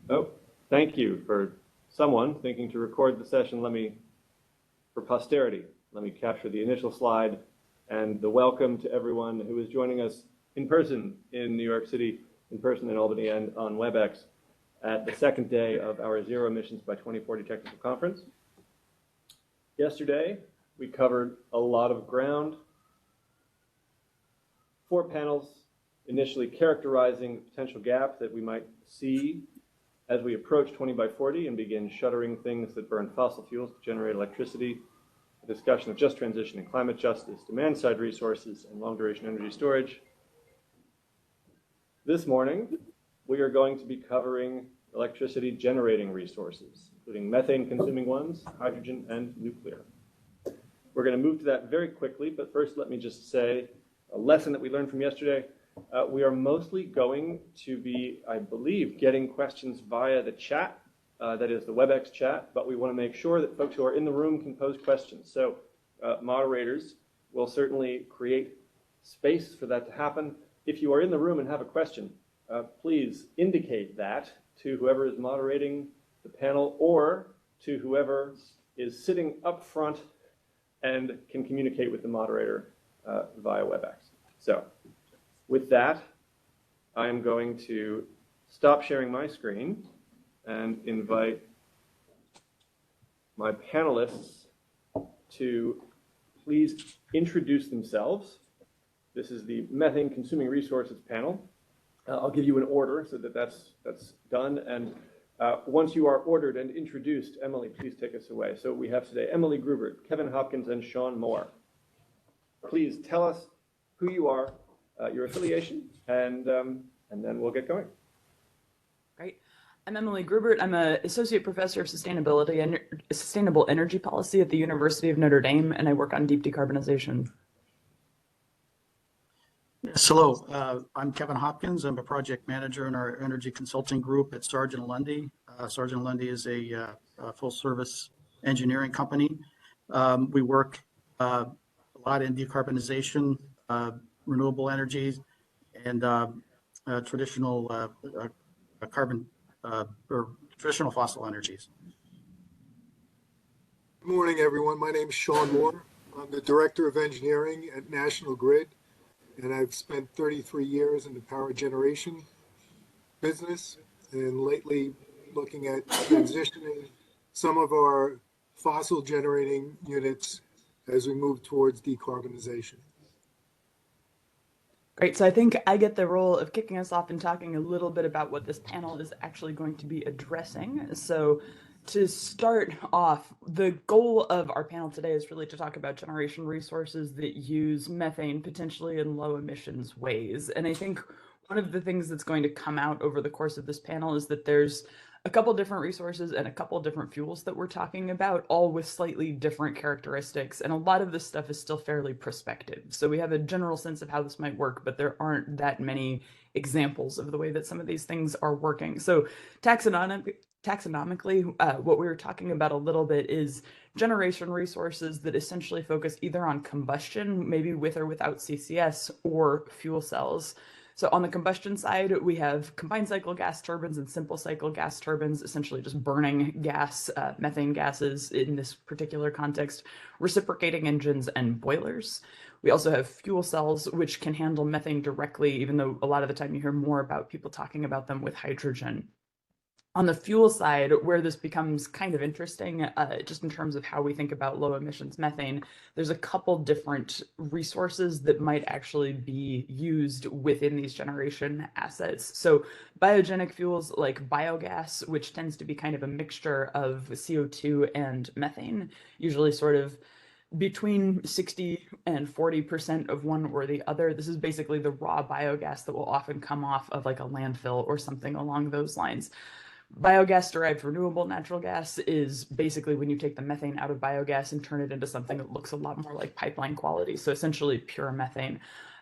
Oh, thank you for someone thinking to record the session. For posterity, let me capture the initial slide and the welcome to everyone who is joining us in person in New York City, in person in Albany, and on WebEx at the second day of our Zero Emissions by 2040 Technical Conference. Yesterday, we covered a lot of ground. 4 panels, initially characterizing the potential gap that we might see as we approach 20 by 40 and begin shuttering things that burn fossil fuels to generate electricity, a discussion of just transition and climate justice, demand-side resources, and long-duration energy storage. This morning, we are going to be covering electricity generating resources, including methane-consuming ones, hydrogen, and nuclear. We're going to move to that very quickly, but first let me just say a lesson that we learned from yesterday. We are mostly going to be, I believe, getting questions via the chat, that is the WebEx chat, but we want to make sure that folks who are in the room can pose questions. So moderators will certainly create space for that to happen. If you are in the room and have a question, please indicate that to whoever is moderating the panel or to whoever is sitting up front and can communicate with the moderator via WebEx. So with that, I am going to stop sharing my screen and invite my panelists to please introduce themselves. This is the Methane Consuming Resources panel. I'll give you an order so that that's done. And once you are ordered and introduced, Emily, please take us away. So we have today Emily Grubert, Kevin Hopkins, and Sean Moore. Please tell us who you are, your affiliation, and then we'll get going. Great. I'm Emily Grubert. I'm an associate professor of sustainability and sustainable energy policy at the University of Notre Dame, and I work on deep decarbonization. Yes, hello. I'm Kevin Hopkins. I'm a project manager in our energy consulting group at Sargent Lundy. Sargent Lundy is a full-service engineering company. We work a lot in decarbonization, renewable energies, and traditional carbon or traditional fossil energies. Good morning, everyone. My name is Sean Moore. I'm the Director of Engineering at National Grid, and I've spent 33 years in the power generation business, and lately looking at transitioning some of our fossil generating units as we move towards decarbonization. Great. So I think I get the role of kicking us off and talking a little bit about what this panel is actually going to be addressing. So to start off, the goal of our panel today is really to talk about generation resources that use methane potentially in low emissions ways. And I think one of the things that's going to come out over the course of this panel is that there's a couple different resources and a couple different fuels that we're talking about, all with slightly different characteristics. And a lot of this stuff is still fairly prospective. So we have a general sense of how this might work, but there aren't that many examples of the way that some of these things are working. So taxonomically, what we were talking about a little bit is generation resources that essentially focus either on combustion, maybe with or without CCS, or fuel cells. So on the combustion side, we have combined cycle gas turbines and simple cycle gas turbines, essentially just burning gas, methane gases in this particular context, reciprocating engines, and boilers. We also have fuel cells, which can handle methane directly, even though a lot of the time you hear more about people talking about them with hydrogen. On the fuel side, where this becomes kind of interesting, just in terms of how we think about low emissions methane, there's a couple different resources that might actually be used within these generation assets. So biogenic fuels like biogas, which tends to be kind of a mixture of CO2 and methane, usually sort of between 60 and 40% of one or the other. This is basically the raw biogas that will often come off of like a landfill or something along those lines. Biogas derived renewable natural gas is basically when you take the methane out of biogas and turn it into something that looks a lot more like pipeline quality, so essentially pure methane.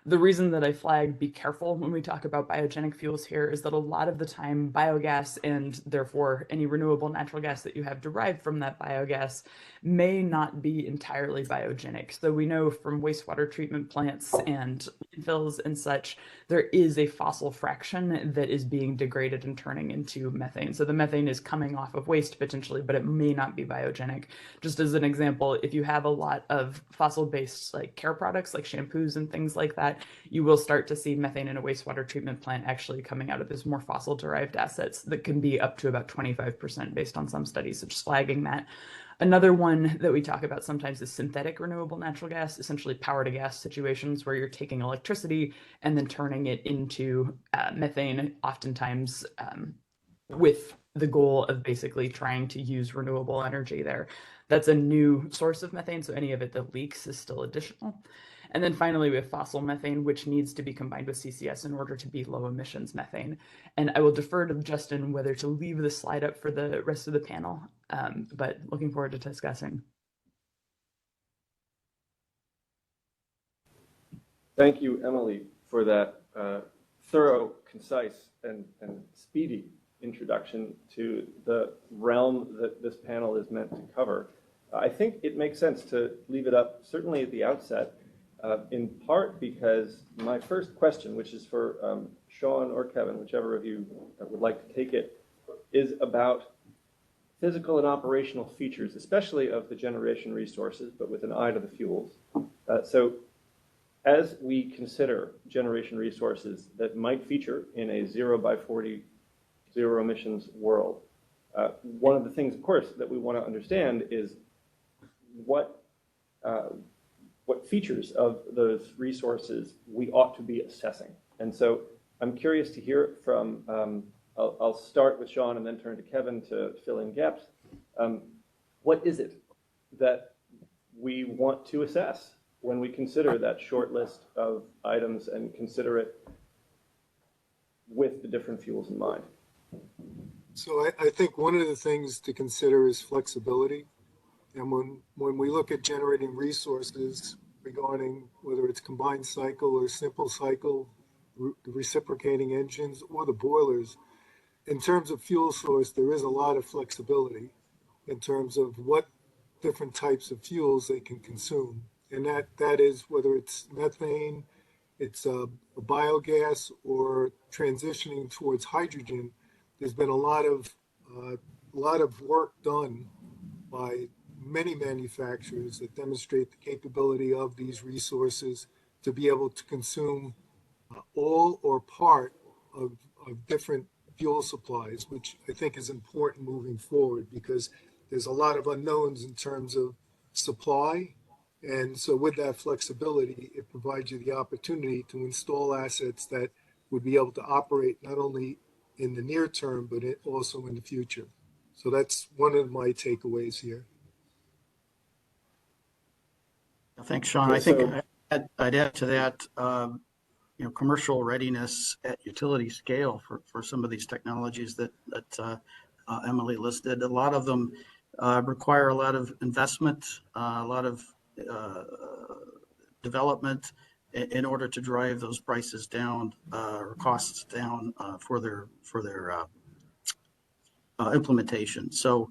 The reason that I flag be careful when we talk about biogenic fuels here is that a lot of the time biogas and therefore any renewable natural gas that you have derived from that biogas may not be entirely biogenic. So we know from wastewater treatment plants and landfills and such, there is a fossil fraction that is being degraded and turning into methane. So the methane is coming off of waste potentially, but it may not be biogenic. Just as an example, if you have a lot of fossil-based like care products like shampoos and things like that, you will start to see methane in a wastewater treatment plant actually coming out of those more fossil-derived assets that can be up to about 25% based on some studies. So just flagging that. Another one that we talk about sometimes is synthetic renewable natural gas, essentially power to gas situations where you're taking electricity and then turning it into methane, oftentimes with the goal of basically trying to use renewable energy there. That's a new source of methane, so any of it that leaks is still additional. And then finally, we have fossil methane, which needs to be combined with CCS in order to be low emissions methane. And I will defer to Justin whether to leave the slide up for the rest of the panel, but looking forward to discussing. Thank you, Emily, for that thorough, concise, and speedy introduction to the realm that this panel is meant to cover. I think it makes sense to leave it up, certainly at the outset, in part because my first question, which is for Sean or Kevin, whichever of you would like to take it, is about physical and operational features, especially of the generation resources, but with an eye to the fuels. So as we consider generation resources that might feature in a 0 by 40 zero emissions world, one of the things, of course, that we want to understand is what features of those resources we ought to be assessing. And so I'm curious to hear from, I'll start with Sean and then turn to Kevin to fill in gaps. What is it that we want to assess when we consider that short list of items and consider it with the different fuels in mind? So I think one of the things to consider is flexibility. And when we look at generating resources regarding whether it's combined cycle or simple cycle, reciprocating engines or the boilers, in terms of fuel source, there is a lot of flexibility in terms of what different types of fuels they can consume. And that is whether it's methane, it's a biogas, or transitioning towards hydrogen. There's been a lot of work done by many manufacturers that demonstrate the capability of these resources to be able to consume all or part of different fuel supplies, which I think is important moving forward because there's a lot of unknowns in terms of supply. And so with that flexibility, it provides you the opportunity to install assets that would be able to operate not only in the near term, but also in the future. So that's one of my takeaways here. Thanks, Sean. I think I'd add to that, commercial readiness at utility scale for some of these technologies that Emily listed. A lot of them require a lot of investment, a lot of development in order to drive those prices down or costs down for their implementation. So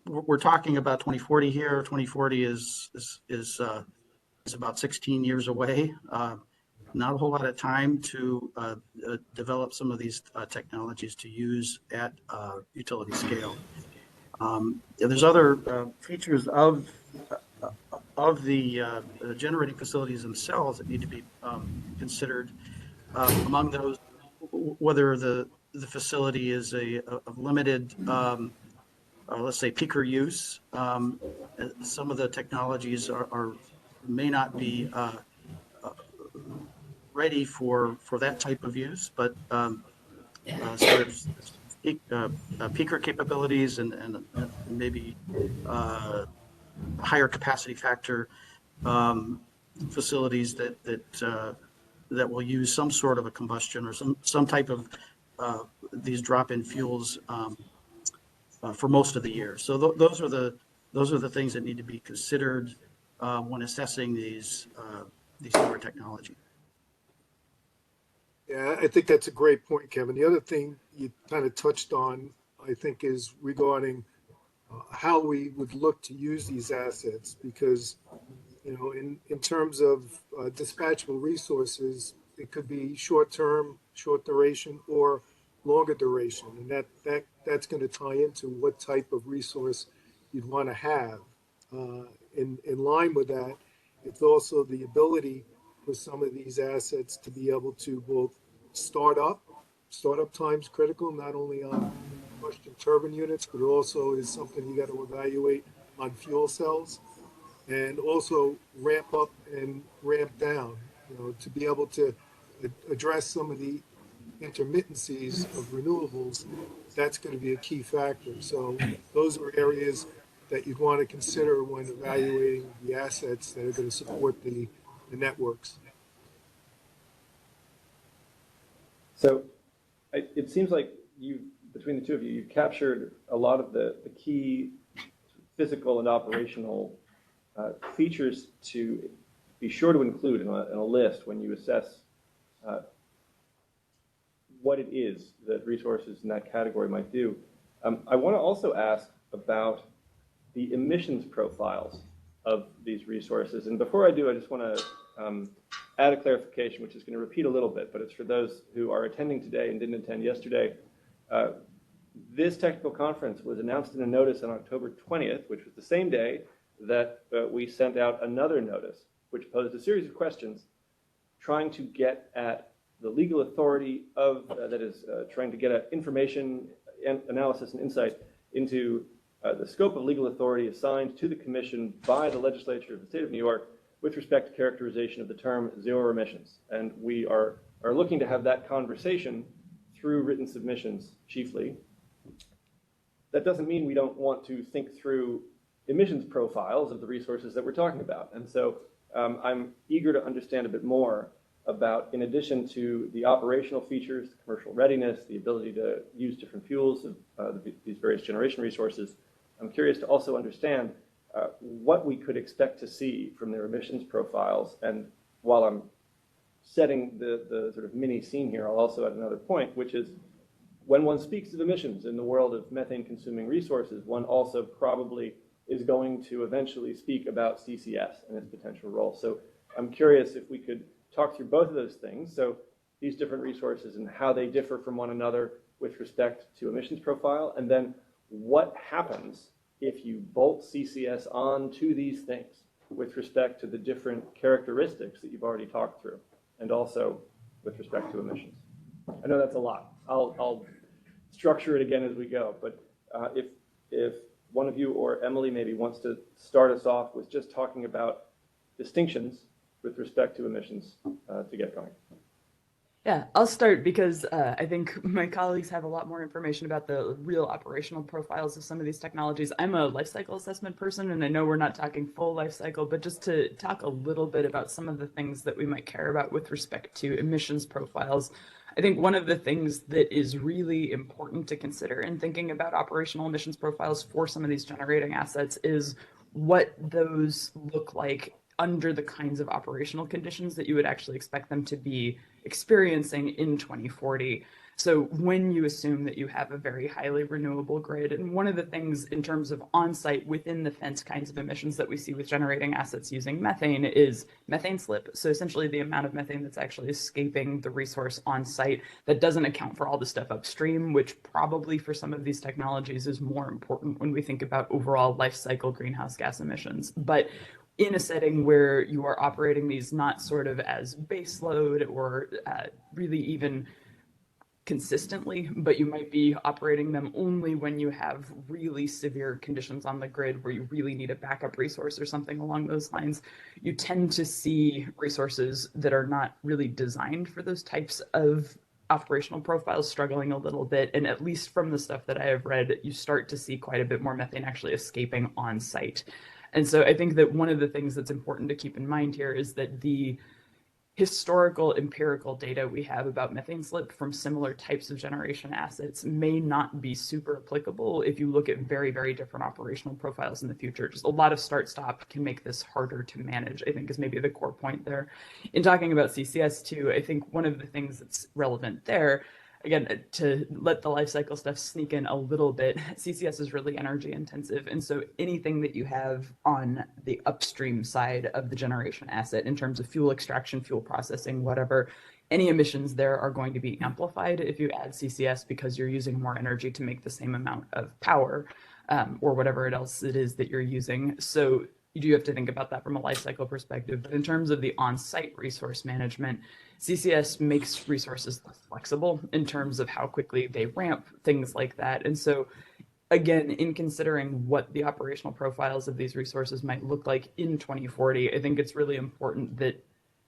we're talking about 2040 here. 2040 is about 16 years away. Not a whole lot of time to develop some of these technologies to use at utility scale. There's other features of the generating facilities themselves that need to be considered. Among those, whether the facility is a limited, let's say, peaker use. Some of the technologies may not be ready for that type of use, but so there's peaker capabilities and maybe higher capacity factor facilities that will use some sort of a combustion or some type of these drop-in fuels for most of the year. So those are the things that need to be considered when assessing these newer technology. Yeah, I think that's a great point, Kevin. The other thing you kind of touched on, I think, is regarding how we would look to use these assets, because, in terms of dispatchable resources, it could be short term, short duration, or longer duration, and that's going to tie into what type of resource you'd want to have. In line with that, it's also the ability for some of these assets to be able to both startup time's critical, not only on combustion turbine units, but it also is something you got to evaluate on fuel cells, and also ramp up and ramp down, to be able to address some of the intermittencies of renewables. That's going to be a key factor. So those are areas that you'd want to consider when evaluating the assets that are going to support the networks. So it seems like between the two of you, you've captured a lot of the key physical and operational features to be sure to include in a list when you assess what it is that resources in that category might do. I want to also ask about the emissions profiles of these resources. And before I do, I just want to add a clarification, which is going to repeat a little bit, but it's for those who are attending today and didn't attend yesterday. This technical conference was announced in a notice on October 20th, which was the same day that we sent out another notice, which posed a series of questions trying to get at the legal authority of, trying to get at information and analysis and insight into the scope of legal authority assigned to the Commission by the legislature of the state of New York with respect to characterization of the term zero emissions. And we are looking to have that conversation through written submissions chiefly. That doesn't mean we don't want to think through emissions profiles of the resources that we're talking about. And so I'm eager to understand a bit more about, in addition to the operational features, the commercial readiness, the ability to use different fuels of these various generation resources, I'm curious to also understand what we could expect to see from their emissions profiles. And while I'm setting the sort of mini scene here, I'll also add another point, which is when one speaks of emissions in the world of methane-consuming resources, one also probably is going to eventually speak about CCS and its potential role. So I'm curious if we could talk through both of those things. So these different resources and how they differ from one another with respect to emissions profile, and then what happens if you bolt CCS on to these things with respect to the different characteristics that you've already talked through, and also with respect to emissions. I know that's a lot. I'll structure it again as we go, but if one of you or Emily maybe wants to start us off with just talking about distinctions with respect to emissions to get going. Yeah, I'll start because I think my colleagues have a lot more information about the real operational profiles of some of these technologies. I'm a life cycle assessment person, and I know we're not talking full life cycle, but just to talk a little bit about some of the things that we might care about with respect to emissions profiles. I think one of the things that is really important to consider in thinking about operational emissions profiles for some of these generating assets is what those look like under the kinds of operational conditions that you would actually expect them to be experiencing in 2040. So when you assume that you have a very highly renewable grid, and one of the things in terms of on-site within the fence kinds of emissions that we see with generating assets using methane is methane slip. So essentially the amount of methane that's actually escaping the resource on-site that doesn't account for all the stuff upstream, which probably for some of these technologies is more important when we think about overall life cycle greenhouse gas emissions. But in a setting where you are operating these not sort of as base load or really even consistently, but you might be operating them only when you have really severe conditions on the grid where you really need a backup resource or something along those lines, you tend to see resources that are not really designed for those types of operational profiles struggling a little bit. And at least from the stuff that I have read, you start to see quite a bit more methane actually escaping on site. And so I think that one of the things that's important to keep in mind here is that the historical empirical data we have about methane slip from similar types of generation assets may not be super applicable if you look at very, very different operational profiles in the future. Just a lot of start-stop can make this harder to manage, I think, is maybe the core point there. In talking about CCS too, I think one of the things that's relevant there, again, to let the life cycle stuff sneak in a little bit, CCS is really energy intensive. And so anything that you have on the upstream side of the generation asset in terms of fuel extraction, fuel processing, whatever, any emissions there are going to be amplified if you add CCS because you're using more energy to make the same amount of power or whatever else it is that you're using. So you do have to think about that from a life cycle perspective. But in terms of the on-site resource management, CCS makes resources less flexible in terms of how quickly they ramp, things like that. And so again, in considering what the operational profiles of these resources might look like in 2040, I think it's really important that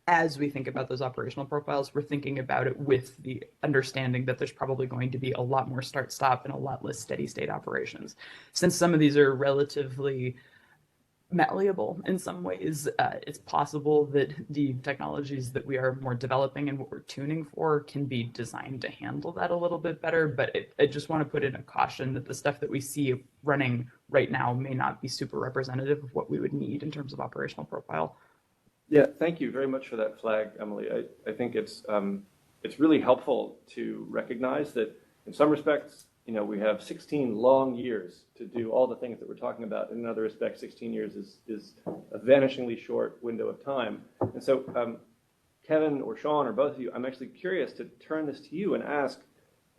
as we think about those operational profiles, we're thinking about it with the understanding that there's probably going to be a lot more start-stop and a lot less steady state operations. Since some of these are relatively malleable in some ways, it's possible that the technologies that we are more developing and what we're tuning for can be designed to handle that a little bit better. But I just want to put in a caution that the stuff that we see running right now may not be super representative of what we would need in terms of operational profile. Yeah, thank you very much for that flag, Emily. I think it's really helpful to recognize that in some respects, we have 16 long years to do all the things that we're talking about. In other respects, 16 years is a vanishingly short window of time. And so Kevin or Sean or both of you, I'm actually curious to turn this to you and ask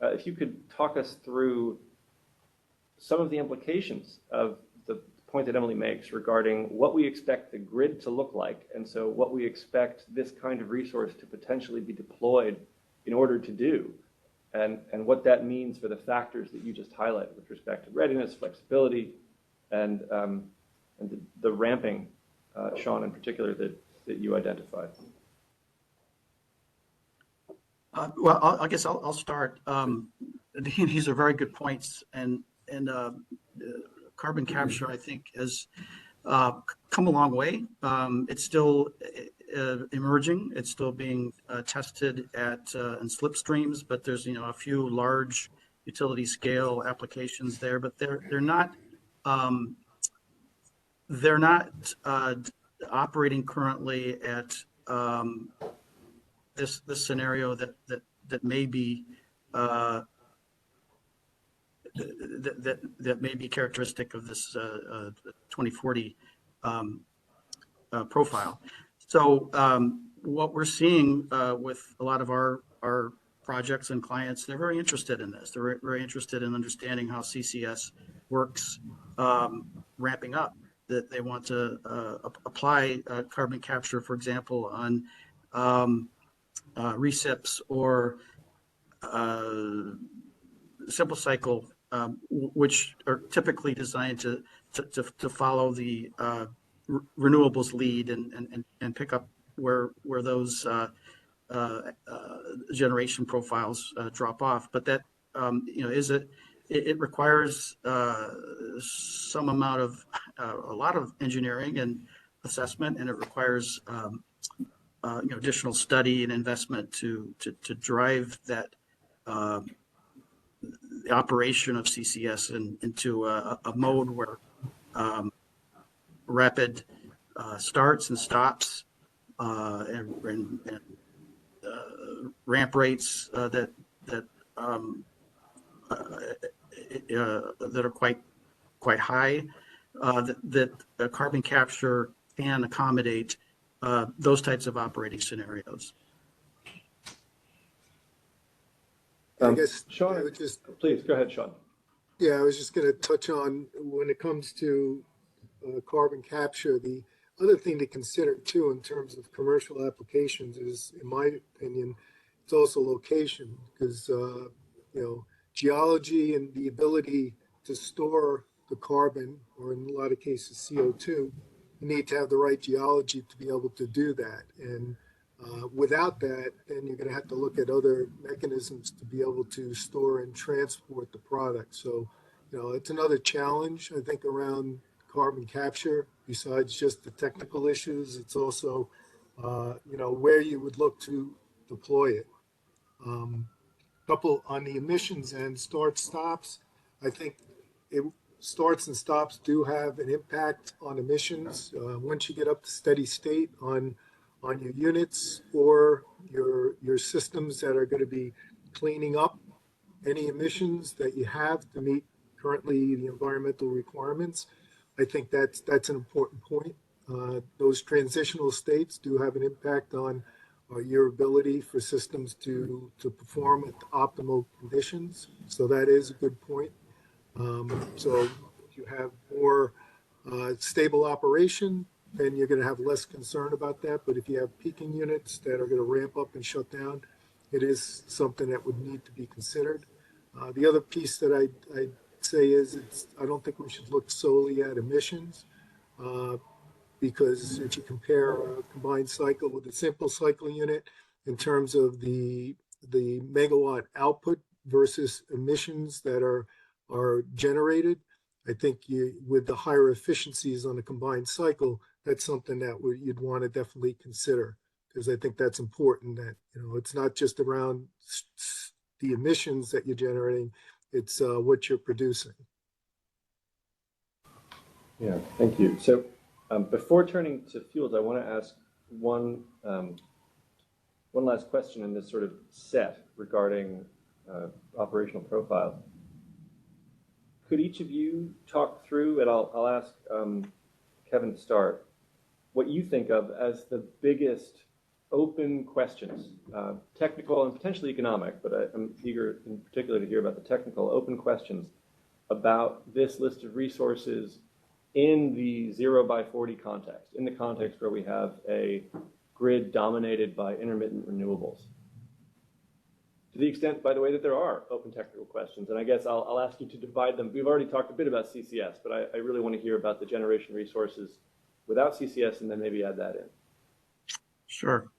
if you could talk us through some of the implications of the point that Emily makes regarding what we expect the grid to look like, and so what we expect this kind of resource to potentially be deployed in order to do, and what that means for the factors that you just highlighted with respect to readiness, flexibility, and the ramping, Sean, in particular, that you identified. Well, I guess I'll start. These are very good points, and carbon capture, I think, has come a long way. It's still emerging. It's still being tested in slipstreams, but there's a few large utility scale applications there, but they're not operating currently at this scenario that may be that may be characteristic of this 2040 profile. So what we're seeing with a lot of our projects and clients, they're very interested in this. They're very interested in understanding how CCS works, ramping up, that they want to apply carbon capture, for example, on recips or simple cycle, which are typically designed to follow the renewables lead and pick up where those generation profiles drop off. But that it requires some amount of a lot of engineering and assessment, and it requires additional study and investment to drive that the operation of CCS into a mode where rapid starts and stops and ramp rates that are quite high, that carbon capture can accommodate those types of operating scenarios. I guess, Sean, please go ahead, Sean. Yeah, I was just going to touch on when it comes to carbon capture, the other thing to consider too in terms of commercial applications is, in my opinion, it's also location, because geology and the ability to store the carbon, or in a lot of cases CO2, you need to have the right geology to be able to do that. And without that, then you're going to have to look at other mechanisms to be able to store and transport the product. So, it's another challenge, I think, around carbon capture. Besides just the technical issues, it's also where you would look to deploy it. Couple on the emissions and start-stops. I think starts and stops do have an impact on emissions. Once you get up to steady state on your units or your systems that are going to be cleaning up any emissions that you have to meet currently the environmental requirements, I think that's an important point. Those transitional states do have an impact on your ability for systems to perform at optimal conditions. So that is a good point. So if you have more stable operation, then you're going to have less concern about that. But if you have peaking units that are going to ramp up and shut down, it is something that would need to be considered. The other piece that I'd say is I don't think we should look solely at emissions. Because if you compare a combined cycle with a simple cycle unit in terms of the megawatt output versus emissions that are generated, I think with the higher efficiencies on a combined cycle, that's something that you'd want to definitely consider, because I think that's important that, it's not just around the emissions that you're generating, it's what you're producing. Yeah, thank you. So before turning to fuels, I want to ask one last question in this sort of set regarding operational profile. Could each of you talk through, and I'll ask Kevin to start, what you think of as the biggest open questions, technical and potentially economic, but I'm eager in particular to hear about the technical open questions about this list of resources in the 0 by 40 context, in the context where we have a grid dominated by intermittent renewables. To the extent, by the way, that there are open technical questions, and I guess I'll ask you to divide them. We've already talked a bit about CCS, but I really want to hear about the generation resources without CCS, and then maybe add that in. Sure.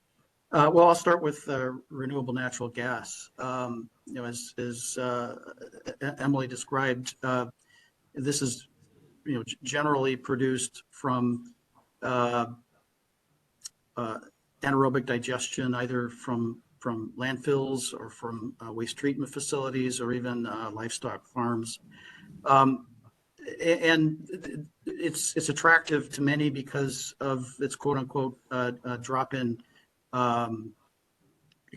Well, I'll start with renewable natural gas. As Emily described, this is generally produced from anaerobic digestion, either from landfills or from waste treatment facilities or even livestock farms. And it's attractive to many because of its quote unquote drop-in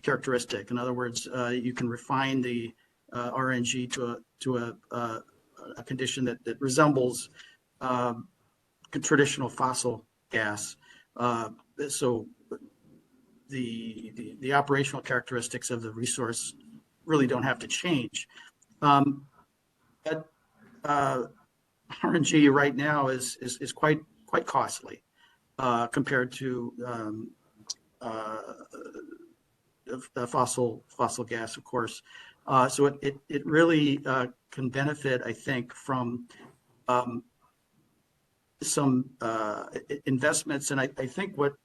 characteristic. In other words, you can refine the RNG to a condition that resembles traditional fossil gas. So the operational characteristics of the resource really don't have to change. But RNG right now is quite costly compared to fossil gas, of course. So it really can benefit, I think, from some investments. And I think what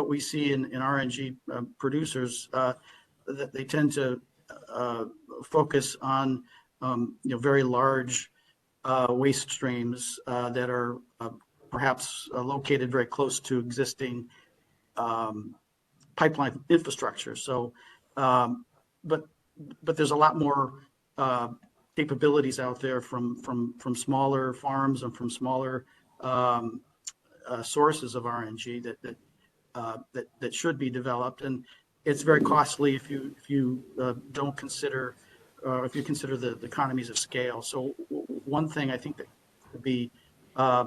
we see in RNG producers, that they tend to focus on very large waste streams that are perhaps located very close to existing pipeline infrastructure. So, but there's a lot more capabilities out there from smaller farms and from smaller sources of RNG that should be developed, and it's very costly if you don't consider, if you consider the economies of scale. So one thing I think that could be a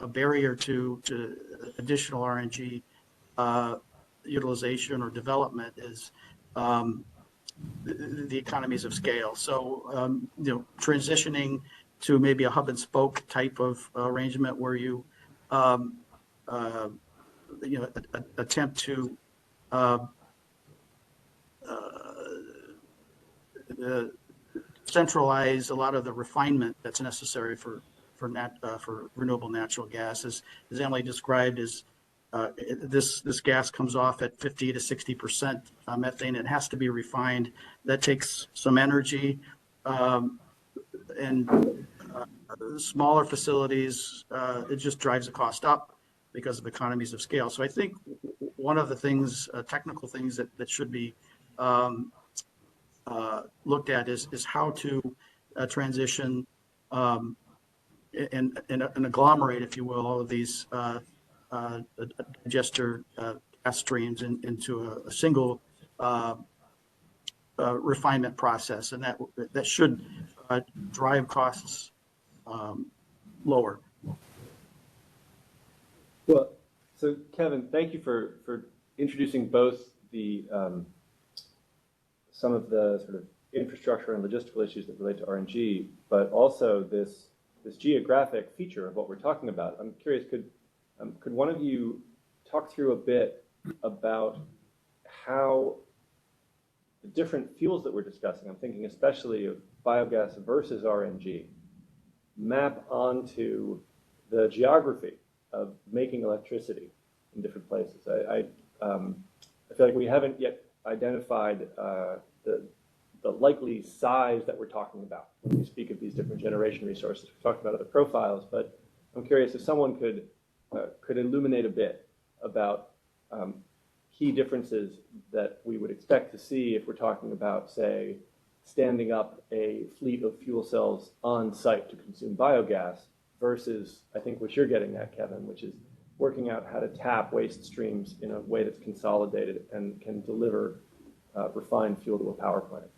barrier to additional RNG utilization or development is the economies of scale. So transitioning to maybe a hub and spoke type of arrangement where you attempt to centralize a lot of the refinement that's necessary for renewable natural gas, as Emily described, is this gas comes off at 50 to 60% methane. It has to be refined. That takes some energy, and smaller facilities, it just drives the cost up. because of economies of scale. So I think one of the things, technical things that should be looked at is how to transition and agglomerate, if you will, all of these digester gas streams into a single refinement process, and that should drive costs lower. Well, so Kevin, thank you for introducing both the some of the sort of infrastructure and logistical issues that relate to RNG, but also this geographic feature of what we're talking about. I'm curious, could one of you talk through a bit about how the different fuels that we're discussing, I'm thinking especially of biogas versus RNG, map onto the geography of making electricity in different places? I feel like we haven't yet identified the likely size that we're talking about when we speak of these different generation resources. We've talked about other profiles, but I'm curious if someone could illuminate a bit about key differences that we would expect to see if we're talking about, say, standing up a fleet of fuel cells on site to consume biogas versus, I think, what you're getting at, Kevin, which is working out how to tap waste streams in a way that's consolidated and can deliver refined fuel to a power plant.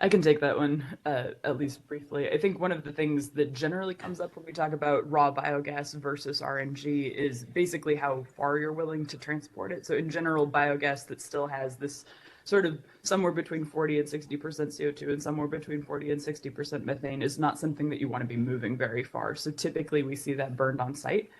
I can take that one, at least briefly. I think one of the things that generally comes up when we talk about raw biogas versus RNG is basically how far you're willing to transport it. So in general, biogas that still has this sort of somewhere between 40 and 60% CO2 and somewhere between 40 and 60% methane is not something that you want to be moving very far. So typically we see that burned on site.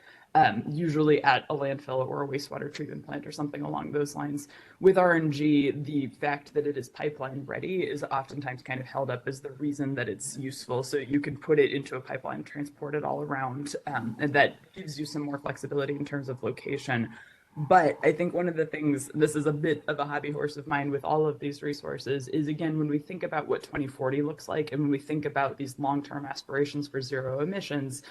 Usually at a landfill or a wastewater treatment plant or something along those lines. With RNG, the fact that it is pipeline ready is oftentimes kind of held up as the reason that it's useful. So you can put it into a pipeline, transport it all around, and that gives you some more flexibility in terms of location. But I think one of the things, this is a bit of a hobby horse of mine with all of these resources, is again, when we think about what 2040 looks like, and when we think about these long-term aspirations for zero emissions,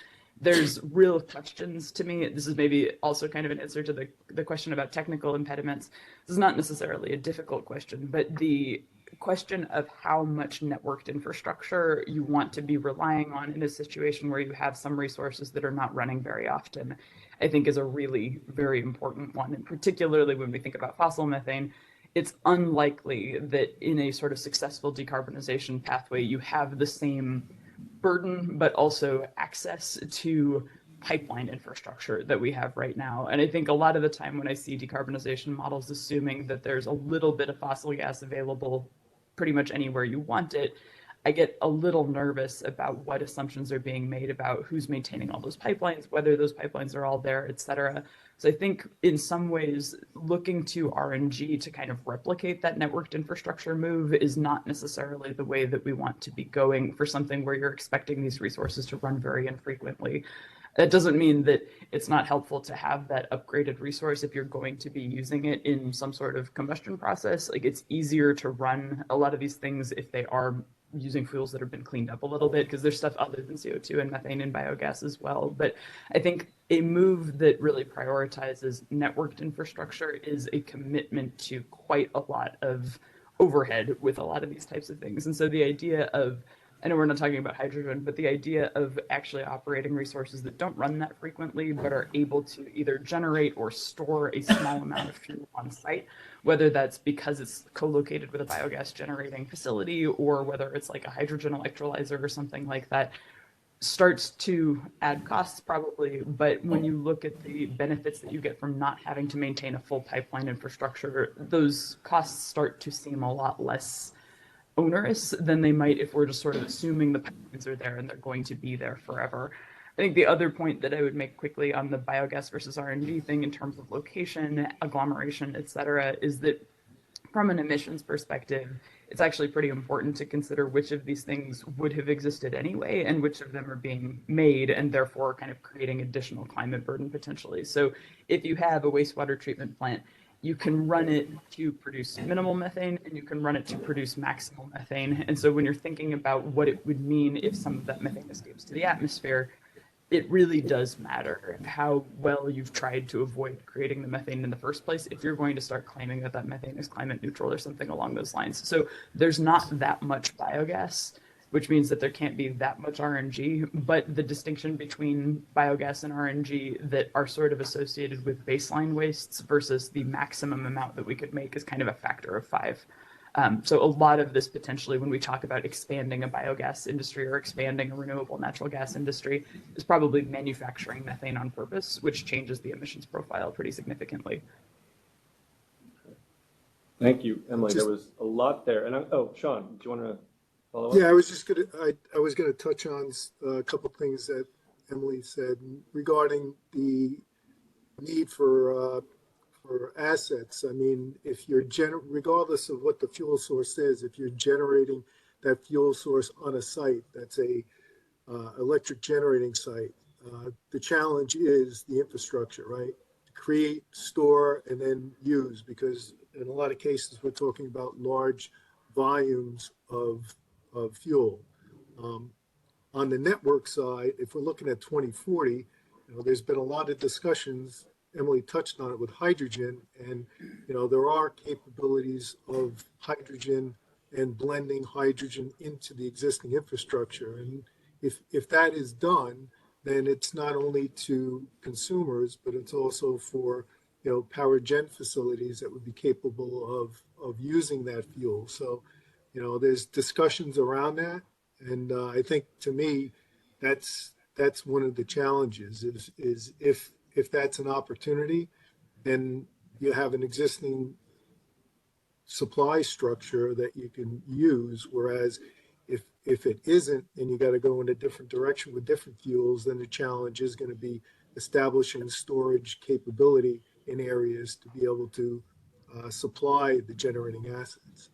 there's real questions to me. This is maybe also kind of an answer to the question about technical impediments. This is not necessarily a difficult question, but the question of how much networked infrastructure you want to be relying on in a situation where you have some resources that are not running very often, I think is a really very important one. And particularly when we think about fossil methane, it's unlikely that in a sort of successful decarbonization pathway, you have the same burden, but also access to pipeline infrastructure that we have right now. And I think a lot of the time when I see decarbonization models assuming that there's a little bit of fossil gas available pretty much anywhere you want it, I get a little nervous about what assumptions are being made about who's maintaining all those pipelines, whether those pipelines are all there, et cetera. So I think in some ways, looking to RNG to kind of replicate that networked infrastructure move is not necessarily the way that we want to be going for something where you're expecting these resources to run very infrequently. That doesn't mean that it's not helpful to have that upgraded resource if you're going to be using it in some sort of combustion process. Like, it's easier to run a lot of these things if they are using fuels that have been cleaned up a little bit, because there's stuff other than CO2 and methane and biogas as well. But I think a move that really prioritizes networked infrastructure is a commitment to quite a lot of overhead with a lot of these types of things. And so the idea of, I know we're not talking about hydrogen, but the idea of actually operating resources that don't run that frequently, but are able to either generate or store a small amount of fuel on site, whether that's because it's co-located with a biogas generating facility or whether it's like a hydrogen electrolyzer or something like that, starts to add costs probably. But when you look at the benefits that you get from not having to maintain a full pipeline infrastructure, those costs start to seem a lot less onerous than they might if we're just sort of assuming the pipelines are there and they're going to be there forever. I think the other point that I would make quickly on the biogas versus RNG thing in terms of location, agglomeration, et cetera, is that from an emissions perspective, it's actually pretty important to consider which of these things would have existed anyway and which of them are being made and therefore kind of creating additional climate burden potentially. So if you have a wastewater treatment plant, you can run it to produce minimal methane and you can run it to produce maximal methane. And so when you're thinking about what it would mean if some of that methane escapes to the atmosphere, it really does matter how well you've tried to avoid creating the methane in the first place if you're going to start claiming that that methane is climate neutral or something along those lines. So there's not that much biogas, which means that there can't be that much RNG, but the distinction between biogas and RNG that are sort of associated with baseline wastes versus the maximum amount that we could make is kind of a factor of 5. So a lot of this potentially, when we talk about expanding a biogas industry or expanding a renewable natural gas industry, is probably manufacturing methane on purpose, which changes the emissions profile pretty significantly. Thank you, Emily. There was a lot there. And Sean, do you want to follow up? Yeah, I was gonna touch on a couple of things that Emily said regarding the need for assets. I mean, if you're regardless of what the fuel source is, if you're generating that fuel source on a site that's a electric generating site, the challenge is the infrastructure, right? Create, store, and then use, because in a lot of cases we're talking about large volumes of fuel. On the network side, if we're looking at 2040, there's been a lot of discussions. Emily touched on it with hydrogen, and there are capabilities of hydrogen and blending hydrogen into the existing infrastructure. And if that is done, then it's not only to consumers, but it's also for power gen facilities that would be capable of using that fuel. So there's discussions around that, and I think to me that's one of the challenges is if that's an opportunity, then you have an existing supply structure that you can use. Whereas if it isn't, and you got to go in a different direction with different fuels, then the challenge is going to be establishing storage capability in areas to be able to supply the generating assets.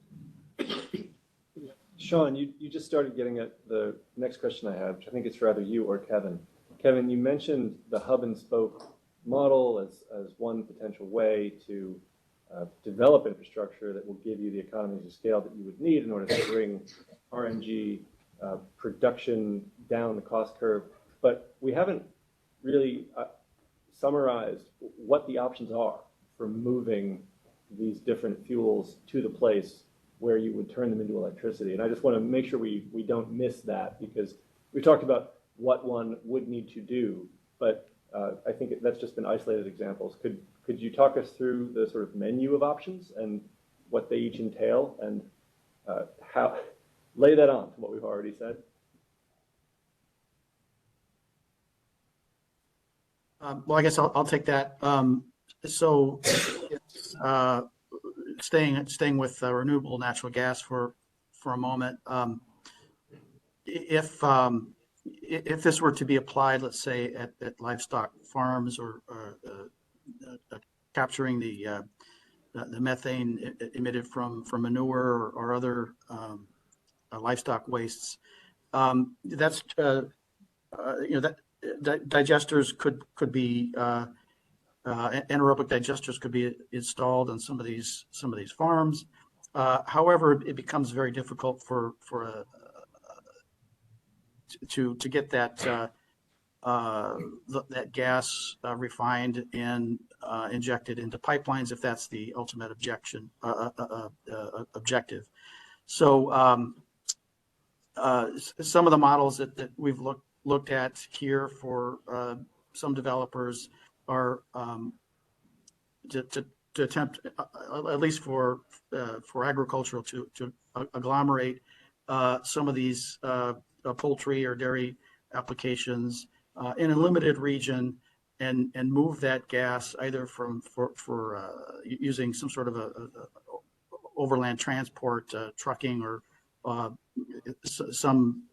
Sean, you just started getting at the next question I have, which I think it's rather you or Kevin. Kevin, you mentioned the hub and spoke model as one potential way to develop infrastructure that will give you the economies of scale that you would need in order to bring RNG production down the cost curve. But we haven't really summarized what the options are for moving these different fuels to the place where you would turn them into electricity. And I just want to make sure we don't miss that, because we talked about what one would need to do, but I think that's just been isolated examples. Could you talk us through the sort of menu of options and what they each entail, and how lay that on to what we've already said? Well, I guess I'll take that. So staying with renewable natural gas for a moment, if this were to be applied, let's say at livestock farms, or capturing the methane emitted from manure or other livestock wastes, that's that digesters could be anaerobic digesters could be installed on some of these farms. However, it becomes very difficult to get that that gas refined and injected into pipelines, if that's the ultimate objective. So some of the models that we've looked at here for some developers are to attempt, at least for agricultural, to agglomerate some of these poultry or dairy applications in a limited region, and move that gas either for using some sort of a overland transport, trucking, or some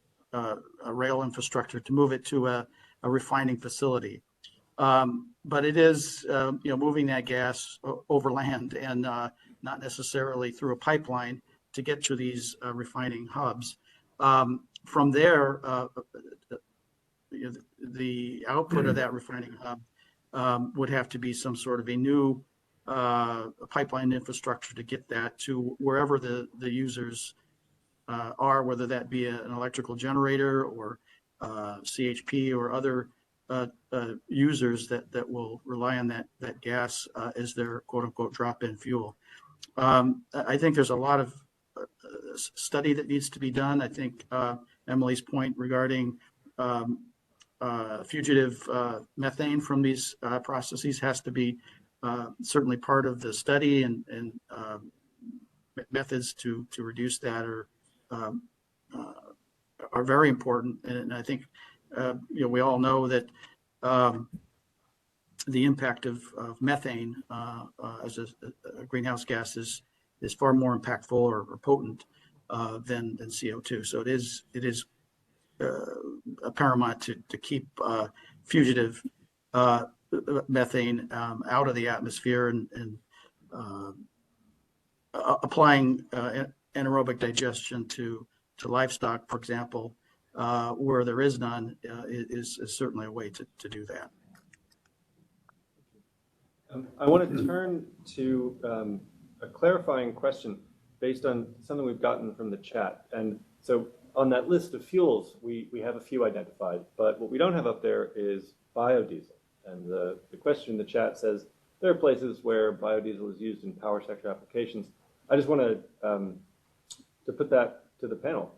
rail infrastructure to move it to a refining facility. But it is moving that gas overland, and not necessarily through a pipeline to get to these refining hubs. From there, the output of that refining hub would have to be some sort of a new pipeline infrastructure to get that to wherever the users are, whether that be an electrical generator or CHP or other users that will rely on that gas as their quote unquote drop-in fuel. I think there's a lot of study that needs to be done. I think Emily's point regarding fugitive methane from these processes has to be certainly part of the study, and methods to reduce that are very important. And I think we all know that the impact of methane as a greenhouse gas is far more impactful or potent than CO2. So it is paramount to keep fugitive methane out of the atmosphere, and applying anaerobic digestion to livestock, for example, where there is none, is certainly a way to do that. I want to turn to a clarifying question based on something we've gotten from the chat. And so on that list of fuels, we have a few identified, but what we don't have up there is biodiesel. And the question in the chat says, there are places where biodiesel is used in power sector applications. I just want to put that to the panel.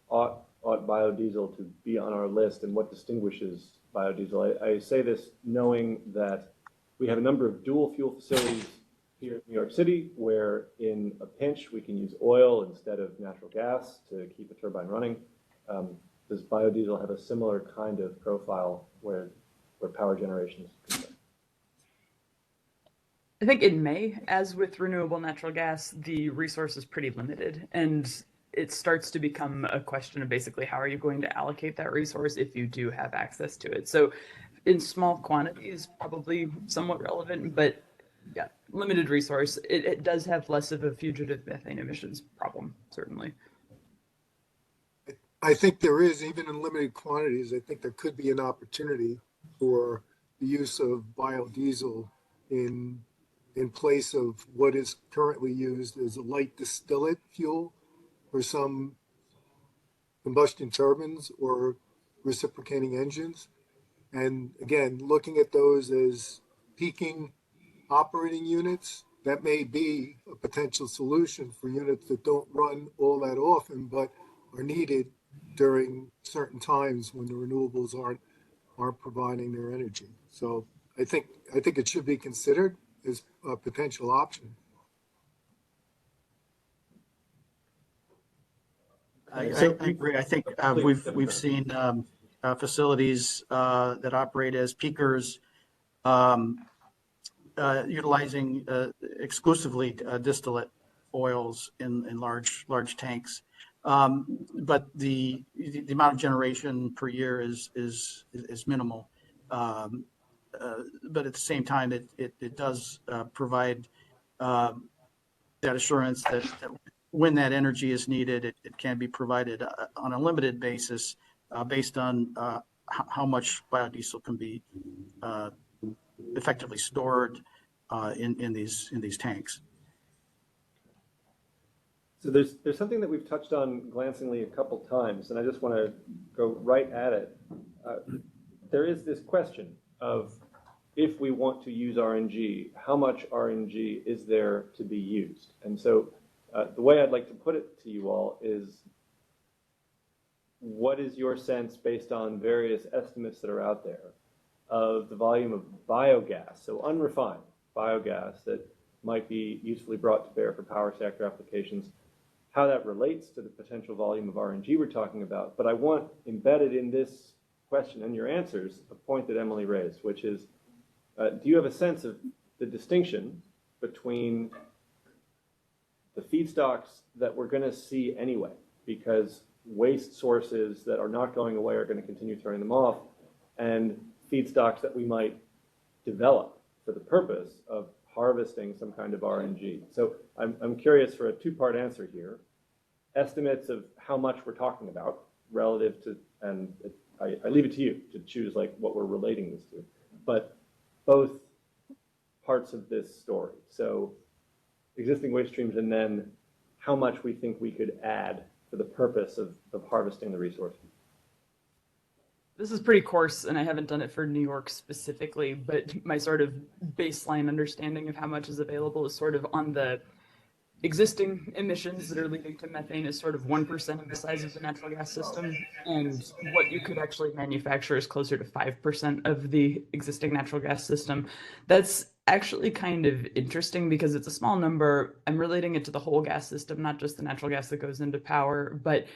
Ought biodiesel to be on our list, and what distinguishes biodiesel? I say this knowing that we have a number of dual fuel facilities here in New York City where in a pinch we can use oil instead of natural gas to keep a turbine running. Does biodiesel have a similar kind of profile where power generation is concerned? I think it may. As with renewable natural gas, the resource is pretty limited, and it starts to become a question of basically how are you going to allocate that resource if you do have access to it. So in small quantities, probably somewhat relevant, but yeah, limited resource. It does have less of a fugitive methane emissions problem, certainly. I think there is, even in limited quantities, I think there could be an opportunity for the use of biodiesel in place of what is currently used as a light distillate fuel for some combustion turbines or reciprocating engines. And again, looking at those as peaking operating units, that may be a potential solution for units that don't run all that often, but are needed during certain times when the renewables aren't providing their energy. So I think it should be considered as a potential option. I agree. I think we've seen facilities that operate as peakers, utilizing exclusively distillate oils in large tanks. But the amount of generation per year is minimal. But at the same time, it does provide that assurance that when that energy is needed, it can be provided on a limited basis based on how much biodiesel can be effectively stored in these tanks. So there's something that we've touched on glancingly a couple times, and I just want to go right at it. There is this question of, if we want to use RNG, how much RNG is there to be used? And so the way I'd like to put it to you all is, what is your sense, based on various estimates that are out there, of the volume of biogas, so unrefined biogas that might be usefully brought to bear for power sector applications, how that relates to the potential volume of RNG we're talking about? But I want embedded in this question and your answers a point that Emily raised, which is, do you have a sense of the distinction between the feedstocks that we're going to see anyway, because waste sources that are not going away are going to continue turning them off, and feedstocks that we might develop for the purpose of harvesting some kind of RNG? So I'm curious for a two-part answer here. Estimates of how much we're talking about relative to, and I leave it to you to choose like what we're relating this to, but both parts of this story. So existing waste streams, and then how much we think we could add for the purpose of harvesting the resource. This is pretty coarse, and I haven't done it for New York specifically, but my sort of baseline understanding of how much is available is sort of on the existing emissions that are leading to methane is sort of 1% of the size of the natural gas system, and what you could actually manufacture is closer to 5% of the existing natural gas system. That's actually kind of interesting because it's a small number. I'm relating it to the whole gas system, not just the natural gas that goes into power, but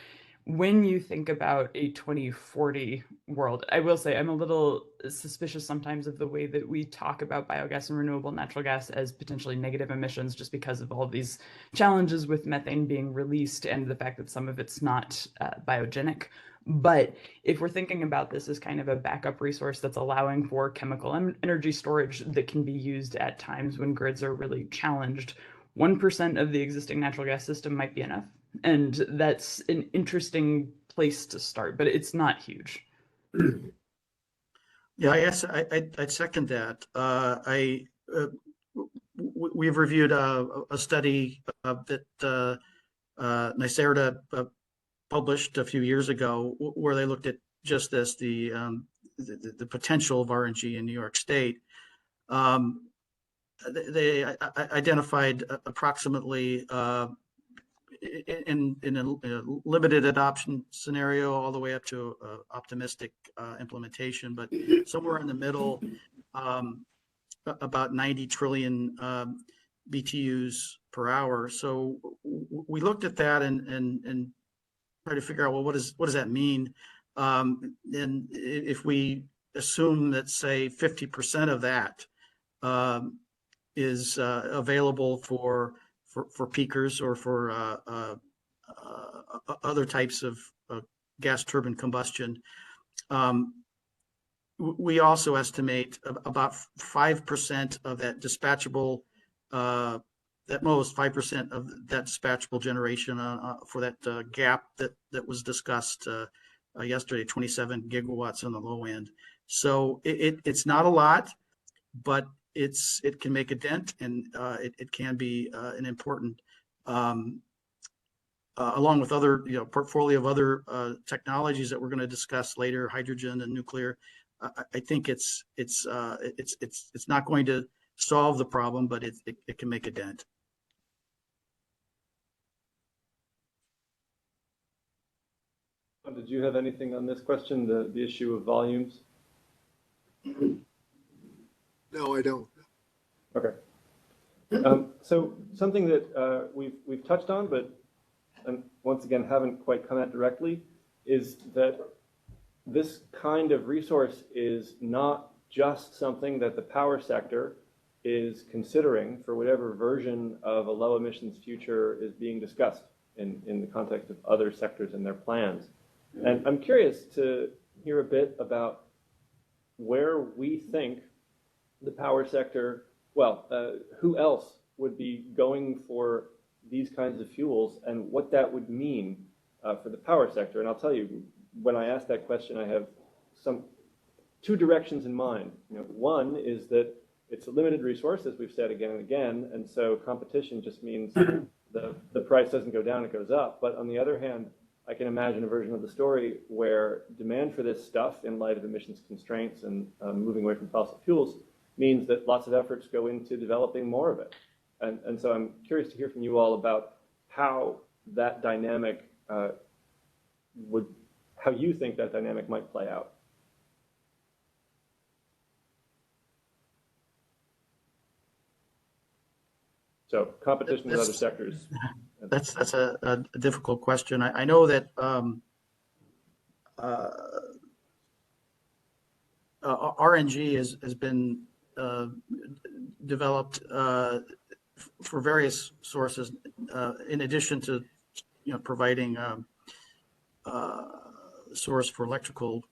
when you think about a 2040 world, I will say I'm a little suspicious sometimes of the way that we talk about biogas and renewable natural gas as potentially negative emissions just because of all of these challenges with methane being released and the fact that some of it's not biogenic. But if we're thinking about this as kind of a backup resource that's allowing for chemical energy storage that can be used at times when grids are really challenged, 1% of the existing natural gas system might be enough. And that's an interesting place to start, but it's not huge. Yeah, I guess I'd second that. We've reviewed a study that NYSERDA published a few years ago where they looked at just this, the potential of RNG in New York State. They identified approximately in a limited adoption scenario all the way up to optimistic implementation, but somewhere in the middle, about 90 trillion BTUs per hour. So we looked at that and tried to figure out, well, what does that mean? And if we assume that, say, 50% of that is available for peakers or for other types of gas turbine combustion. We also estimate about 5% of that dispatchable, at most 5% of that dispatchable generation for that gap that was discussed yesterday, 27 gigawatts on the low end. So it's not a lot, but it can make a dent, and it can be an important, along with other portfolio of other technologies that we're going to discuss later, hydrogen and nuclear. I think it's not going to solve the problem, but it can make a dent. Did you have anything on this question, the issue of volumes? No, I don't. Okay. So something that we've touched on, but once again haven't quite come at directly, is that this kind of resource is not just something that the power sector is considering for whatever version of a low emissions future is being discussed in the context of other sectors and their plans. And I'm curious to hear a bit about where we think the power sector, who else would be going for these kinds of fuels and what that would mean for the power sector. And I'll tell you, when I ask that question, I have two directions in mind. One is that it's a limited resource, as we've said again and again, and so competition just means the price doesn't go down, it goes up. But on the other hand, I can imagine a version of the story where demand for this stuff in light of emissions constraints and moving away from fossil fuels means that lots of efforts go into developing more of it. And so I'm curious to hear from you all about how that dynamic how you think that dynamic might play out. So competition with other sectors. That's a difficult question. I know that RNG has been developed for various sources, in addition to providing source for electrical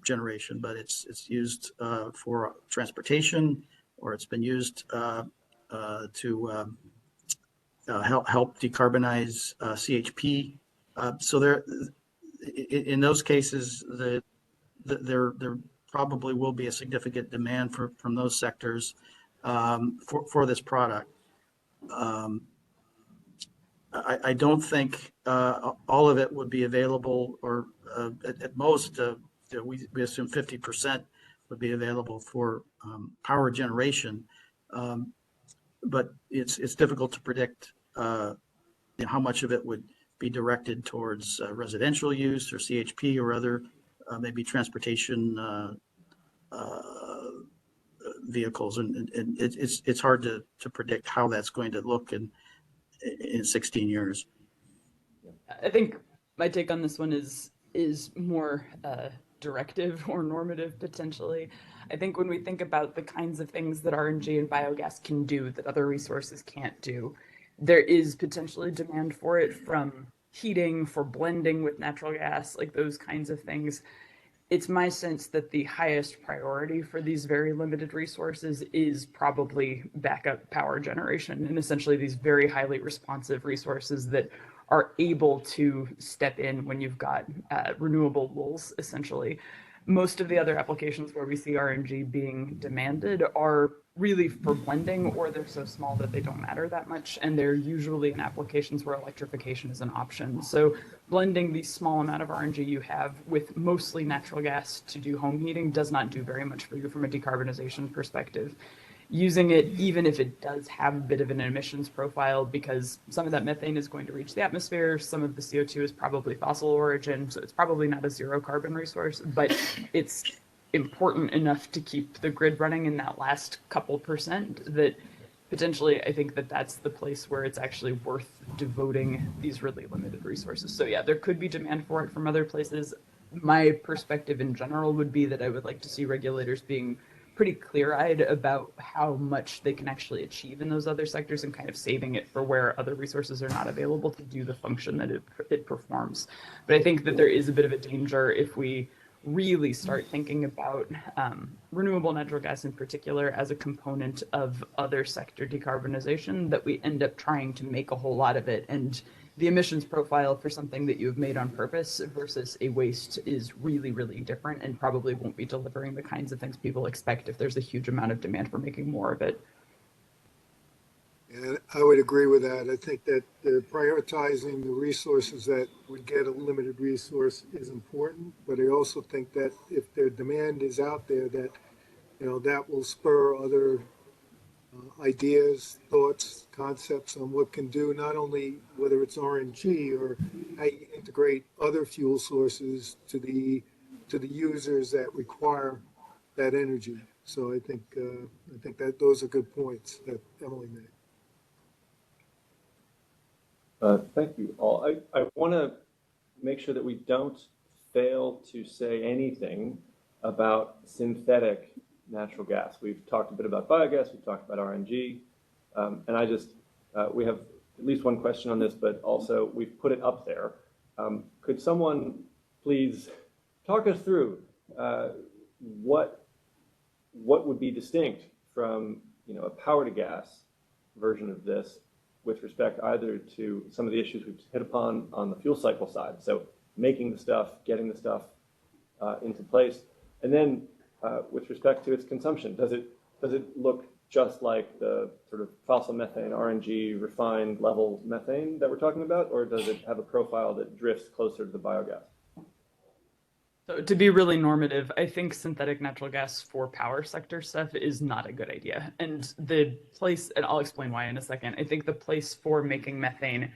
generation, but it's used for transportation, or it's been used to help decarbonize CHP. So there, in those cases, there probably will be a significant demand from those sectors for this product. I don't think all of it would be available, or at most we assume 50% would be available for power generation. But it's difficult to predict how much of it would be directed towards residential use or CHP or other maybe transportation vehicles, and it's hard to predict how that's going to look in 16 years. I think my take on this one is more directive or normative potentially. I think when we think about the kinds of things that RNG and biogas can do that other resources can't do, there is potentially demand for it from heating, for blending with natural gas, like those kinds of things. It's my sense that the highest priority for these very limited resources is probably backup power generation, and essentially these very highly responsive resources that are able to step in when you've got renewable lulls, essentially. Most of the other applications where we see RNG being demanded are really for blending, or they're so small that they don't matter that much, and they're usually in applications where electrification is an option. So blending the small amount of RNG you have with mostly natural gas to do home heating does not do very much for you from a decarbonization perspective. Using it, even if it does have a bit of an emissions profile, because some of that methane is going to reach the atmosphere, some of the CO2 is probably fossil origin, so it's probably not a zero carbon resource, but it's important enough to keep the grid running in that last couple percent that potentially I think that that's the place where it's actually worth devoting these really limited resources. So yeah, there could be demand for it from other places. My perspective in general would be that I would like to see regulators being pretty clear-eyed about how much they can actually achieve in those other sectors and kind of saving it for where other resources are not available to do the function that it performs. But I think that there is a bit of a danger if we really start thinking about renewable natural gas in particular as a component of other sector decarbonization, that we end up trying to make a whole lot of it, and the emissions profile for something that you've made on purpose versus a waste is really, really different, and probably won't be delivering the kinds of things people expect if there's a huge amount of demand for making more of it. And I would agree with that. I think that prioritizing the resources that would get a limited resource is important, but I also think that if their demand is out there, that that will spur other ideas, thoughts, concepts on what can do, not only whether it's RNG or how you integrate other fuel sources to the users that require that energy. So I think that those are good points that Emily made. Thank you all. I want to make sure that we don't fail to say anything about synthetic natural gas. We've talked a bit about biogas, we've talked about RNG, and we have at least one question on this, but also we've put it up there. Could someone please talk us through what would be distinct from a power to gas version of this with respect either to some of the issues we've hit upon on the fuel cycle side, so making the stuff, getting the stuff into place, and then with respect to its consumption, does it look just like the sort of fossil methane, RNG, refined level methane that we're talking about, or does it have a profile that drifts closer to the biogas? So to be really normative, I think synthetic natural gas for power sector stuff is not a good idea. And the place, and I'll explain why in a second, I think the place for making methane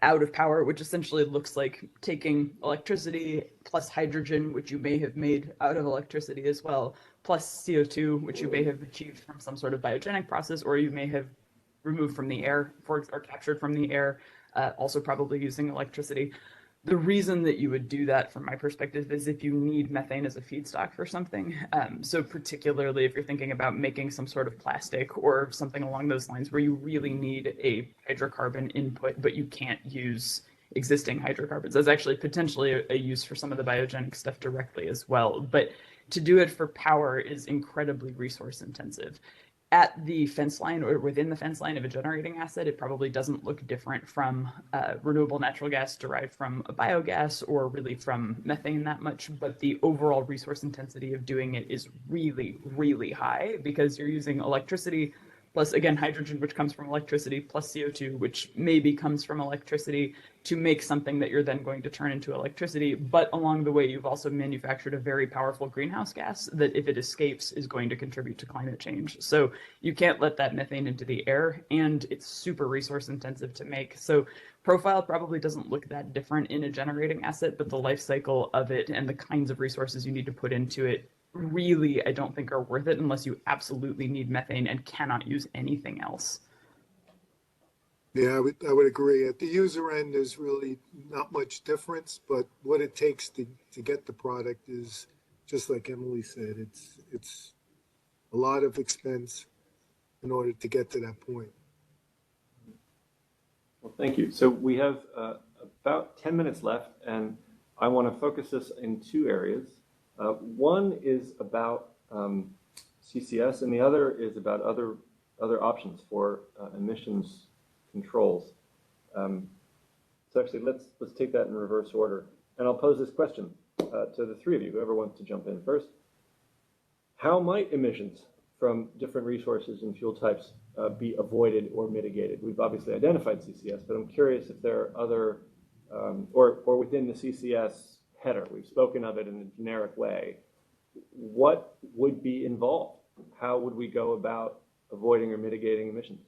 out of power, which essentially looks like taking electricity plus hydrogen, which you may have made out of electricity as well, plus CO2, which you may have achieved from some sort of biogenic process, or you may have removed from the air, or captured from the air, also probably using electricity. The reason that you would do that, from my perspective, is if you need methane as a feedstock for something. So particularly if you're thinking about making some sort of plastic or something along those lines where you really need a hydrocarbon input, but you can't use existing hydrocarbons. That's actually potentially a use for some of the biogenic stuff directly as well. But to do it for power is incredibly resource intensive. At the fence line or within the fence line of a generating asset, it probably doesn't look different from renewable natural gas derived from a biogas or really from methane that much, but the overall resource intensity of doing it is really, really high because you're using electricity plus again hydrogen, which comes from electricity, plus CO2, which maybe comes from electricity, to make something that you're then going to turn into electricity. But along the way, you've also manufactured a very powerful greenhouse gas that, if it escapes, is going to contribute to climate change. So you can't let that methane into the air, and it's super resource intensive to make. So profile probably doesn't look that different in a generating asset, but the life cycle of it and the kinds of resources you need to put into it really, I don't think, are worth it unless you absolutely need methane and cannot use anything else. Yeah, I would agree. At the user end, there's really not much difference, but what it takes to get the product is, just like Emily said, it's a lot of expense in order to get to that point. Well, thank you. So we have about 10 minutes left, and I want to focus this in two areas. One is about CCS, and the other is about other options for emissions controls. So actually, let's take that in reverse order. And I'll pose this question to the three of you, whoever wants to jump in first. How might emissions from different resources and fuel types be avoided or mitigated? We've obviously identified CCS, but I'm curious if there are other, or within the CCS header, we've spoken of it in a generic way. What would be involved? How would we go about avoiding or mitigating emissions?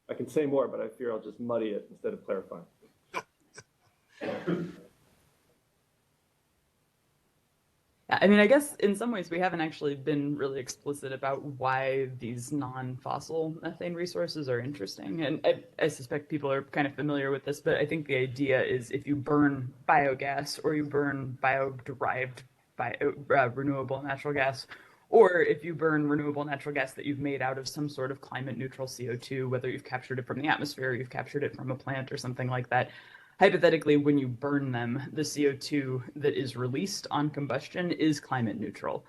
I can say more, but I fear I'll just muddy it instead of clarifying. I mean, I guess in some ways we haven't actually been really explicit about why these non-fossil methane resources are interesting. And I suspect people are kind of familiar with this, but I think the idea is if you burn biogas or you burn bio-derived renewable natural gas, or if you burn renewable natural gas that you've made out of some sort of climate neutral CO2, whether you've captured it from the atmosphere, or you've captured it from a plant or something like that, hypothetically, when you burn them, the CO2 that is released on combustion is climate neutral.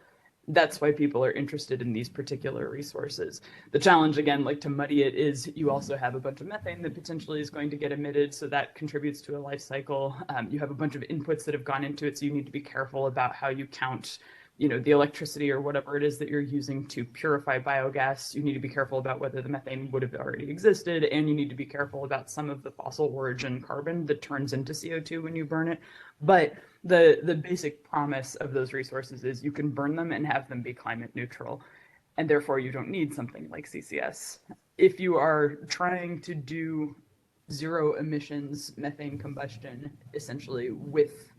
That's why people are interested in these particular resources. The challenge, again, like to muddy it, is you also have a bunch of methane that potentially is going to get emitted, so that contributes to a life cycle. You have a bunch of inputs that have gone into it, so you need to be careful about how you count the electricity or whatever it is that you're using to purify biogas. You need to be careful about whether the methane would have already existed, and you need to be careful about some of the fossil origin carbon that turns into CO2 when you burn it. But the basic promise of those resources is you can burn them and have them be climate neutral, and therefore you don't need something like CCS. If you are trying to do zero emissions methane combustion, essentially with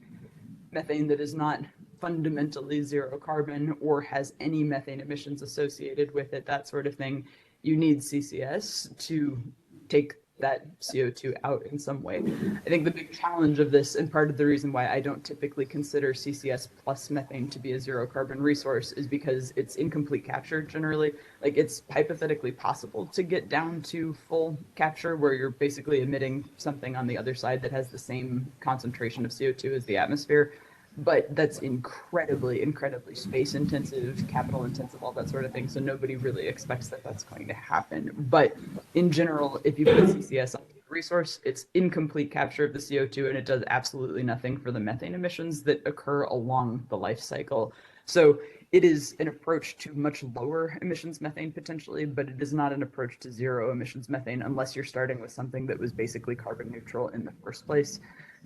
methane that is not fundamentally zero carbon or has any methane emissions associated with it, that sort of thing, you need CCS to take that CO2 out in some way. I think the big challenge of this, and part of the reason why I don't typically consider CCS plus methane to be a zero carbon resource, is because it's incomplete capture generally. Like, it's hypothetically possible to get down to full capture where you're basically emitting something on the other side that has the same concentration of CO2 as the atmosphere. But that's incredibly, incredibly space intensive, capital intensive, all that sort of thing. So nobody really expects that that's going to happen. But in general, if you put CCS on the resource, it's incomplete capture of the CO2, and it does absolutely nothing for the methane emissions that occur along the life cycle. So it is an approach to much lower emissions methane potentially, but it is not an approach to zero emissions methane unless you're starting with something that was basically carbon neutral in the first place.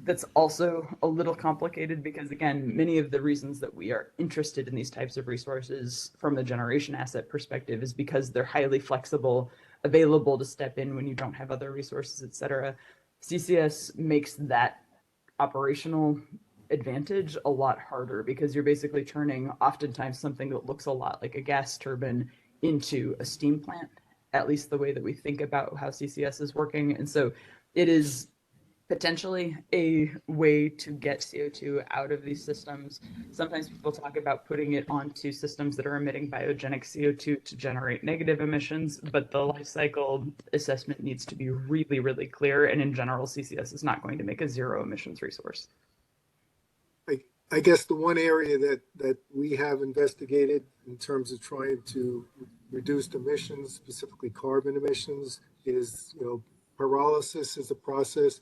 That's also a little complicated because, again, many of the reasons that we are interested in these types of resources from the generation asset perspective is because they're highly flexible, available to step in when you don't have other resources, et cetera. CCS makes that operational advantage a lot harder because you're basically turning oftentimes something that looks a lot like a gas turbine into a steam plant, at least the way that we think about how CCS is working. And so it is potentially a way to get CO2 out of these systems. Sometimes people talk about putting it onto systems that are emitting biogenic CO2 to generate negative emissions, but the life cycle assessment needs to be really, really clear. And in general, CCS is not going to make a zero emissions resource. I guess the one area that we have investigated in terms of trying to reduce emissions, specifically carbon emissions, is pyrolysis is a process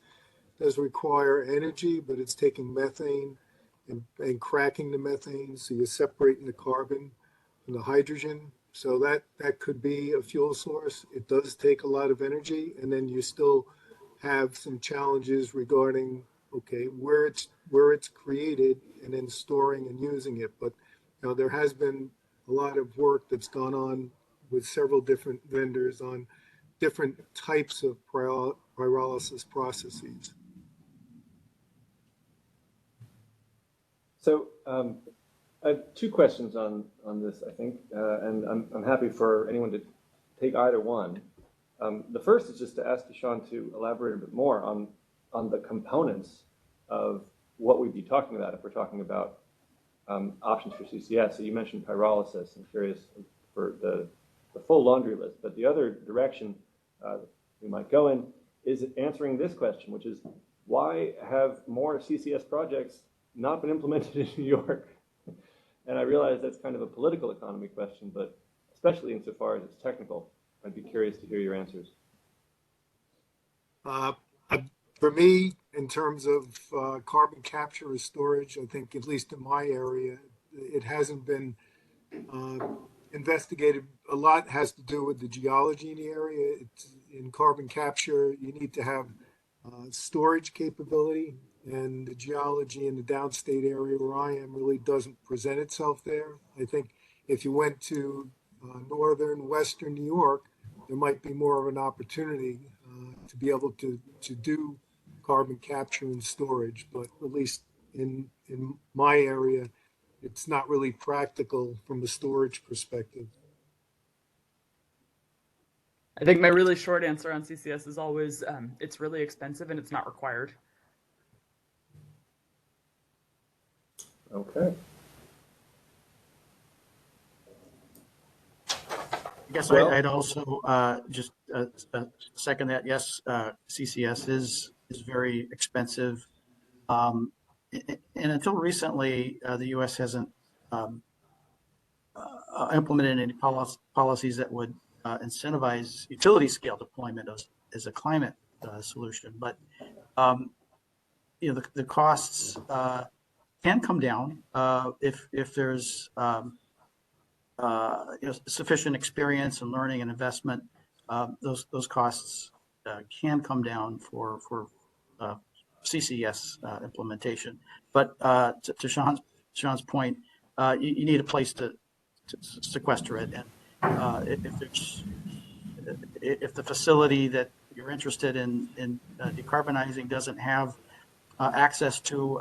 that does require energy, but it's taking methane and cracking the methane. So you're separating the carbon from the hydrogen. So that could be a fuel source. It does take a lot of energy, and then you still have some challenges regarding, okay, where it's created and then storing and using it. But there has been a lot of work that's gone on with several different vendors on different types of pyrolysis processes. So I have two questions on this, I think, and I'm happy for anyone to take either one. The first is just to ask Sean to elaborate a bit more on the components of what we'd be talking about if we're talking about options for CCS. So you mentioned pyrolysis. I'm curious for the full laundry list, but the other direction we might go in is answering this question, which is why have more CCS projects not been implemented in New York? And I realize that's kind of a political economy question, but especially insofar as it's technical, I'd be curious to hear your answers. For me, in terms of carbon capture or storage, I think at least in my area, it hasn't been investigated. A lot has to do with the geology in the area. In carbon capture, you need to have storage capability, and the geology in the downstate area where I am really doesn't present itself there. I think if you went to northern, western New York, there might be more of an opportunity to be able to do carbon capture and storage, but at least in my area, it's not really practical from a storage perspective. I think my really short answer on CCS is always it's really expensive and it's not required. Okay. I guess Well, I'd also just second that. Yes, CCS is very expensive, and until recently, the U.S. hasn't implemented any policies that would incentivize utility scale deployment as a climate solution. But the costs can come down if there's sufficient experience and learning and investment. Those costs can come down for CCS implementation. But to Sean's point, you need a place to sequester it, and if the facility that you're interested in decarbonizing doesn't have access to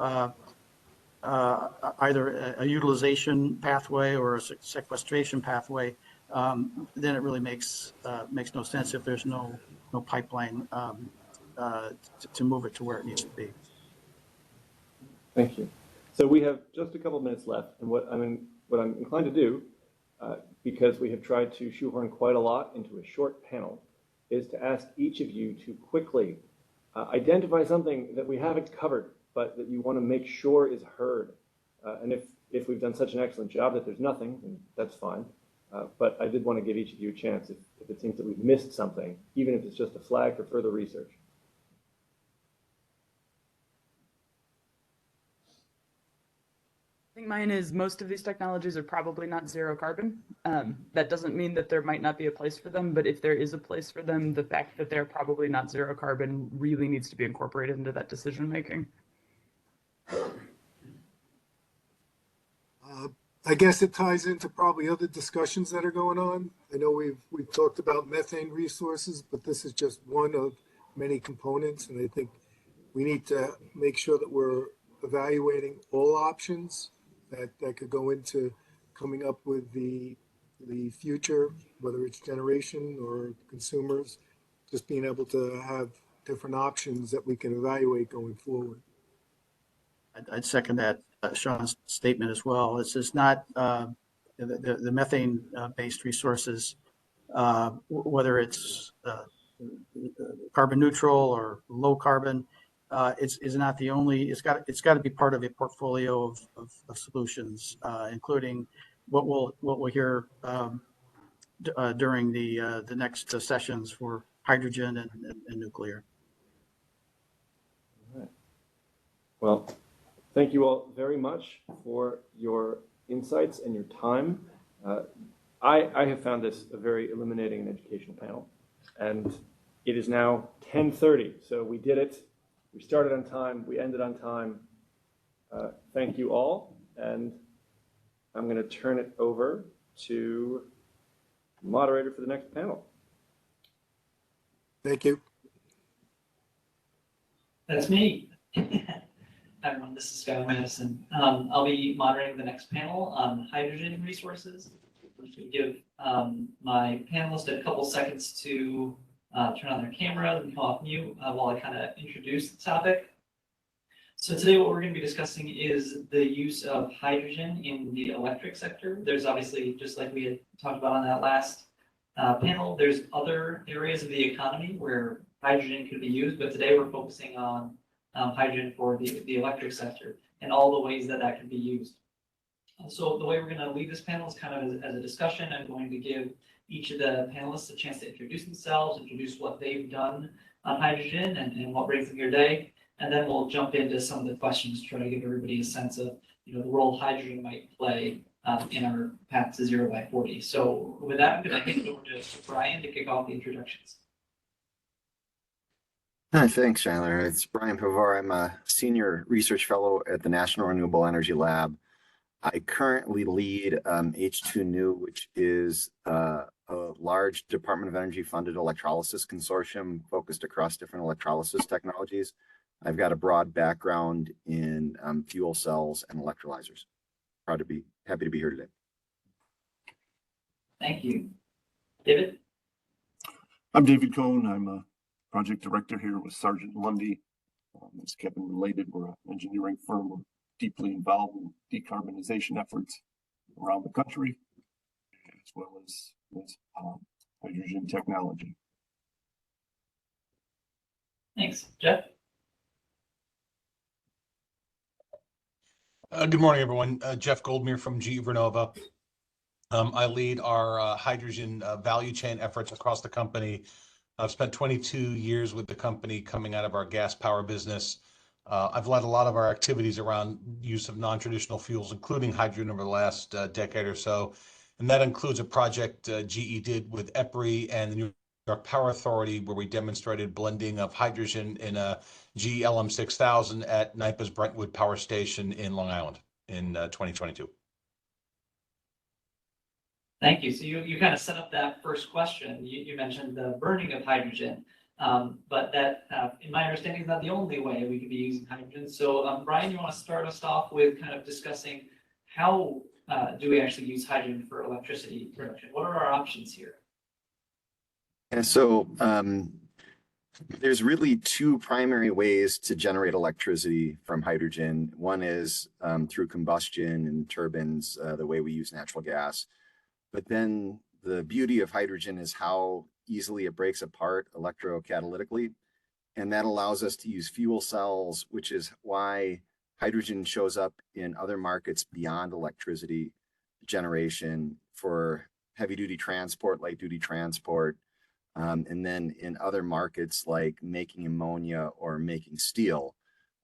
either a utilization pathway or a sequestration pathway, then it really makes no sense if there's no pipeline to move it to where it needs to be. thank you. So we have just a couple minutes left, and what I'm inclined to do, because we have tried to shoehorn quite a lot into a short panel, is to ask each of you to quickly identify something that we haven't covered, but that you want to make sure is heard. And if we've done such an excellent job that there's nothing, then that's fine. But I did want to give each of you a chance if it seems that we've missed something, even if it's just a flag for further research. I think mine is most of these technologies are probably not zero carbon. That doesn't mean that there might not be a place for them, but if there is a place for them, the fact that they're probably not zero carbon really needs to be incorporated into that decision making. I guess it ties into probably other discussions that are going on. I know we've talked about methane resources, but this is just one of many components, and I think we need to make sure that we're evaluating all options that could go into coming up with the future, whether it's generation or consumers, just being able to have different options that we can evaluate going forward. I'd second that Sean's statement as well. This is not the methane based resources, whether it's carbon neutral or low carbon, is not the only. It's got to be part of a portfolio of solutions, including what we'll hear during the next sessions for hydrogen and nuclear. All right. Well, thank you all very much for your insights and your time. I have found this a very illuminating and educational panel, and it is now 10:30, so we did it. We started on time, we ended on time. Thank you all, and I'm going to turn it over to the moderator for the next panel. Thank you. That's me. Hi everyone, this is Schuyler Matteson. I'll be moderating the next panel on hydrogen resources. I'm just going to give my panelists a couple seconds to turn on their camera and come off mute while I kind of introduce the topic. So today what we're going to be discussing is the use of hydrogen in the electric sector. There's obviously, just like we had talked about on that last panel, there's other areas of the economy where hydrogen could be used, but today we're focusing on hydrogen for the electric sector and all the ways that that can be used. So the way we're going to lead this panel is kind of as a discussion. I'm going to give each of the panelists a chance to introduce themselves, introduce what they've done on hydrogen and what brings them here today. And then we'll jump into some of the questions, try to give everybody a sense of the role hydrogen might play in our path to 0 by 40. So with that, I'm going to hand it over to Bryan to kick off the introductions. Hi, thanks, Schuyler. It's Bryan Pivovar. I'm a senior research fellow at the National Renewable Energy Lab. I currently lead H2New, which is a large Department of Energy funded electrolysis consortium focused across different electrolysis technologies. I've got a broad background in fuel cells and electrolyzers. Happy to be here today. Thank you. David? I'm David Cohn. I'm a project director here with Sargent Lundy. As Kevin related, we're an engineering firm. We're deeply involved in decarbonization efforts around the country, as well as hydrogen technology. Thanks. Jeff? Good morning, everyone. Jeff Goldmeer from GE Vernova. I lead our hydrogen value chain efforts across the company. I've spent 22 years with the company coming out of our gas power business. I've led a lot of our activities around use of non-traditional fuels, including hydrogen over the last decade or so. And that includes a project GE did with EPRI and the New York Power Authority, where we demonstrated blending of hydrogen in a GE LM6000 at NYPA's Brentwood Power Station in Long Island in 2022. Thank you. So you kind of set up that first question. You mentioned the burning of hydrogen, but that, in my understanding, is not the only way we could be using hydrogen. So Bryan, you want to start us off with kind of discussing how do we actually use hydrogen for electricity production? What are our options here? And so there's really two primary ways to generate electricity from hydrogen. One is through combustion and turbines, the way we use natural gas. But then the beauty of hydrogen is how easily it breaks apart electrocatalytically. And that allows us to use fuel cells, which is why hydrogen shows up in other markets beyond electricity generation for heavy duty transport, light duty transport, and then in other markets like making ammonia or making steel.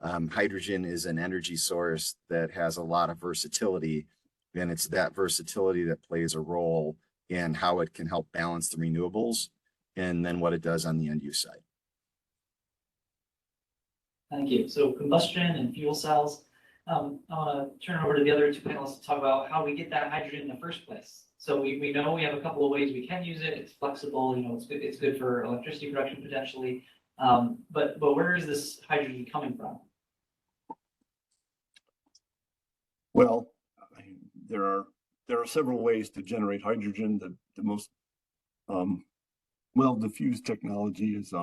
Hydrogen is an energy source that has a lot of versatility, and it's that versatility that plays a role in how it can help balance the renewables and then what it does on the end use side. Thank you. So combustion and fuel cells. I want to turn over to the other two panelists to talk about how we get that hydrogen in the first place. So we know we have a couple of ways we can use it. It's flexible, it's good for electricity production potentially. But where is this hydrogen coming from? Well, there are several ways to generate hydrogen. The most well diffused technology is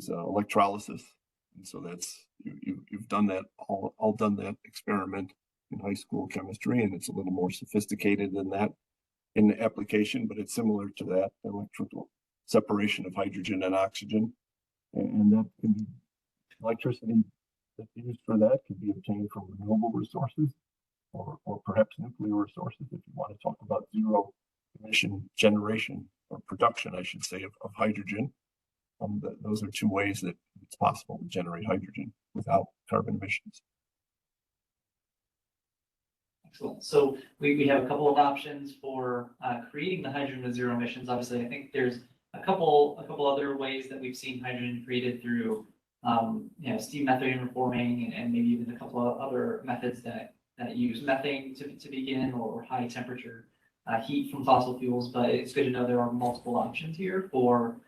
electrolysis, and so that's you've done that all done that experiment in high school chemistry, and it's a little more sophisticated than that in the application, but it's similar to that electrical separation of hydrogen and oxygen, and that can be electricity that's used for that could be obtained from renewable resources. Or perhaps nuclear resources, if you want to talk about zero emission generation or production, I should say, of hydrogen. Those are two ways that it's possible to generate hydrogen without carbon emissions. Excellent. So we have a couple of options for creating the hydrogen with zero emissions. Obviously, I think there's a couple other ways that we've seen hydrogen created through steam methane reforming and maybe even a couple of other methods that use methane to begin, or high temperature heat from fossil fuels. But it's good to know there are multiple options here for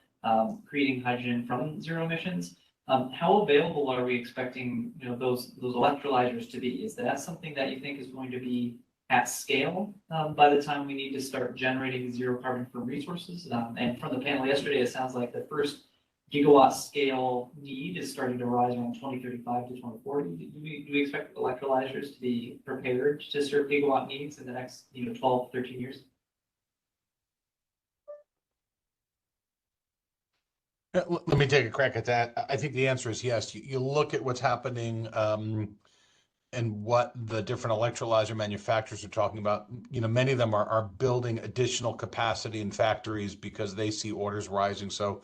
creating hydrogen from zero emissions. How available are we expecting those electrolyzers to be? Is that something that you think is going to be at scale by the time we need to start generating zero carbon from resources? And from the panel yesterday, it sounds like the first gigawatt scale need is starting to rise around 2035 to 2040. Do we expect electrolyzers to be prepared to serve gigawatt needs in the next 12, 13 years? Let me take a crack at that. I think the answer is yes. You look at what's happening and what the different electrolyzer manufacturers are talking about. Many of them are building additional capacity in factories because they see orders rising. So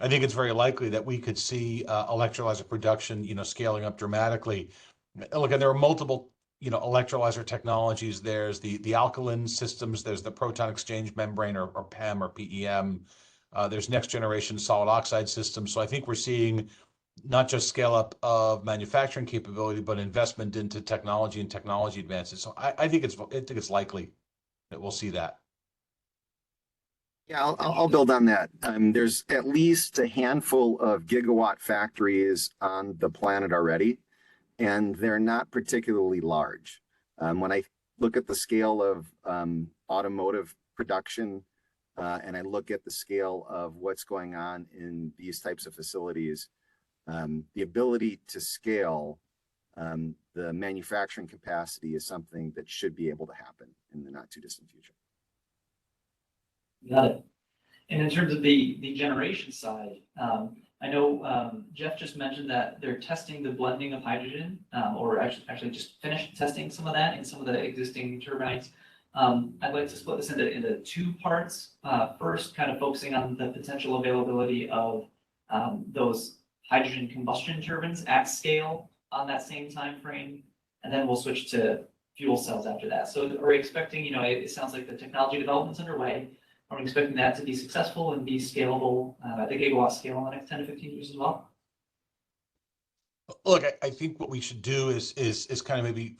I think it's very likely that we could see electrolyzer production, scaling up dramatically. Look, and there are multiple, electrolyzer technologies. There's the alkaline systems. There's the proton exchange membrane, or PEM or PEM. There's next generation solid oxide systems. So I think we're seeing not just scale up of manufacturing capability, but investment into technology and technology advances. So I think it's likely that we'll see that. Yeah, I'll build on that. There's at least a handful of gigawatt factories on the planet already, and they're not particularly large. When I look at the scale of automotive production, and I look at the scale of what's going on in these types of facilities, the ability to scale the manufacturing capacity is something that should be able to happen in the not too distant future. Got it. And in terms of the generation side, I know Jeff just mentioned that they're testing the blending of hydrogen, or actually just finished testing some of that in some of the existing turbines. I'd like to split this into two parts. First, kind of focusing on the potential availability of those hydrogen combustion turbines at scale on that same time frame, and then we'll switch to fuel cells after that. So are we expecting, it sounds like the technology development's underway. Are we expecting that to be successful and be scalable at the gigawatt scale in the next 10 to 15 years as well? Look, I think what we should do is kind of maybe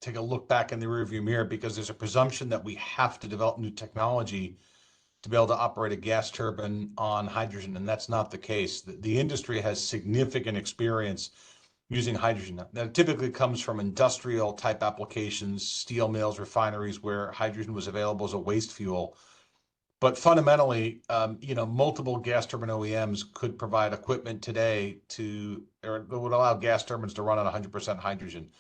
take a look back in the rearview mirror, because there's a presumption that we have to develop new technology to be able to operate a gas turbine on hydrogen, and that's not the case. The industry has significant experience using hydrogen. That typically comes from industrial type applications, steel mills, refineries, where hydrogen was available as a waste fuel. But fundamentally, multiple gas turbine OEMs could provide equipment today that would allow gas turbines to run on 100% hydrogen.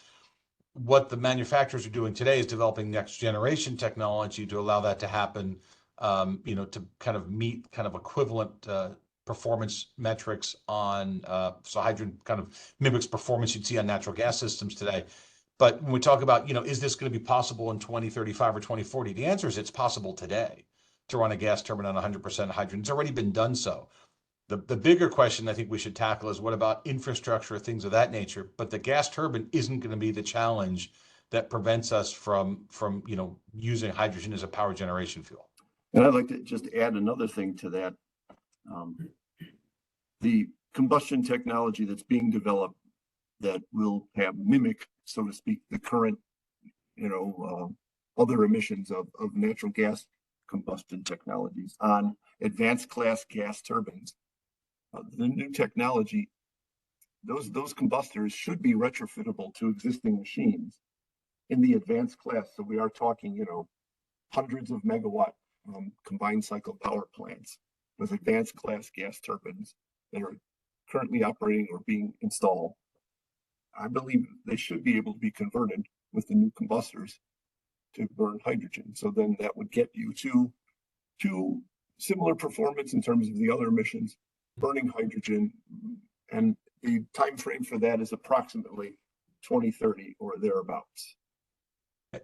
What the manufacturers are doing today is developing next generation technology to allow that to happen, to kind of meet kind of equivalent performance metrics on, so hydrogen kind of mimics performance you'd see on natural gas systems today. But when we talk about, is this going to be possible in 2035 or 2040? The answer is it's possible today to run a gas turbine on 100% hydrogen. It's already been done so. The bigger question I think we should tackle is, what about infrastructure, things of that nature? But the gas turbine isn't going to be the challenge that prevents us from using hydrogen as a power generation fuel. And I'd like to just add another thing to that. The combustion technology that's being developed that will mimic, so to speak, the current, other emissions of natural gas combustion technologies on advanced class gas turbines. The new technology, those combustors should be retrofittable to existing machines in the advanced class. So we are talking, hundreds of megawatt combined cycle power plants with advanced class gas turbines that are currently operating or being installed. I believe they should be able to be converted with the new combustors to burn hydrogen. So then that would get you to similar performance in terms of the other emissions, burning hydrogen, and the time frame for that is approximately 2030 or thereabouts.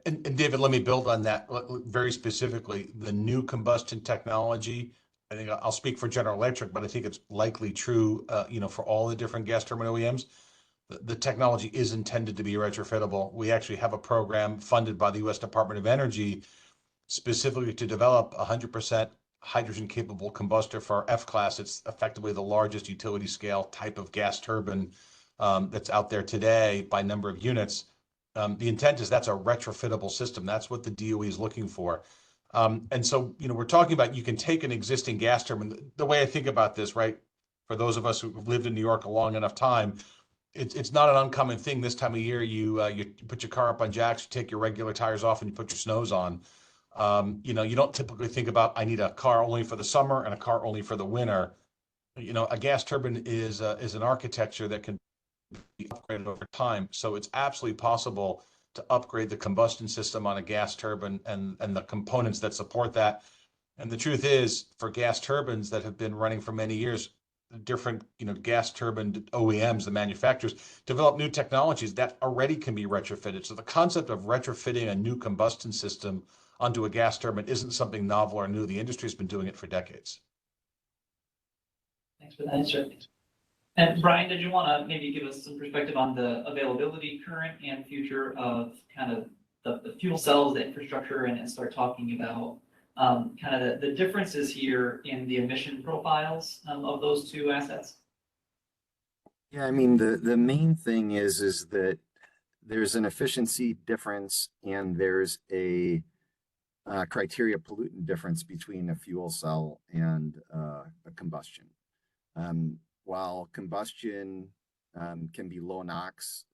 And David, let me build on that very specifically. The new combustion technology I think I'll speak for General Electric, but I think it's likely true, for all the different gas turbine OEMs. The technology is intended to be retrofittable. We actually have a program funded by the U.S. Department of Energy specifically to develop 100% hydrogen capable combustor for F-class. It's effectively the largest utility scale type of gas turbine that's out there today by number of units. The intent is that's a retrofittable system. That's what the DOE is looking for. And so, we're talking about, you can take an existing gas turbine. The way I think about this, right, for those of us who've lived in New York a long enough time, it's not an uncommon thing this time of year. You put your car up on jacks, you take your regular tires off, and you put your snows on. You don't typically think about, I need a car only for the summer and a car only for the winter. A gas turbine is an architecture that can be upgraded over time. So it's absolutely possible to upgrade the combustion system on a gas turbine and the components that support that. And the truth is, for gas turbines that have been running for many years, different gas turbine OEMs, the manufacturers, develop new technologies that already can be retrofitted. So the concept of retrofitting a new combustion system onto a gas turbine isn't something novel or new. The industry's been doing it for decades. Thanks for that answer. And Bryan, did you want to maybe give us some perspective on the availability, current and future, of kind of the fuel cells, the infrastructure, and start talking about kind of the differences here in the emission profiles of those two assets? Yeah, I mean, the main thing is that there's an efficiency difference and there's a criteria pollutant difference between a fuel cell and a combustion. While combustion can be low NOx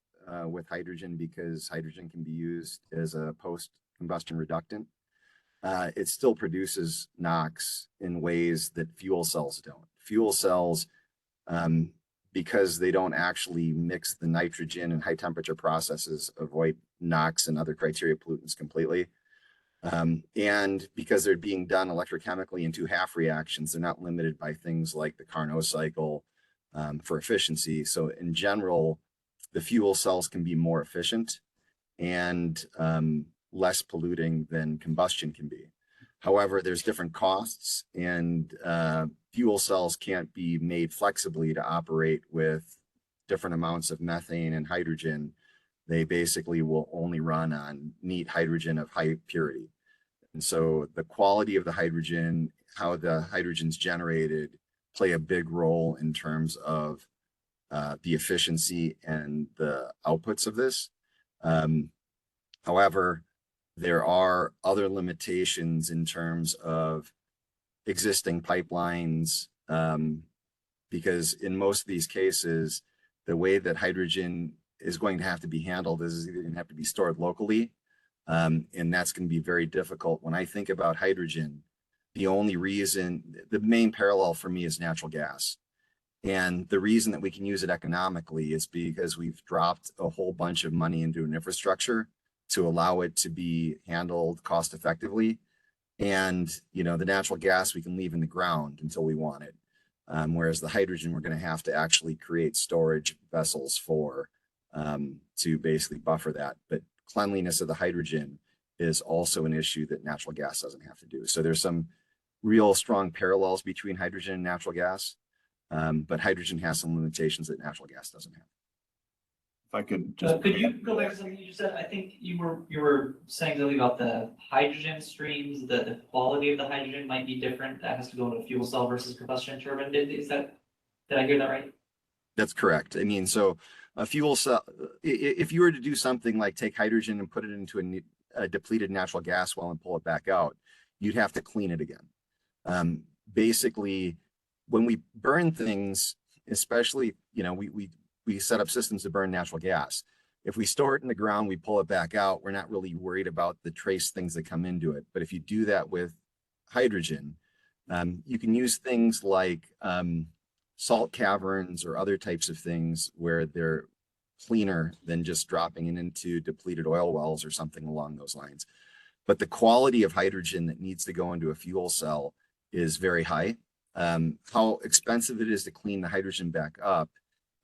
with hydrogen because hydrogen can be used as a post-combustion reductant, it still produces NOx in ways that fuel cells don't. Fuel cells, because they don't actually mix the nitrogen and high temperature processes, avoid NOx and other criteria pollutants completely. And because they're being done electrochemically in two half reactions, they're not limited by things like the Carnot cycle for efficiency. So in general, the fuel cells can be more efficient and less polluting than combustion can be. However, there's different costs, and fuel cells can't be made flexibly to operate with different amounts of methane and hydrogen. They basically will only run on neat hydrogen of high purity. And so the quality of the hydrogen, how the hydrogen's generated, play a big role in terms of the efficiency and the outputs of this. However, there are other limitations in terms of existing pipelines, because in most of these cases, the way that hydrogen is going to have to be handled is either going to have to be stored locally, and that's going to be very difficult. When I think about hydrogen, the main parallel for me is natural gas. And the reason that we can use it economically is because we've dropped a whole bunch of money into an infrastructure to allow it to be handled cost effectively. And, the natural gas we can leave in the ground until we want it. Whereas the hydrogen, we're going to have to actually create storage vessels for to basically buffer that. But cleanliness of the hydrogen is also an issue that natural gas doesn't have to do. So there's some real strong parallels between hydrogen and natural gas, but hydrogen has some limitations that natural gas doesn't have. If I could just could you go back to something you just said? I think you were saying something about the hydrogen streams, the quality of the hydrogen might be different. That has to go into a fuel cell versus combustion turbine. Did I hear that right? That's correct. I mean, so a fuel cell, if you were to do something like take hydrogen and put it into a depleted natural gas well and pull it back out, you'd have to clean it again. Basically, when we burn things, especially, we set up systems to burn natural gas. If we store it in the ground, we pull it back out, we're not really worried about the trace things that come into it. But if you do that with hydrogen, you can use things like salt caverns or other types of things where they're cleaner than just dropping it into depleted oil wells or something along those lines. But the quality of hydrogen that needs to go into a fuel cell is very high. How expensive it is to clean the hydrogen back up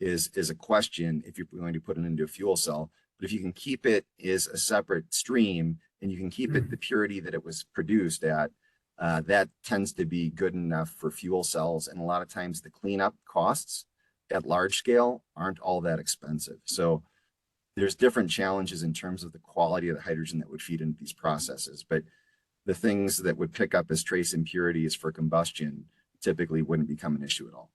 is a question if you're going to put it into a fuel cell. But if you can keep it as a separate stream and you can keep it the purity that it was produced at, that tends to be good enough for fuel cells. And a lot of times the cleanup costs at large scale aren't all that expensive. So there's different challenges in terms of the quality of the hydrogen that would feed into these processes. But the things that would pick up as trace impurities for combustion typically wouldn't become an issue at all.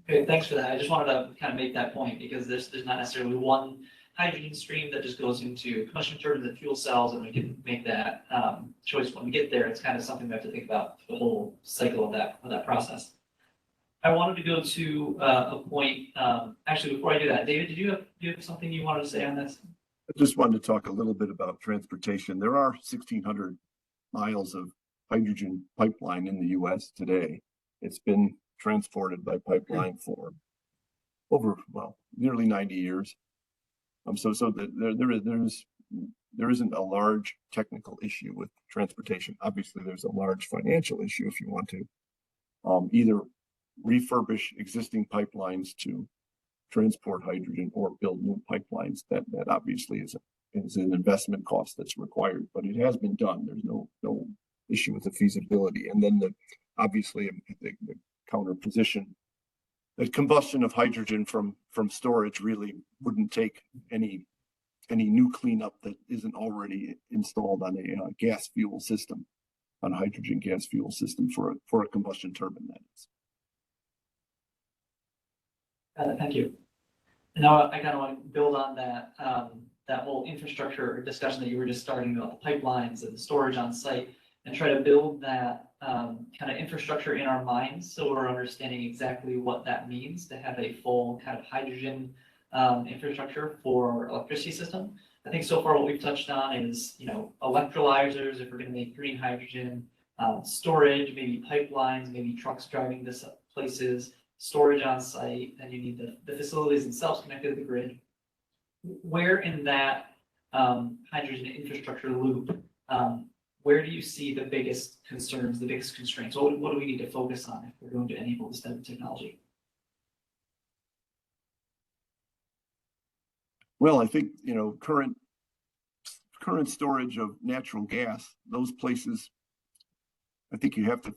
Okay, thanks for that. I just wanted to kind of make that point because there's not necessarily one hydrogen stream that just goes into combustion turbines and fuel cells, and we can make that choice when we get there. It's kind of something we have to think about the whole cycle of that process. I wanted to go to a point. Actually, before I do that, David, do you have something you wanted to say on this? I just wanted to talk a little bit about transportation. There are 1,600 miles of hydrogen pipeline in the U.S. today. It's been transported by pipeline for over, well, nearly 90 years. There isn't a large technical issue with transportation. Obviously, there's a large financial issue if you want to either refurbish existing pipelines to transport hydrogen or build new pipelines. That obviously is an investment cost that's required, but it has been done. There's no issue with the feasibility. And then obviously the counter position that combustion of hydrogen from storage really wouldn't take any new cleanup that isn't already installed on a gas fuel system, on a hydrogen gas fuel system for a combustion turbine, that is. Thank you. Now I kind of want to build on that that whole infrastructure discussion that you were just starting about the pipelines and the storage on site, and try to build that kind of infrastructure in our minds so we're understanding exactly what that means to have a full kind of hydrogen infrastructure for electricity system. I think so far what we've touched on is, electrolyzers, if we're going to make green hydrogen, storage, maybe pipelines, maybe trucks driving to places, storage on site, and you need the facilities themselves connected to the grid. Where in that hydrogen infrastructure loop, where do you see the biggest concerns, the biggest constraints? What do we need to focus on if we're going to enable this type of technology? Well, I think, current storage of natural gas, those places, I think you have to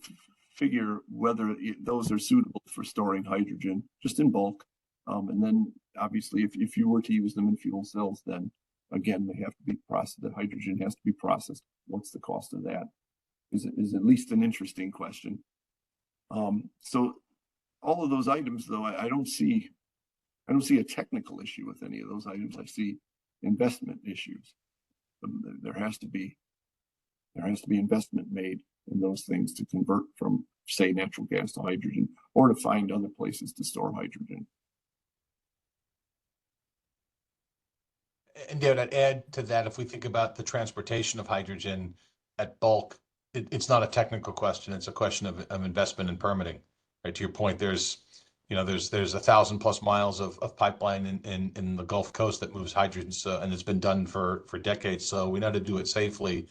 figure whether those are suitable for storing hydrogen just in bulk. And then obviously if you were to use them in fuel cells, then again, they have to be processed. The hydrogen has to be processed. What's the cost of that? Is at least an interesting question. So all of those items, though, I don't see a technical issue with any of those items. I see investment issues. There has to be investment made in those things to convert from, say, natural gas to hydrogen, or to find other places to store hydrogen. And David, I'd add to that, if we think about the transportation of hydrogen at bulk, it's not a technical question. It's a question of investment and permitting. Right, to your point, there's 1,000+ miles of pipeline in the Gulf Coast that moves hydrogen, and it's been done for decades. So we know how to do it safely.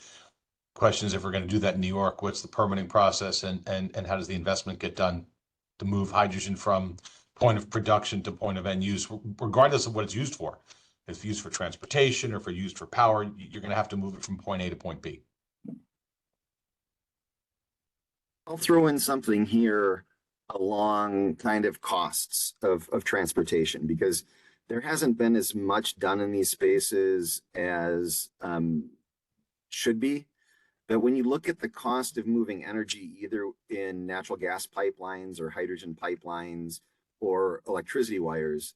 Question is, if we're going to do that in New York, what's the permitting process, and how does the investment get done to move hydrogen from point of production to point of end use, regardless of what it's used for? If it's used for transportation or if it's used for power, you're going to have to move it from point A to point B. I'll throw in something here along kind of costs of transportation, because there hasn't been as much done in these spaces as should be. But when you look at the cost of moving energy, either in natural gas pipelines or hydrogen pipelines or electricity wires,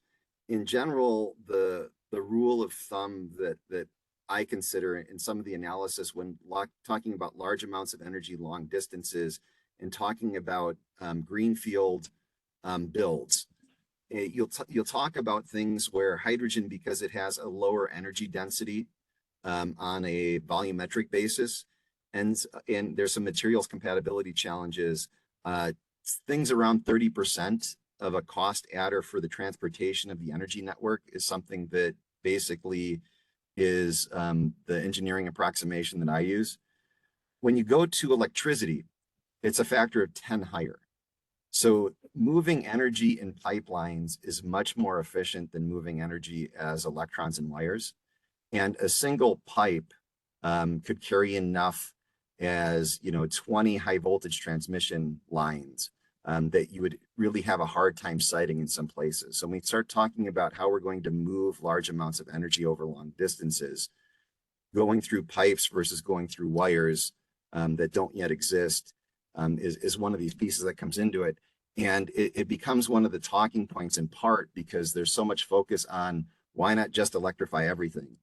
in general, the rule of thumb that I consider in some of the analysis when talking about large amounts of energy, long distances, and talking about greenfield builds, you'll talk about things where hydrogen, because it has a lower energy density on a volumetric basis, and there's some materials compatibility challenges, things around 30% of a cost adder for the transportation of the energy network is something that basically is the engineering approximation that I use. When you go to electricity, it's a factor of 10 higher. So moving energy in pipelines is much more efficient than moving energy as electrons and wires. And a single pipe could carry enough as, 20 high voltage transmission lines that you would really have a hard time siting in some places. So when we start talking about how we're going to move large amounts of energy over long distances, going through pipes versus going through wires that don't yet exist is one of these pieces that comes into it. And it becomes one of the talking points in part because there's so much focus on why not just electrify everything?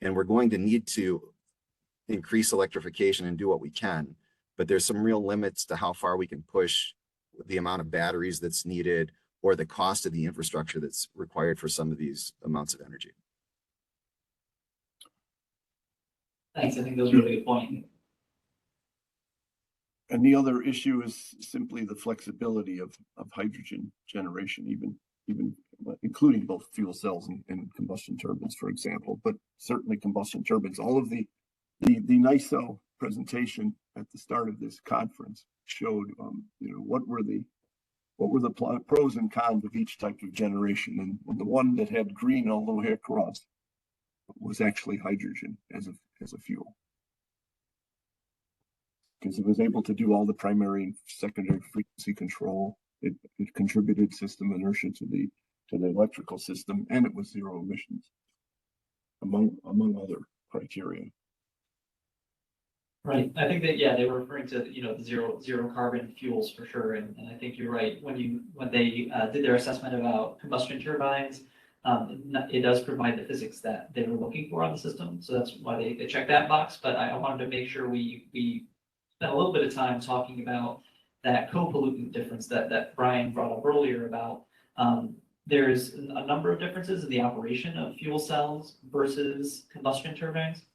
And we're going to need to increase electrification and do what we can, but there's some real limits to how far we can push the amount of batteries that's needed or the cost of the infrastructure that's required for some of these amounts of energy. Thanks, I think those are really good points. And the other issue is simply the flexibility of hydrogen generation, even including both fuel cells and combustion turbines, for example, but certainly combustion turbines. All of the NISO presentation at the start of this conference showed, what were the pros and cons of each type of generation, and the one that had green all the way across was actually hydrogen as a fuel, because it was able to do all the primary and secondary frequency control. It contributed system inertia to the electrical system, and it was zero emissions, among other criteria. Right. I think that, yeah, they were referring to, the zero carbon fuels for sure. And I think you're right. When they did their assessment about combustion turbines, it does provide the physics that they were looking for on the system. So that's why they checked that box. But I wanted to make sure we spent a little bit of time talking about that co-pollutant difference that Bryan brought up earlier about. There's a number of differences in the operation of fuel cells versus combustion turbines.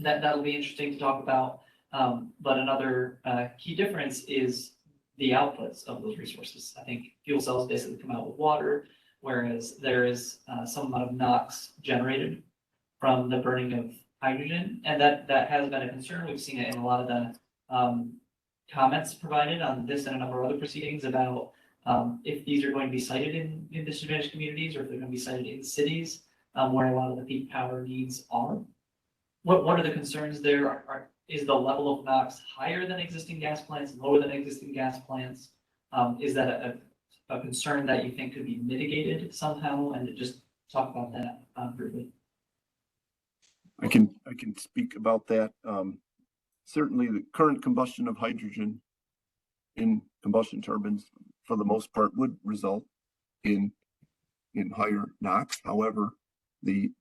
That'll be interesting to talk about. But another key difference is the outputs of those resources. I think fuel cells basically come out with water, whereas there is some amount of NOx generated from the burning of hydrogen. And that has been a concern. We've seen it in a lot of the comments provided on this and a number of other proceedings about if these are going to be sited in disadvantaged communities or if they're going to be sited in cities where a lot of the peak power needs are. What are the concerns there? Is the level of NOx higher than existing gas plants, lower than existing gas plants? Is that a concern that you think could be mitigated somehow? And just talk about that briefly. I can speak about that. Certainly, the current combustion of hydrogen in combustion turbines, for the most part, would result in higher NOx. However, the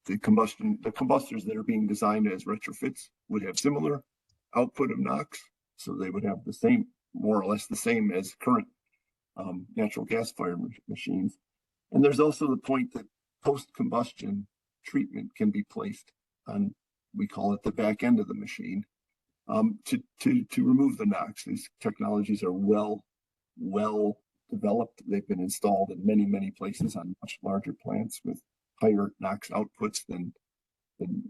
combustors that are being designed as retrofits would have similar output of NOx, so they would have the same, more or less the same as current natural gas fired machines. And there's also the point that post-combustion treatment can be placed on, we call it the back end of the machine, to remove the NOx. These technologies are well developed. They've been installed in many places on much larger plants with higher NOx outputs than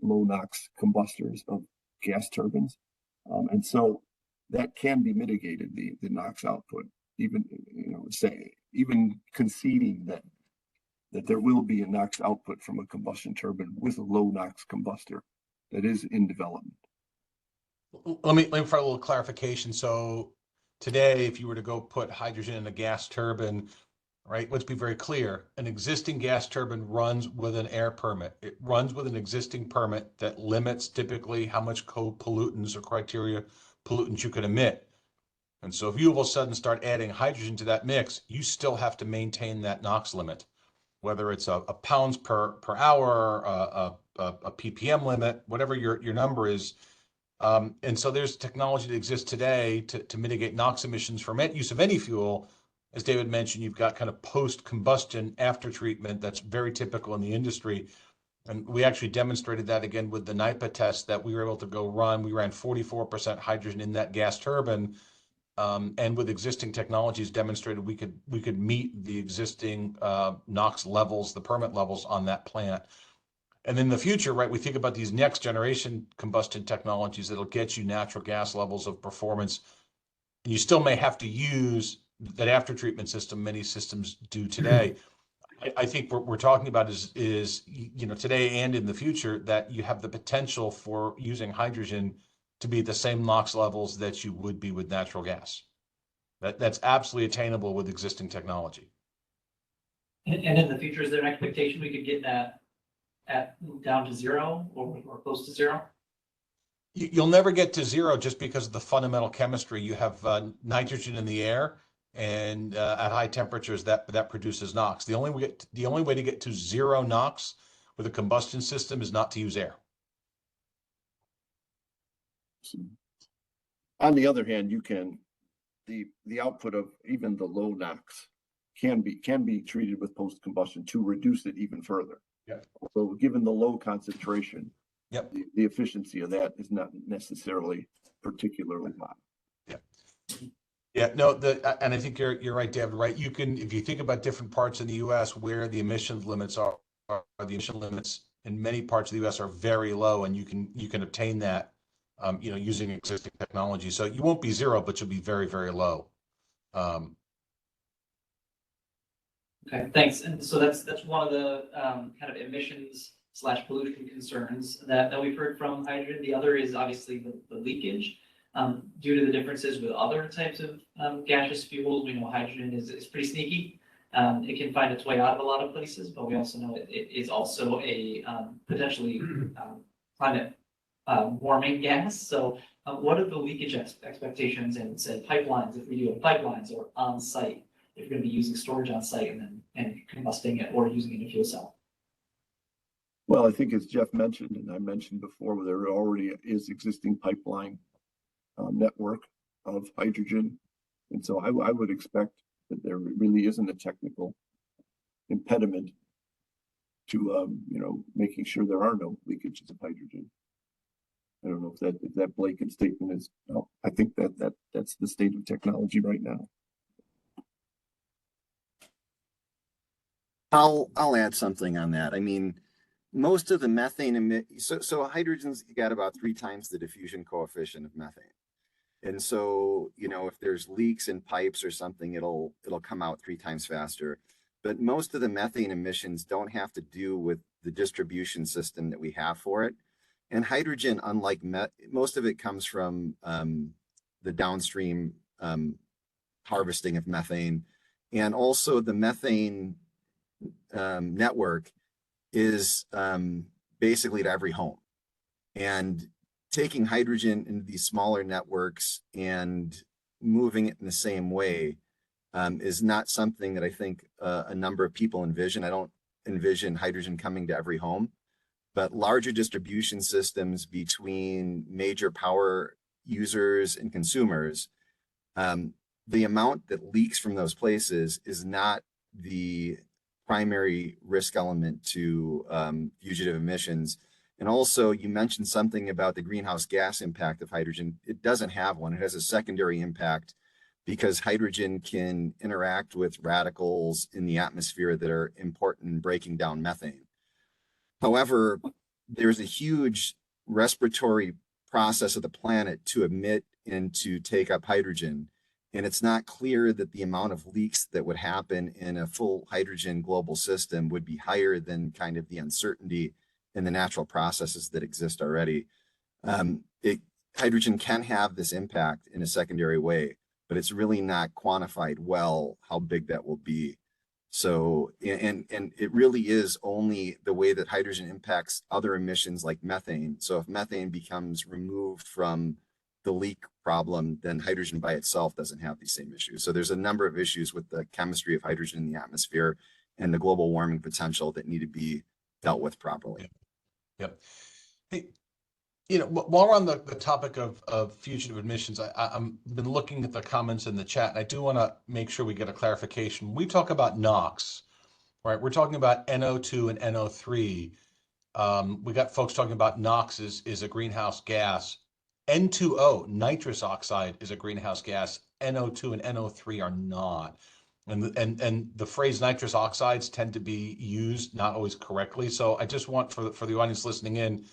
low NOx combustors of gas turbines. And so that can be mitigated, the NOx output, even conceding that there will be a NOx output from a combustion turbine with a low NOx combustor that is in development. Let me provide a little clarification. So today, if you were to go put hydrogen in a gas turbine, right, let's be very clear. An existing gas turbine runs with an air permit. It runs with an existing permit that limits typically how much co-pollutants or criteria pollutants you can emit. And so if you all of a sudden start adding hydrogen to that mix, you still have to maintain that NOx limit, whether it's a pounds per hour, a ppm limit, whatever your number is. And so there's technology that exists today to mitigate NOx emissions from use of any fuel. As David mentioned, you've got kind of post-combustion after treatment that's very typical in the industry. And we actually demonstrated that again with the NIPA test that we were able to go run. We ran 44% hydrogen in that gas turbine. And with existing technologies demonstrated we could meet the existing NOx levels, the permit levels on that plant. And in the future, right, we think about these next generation combustion technologies that'll get you natural gas levels of performance. And you still may have to use that after treatment system many systems do today. I think what we're talking about is today and in the future that you have the potential for using hydrogen to be at the same NOx levels that you would be with natural gas. That's absolutely attainable with existing technology. And in the future, is there an expectation we could get that down to zero or close to zero? You'll never get to zero just because of the fundamental chemistry. You have nitrogen in the air, and at high temperatures that produces NOx. The only way to get to zero NOx with a combustion system is not to use air. On the other hand, the output of even the low NOx can be treated with post combustion to reduce it even further. Yeah. So given the low concentration, yep, the efficiency of that is not necessarily particularly high. Yeah. Yeah, no, and I think you're right, David, right? You can, if you think about different parts in the US where the emission limits are the emission limits in many parts of the US are very low, and you can obtain that using existing technology. So you won't be zero, but you'll be very, very low. Okay, thanks. And so that's one of the kind of emissions / pollution concerns that we've heard from hydrogen. The other is obviously the leakage. Due to the differences with other types of gaseous fuels, we know hydrogen is pretty sneaky. It can find its way out of a lot of places, but we also know it is also a potentially climate warming gas. So what are the leakage expectations in, say, pipelines, if we do pipelines, or on site, if you're going to be using storage on site and combusting it or using it in a fuel cell? Well, I think as Jeff mentioned, and I mentioned before, there already is existing pipeline network of hydrogen. And so I would expect that there really isn't a technical impediment to, making sure there are no leakages of hydrogen. I don't know if that blanket statement is, no, I think that's the state of technology right now. I'll add something on that. I mean, most of the methane so hydrogen's got about 3 times the diffusion coefficient of methane. And so, if there's leaks in pipes or something, it'll come out 3 times faster. But most of the methane emissions don't have to do with the distribution system that we have for it. And hydrogen, unlike most of it comes from the downstream harvesting of methane. And also the methane network is basically to every home. And taking hydrogen into these smaller networks and moving it in the same way is not something that I think a number of people envision. I don't envision hydrogen coming to every home, but larger distribution systems between major power users and consumers, the amount that leaks from those places is not the primary risk element to fugitive emissions. And also, you mentioned something about the greenhouse gas impact of hydrogen. It doesn't have one. It has a secondary impact because hydrogen can interact with radicals in the atmosphere that are important in breaking down methane. However, there's a huge respiratory process of the planet to emit and to take up hydrogen. And it's not clear that the amount of leaks that would happen in a full hydrogen global system would be higher than kind of the uncertainty in the natural processes that exist already. Hydrogen can have this impact in a secondary way, but it's really not quantified well how big that will be. So, and it really is only the way that hydrogen impacts other emissions like methane. So if methane becomes removed from the leak problem, then hydrogen by itself doesn't have these same issues. So there's a number of issues with the chemistry of hydrogen in the atmosphere and the global warming potential that need to be dealt with properly. Yep. Hey, while we're on the topic of fugitive emissions, I've been looking at the comments in the chat, and I do want to make sure we get a clarification. When we talk about NOx, right? We're talking about NO2 and NO3. We got folks talking about NOx is a greenhouse gas. N2O, nitrous oxide, is a greenhouse gas. NO2 and NO3 are not. And the phrase nitrous oxides tend to be used not always correctly. So I just want for the audience listening in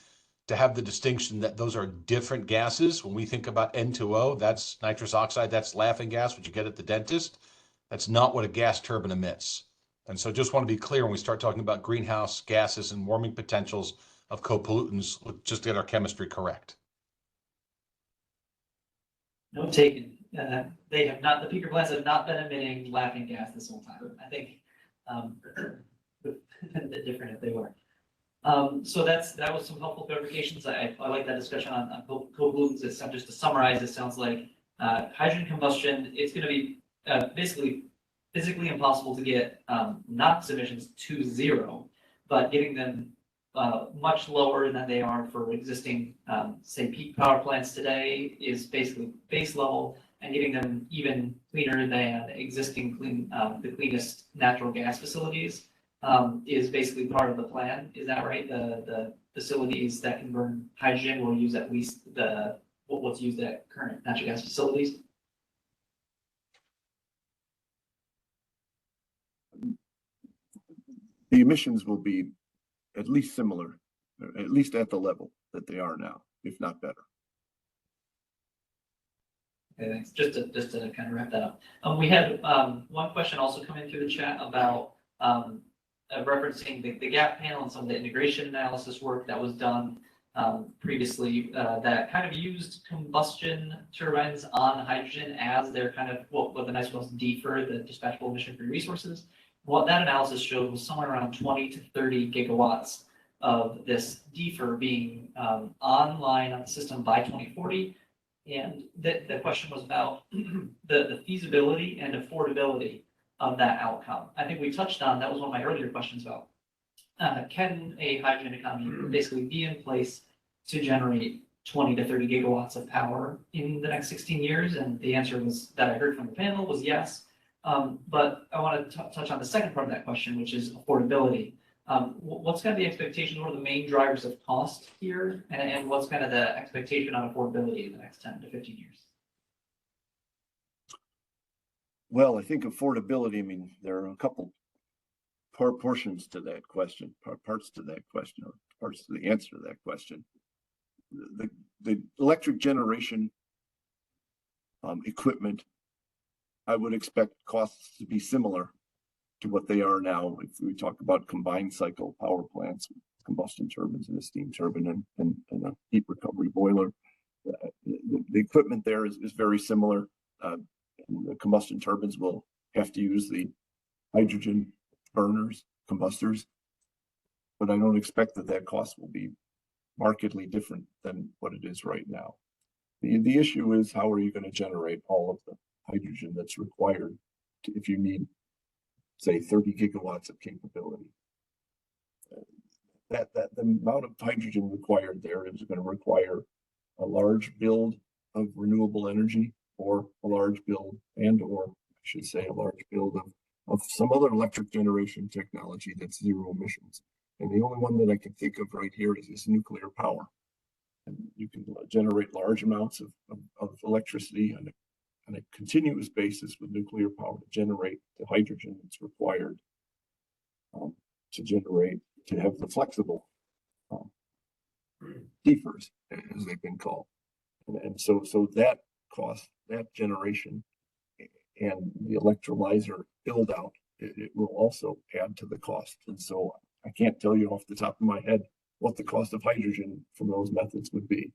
to have the distinction that those are different gases. When we think about N2O, that's nitrous oxide, that's laughing gas, which you get at the dentist. That's not what a gas turbine emits. And so just want to be clear when we start talking about greenhouse gases and warming potentials of co-pollutants, let's just get our chemistry correct. Note taken. They have not, the peaker plants have not been emitting laughing gas this whole time. I think a bit different if they were. So that was some helpful clarifications. I like that discussion on co-pollutants. Just to summarize, it sounds like hydrogen combustion, it's going to be basically physically impossible to get NOx emissions to zero, but getting them much lower than they are for existing, say, peak power plants today is basically base level, and getting them even cleaner than existing the cleanest natural gas facilities is basically part of the plan. Is that right? The facilities that can burn hydrogen will use at least what's used at current natural gas facilities. The emissions will be at least similar, at least at the level that they are now, if not better. Okay, thanks. Just to kind of wrap that up. We had one question also come in through the chat about referencing the gap panel and some of the integration analysis work that was done previously that kind of used combustion turbines on hydrogen as their kind of what the nice ones defer the dispatchable emission-free resources. What that analysis showed was somewhere around 20 to 30 gigawatts of this defer being online on the system by 2040. And the question was about the feasibility and affordability of that outcome. I think we touched on, that was one of my earlier questions about, can a hydrogen economy basically be in place to generate 20 to 30 gigawatts of power in the next 16 years? And the answer was that I heard from the panel was yes. But I want to touch on the second part of that question, which is affordability. What's kind of the expectation? What are the main drivers of cost here? And what's kind of the expectation on affordability in the next 10 to 15 years? Well, I think affordability, I mean, there are a couple portions to that question, parts to that question, or parts to the answer to that question. The electric generation equipment, I would expect costs to be similar to what they are now. If we talk about combined cycle power plants, combustion turbines and a steam turbine and a heat recovery boiler, the equipment there is very similar. The combustion turbines will have to use the hydrogen burners, combustors, but I don't expect that cost will be markedly different than what it is right now. The issue is, how are you going to generate all of the hydrogen that's required if you need, say, 30 gigawatts of capability? That the amount of hydrogen required there is going to require a large build of renewable energy, or a large build, and or I should say a large build of some other electric generation technology that's zero emissions. And the only one that I can think of right here is nuclear power. And you can generate large amounts of electricity on a continuous basis with nuclear power to generate the hydrogen that's required to have the flexible defers, as they've been called. And so that cost, that generation, and the electrolyzer build out, it will also add to the cost. And so I can't tell you off the top of my head what the cost of hydrogen from those methods would be,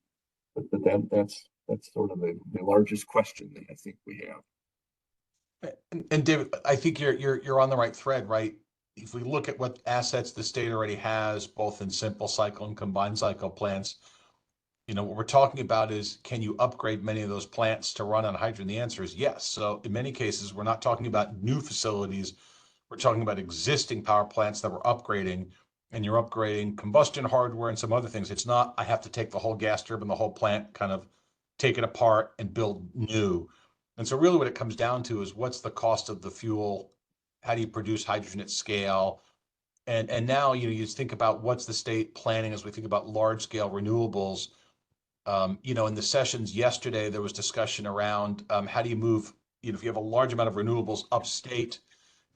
but that's sort of the largest question that I think we have. And David, I think you're on the right thread, right? If we look at what assets the state already has, both in simple cycle and combined cycle plants, what we're talking about is, can you upgrade many of those plants to run on hydrogen? The answer is yes. So in many cases, we're not talking about new facilities. We're talking about existing power plants that we're upgrading, and you're upgrading combustion hardware and some other things. It's not, I have to take the whole gas turbine, the whole plant, kind of take it apart and build new. And so really what it comes down to is, what's the cost of the fuel? How do you produce hydrogen at scale? And now, you think about what's the state planning as we think about large scale renewables. In the sessions yesterday, there was discussion around how do you move, if you have a large amount of renewables upstate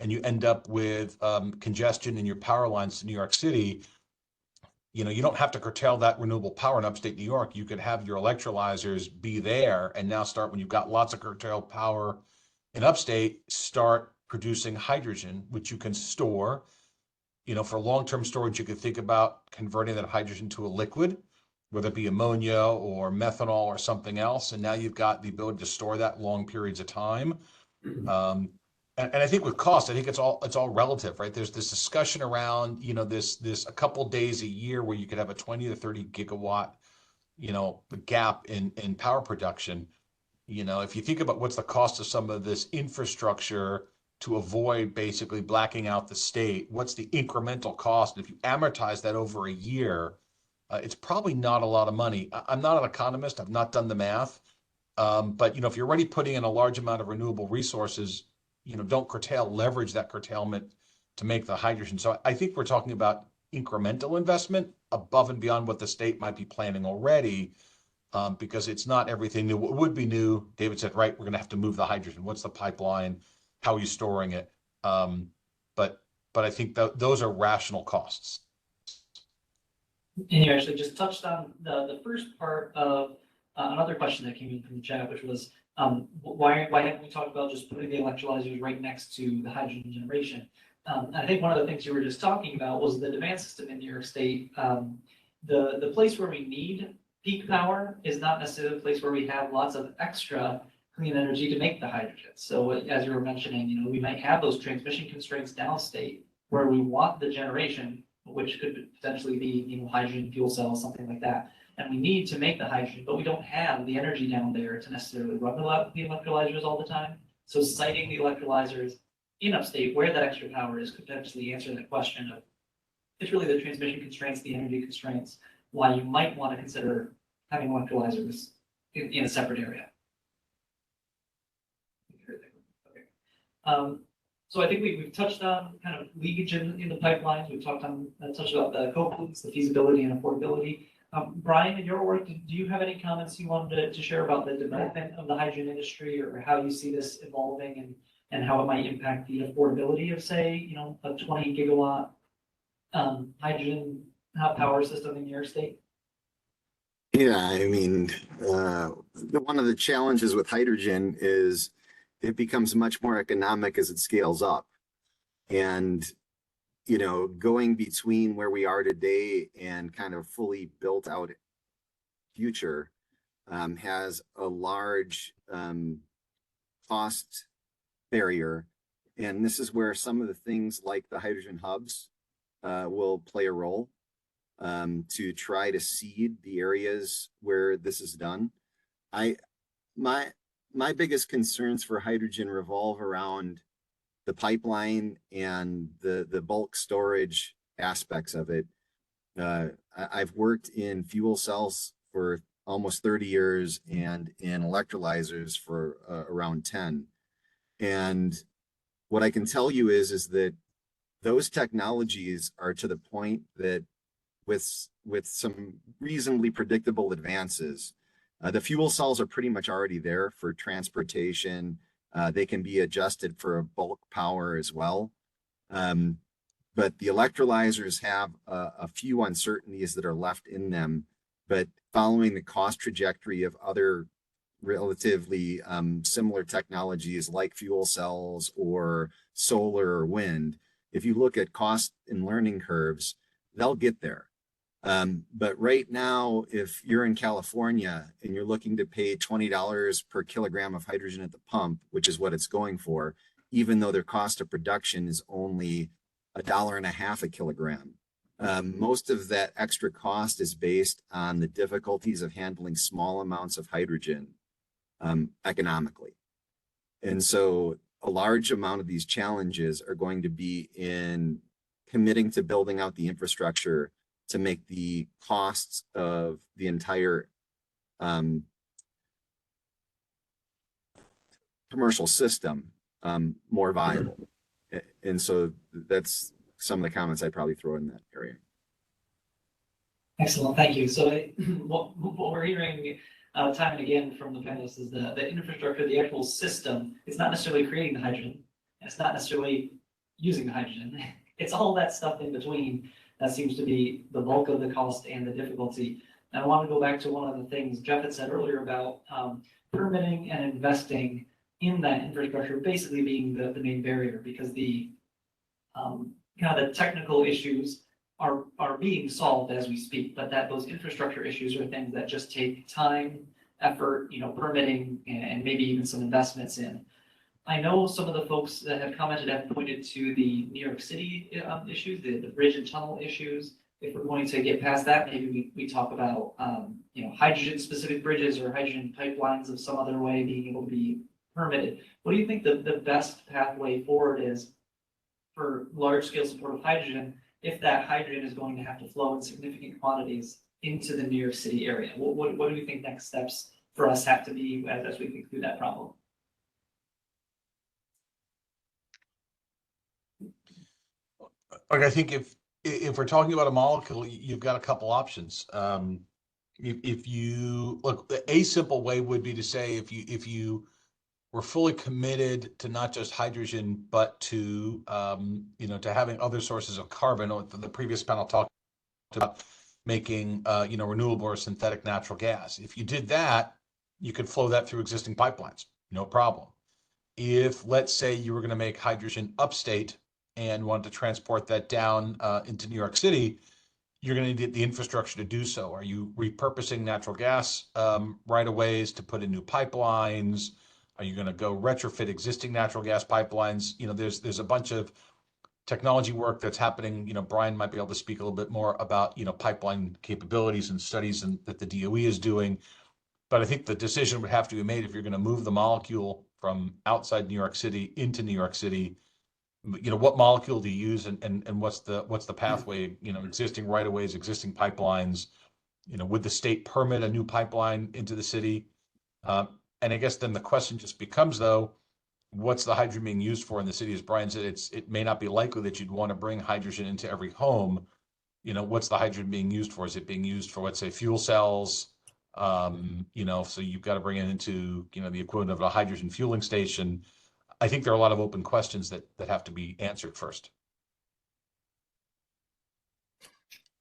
and you end up with congestion in your power lines to New York City, you don't have to curtail that renewable power in upstate New York. You could have your electrolyzers be there, and now start, when you've got lots of curtailed power in upstate, start producing hydrogen, which you can store. For long-term storage, you could think about converting that hydrogen to a liquid, whether it be ammonia or methanol or something else. And now you've got the ability to store that long periods of time. And I think with cost, I think it's all relative, right? There's this discussion around, this a couple days a year where you could have a 20 to 30 gigawatt, gap in power production. If you think about what's the cost of some of this infrastructure to avoid basically blacking out the state, what's the incremental cost? If you amortize that over a year, it's probably not a lot of money. I'm not an economist. I've not done the math. But if you're already putting in a large amount of renewable resources, don't leverage that curtailment to make the hydrogen. So I think we're talking about incremental investment above and beyond what the state might be planning already, because it's not everything new. What would be new, David said, right, we're going to have to move the hydrogen. What's the pipeline? How are you storing it? But I think those are rational costs. And you actually just touched on the first part of another question that came in from the chat, which was why haven't we talked about just putting the electrolyzers right next to the hydrogen generation? I think one of the things you were just talking about was the demand system in New York State. The place where we need peak power is not necessarily the place where we have lots of extra clean energy to make the hydrogen. So as you were mentioning, we might have those transmission constraints downstate where we want the generation, which could potentially be, hydrogen fuel cells, something like that. And we need to make the hydrogen, but we don't have the energy down there to necessarily run the electrolyzers all the time. So siting the electrolyzers in upstate where that extra power is could potentially answer that question of, it's really the transmission constraints, the energy constraints, why you might want to consider having electrolyzers in a separate area. Okay. So I think we've touched on kind of leakage in the pipelines. We've touched about the co-polluts, the feasibility and affordability. Bryan, in your work, do you have any comments you wanted to share about the development of the hydrogen industry, or how you see this evolving and how it might impact the affordability of, say, a 20 gigawatt hydrogen power system in New York State? Yeah, I mean, one of the challenges with hydrogen is it becomes much more economic as it scales up. And going between where we are today and kind of fully built out future has a large cost barrier. And this is where some of the things like the hydrogen hubs will play a role to try to seed the areas where this is done. My biggest concerns for hydrogen revolve around the pipeline and the bulk storage aspects of it. I've worked in fuel cells for almost 30 years and in electrolyzers for around 10. And what I can tell you is that those technologies are to the point that with some reasonably predictable advances, the fuel cells are pretty much already there for transportation. They can be adjusted for bulk power as well. But the electrolyzers have a few uncertainties that are left in them. But following the cost trajectory of other relatively similar technologies like fuel cells or solar or wind, if you look at cost and learning curves, they'll get there. But right now, if you're in California and you're looking to pay $20 per kilogram of hydrogen at the pump, which is what it's going for, even though their cost of production is only $1.50 a kilogram, most of that extra cost is based on the difficulties of handling small amounts of hydrogen economically. And so a large amount of these challenges are going to be in committing to building out the infrastructure to make the costs of the entire commercial system more viable. And so that's some of the comments I'd probably throw in that area. Excellent, thank you. So what we're hearing time and again from the panelists is the infrastructure, the actual system, it's not necessarily creating the hydrogen. It's not necessarily using the hydrogen. It's all that stuff in between that seems to be the bulk of the cost and the difficulty. And I want to go back to one of the things Jeff had said earlier about permitting and investing in that infrastructure basically being the main barrier, because the kind of the technical issues are being solved as we speak, but that those infrastructure issues are things that just take time, effort, permitting, and maybe even some investments in. I know some of the folks that have commented have pointed to the New York City issues, the bridge and tunnel issues. If we're going to get past that, maybe we talk about hydrogen-specific bridges or hydrogen pipelines of some other way being able to be permitted. What do you think the best pathway forward is for large-scale support of hydrogen if that hydrogen is going to have to flow in significant quantities into the New York City area? What do you think next steps for us have to be as we think through that problem? Like, I think if we're talking about a molecule, you've got a couple options. If you look, a simple way would be to say if you were fully committed to not just hydrogen, but to to having other sources of carbon. The previous panel talked about making renewable or synthetic natural gas. If you did that, you could flow that through existing pipelines, no problem. If, let's say, you were going to make hydrogen upstate and wanted to transport that down into New York City, you're going to need the infrastructure to do so. Are you repurposing natural gas right-of-ways to put in new pipelines? Are you going to go retrofit existing natural gas pipelines? There's a bunch of technology work that's happening. Bryan might be able to speak a little bit more about pipeline capabilities and studies that the DOE is doing. But I think the decision would have to be made if you're going to move the molecule from outside New York City into New York City. What molecule do you use, and what's the pathway? Existing right-of-ways, existing pipelines. Would the state permit a new pipeline into the city? And I guess then the question just becomes, though, what's the hydrogen being used for in the city? As Bryan said, it may not be likely that you'd want to bring hydrogen into every home. What's the hydrogen being used for? Is it being used for, let's say, fuel cells? So you've got to bring it into, the equivalent of a hydrogen fueling station. I think there are a lot of open questions that have to be answered first.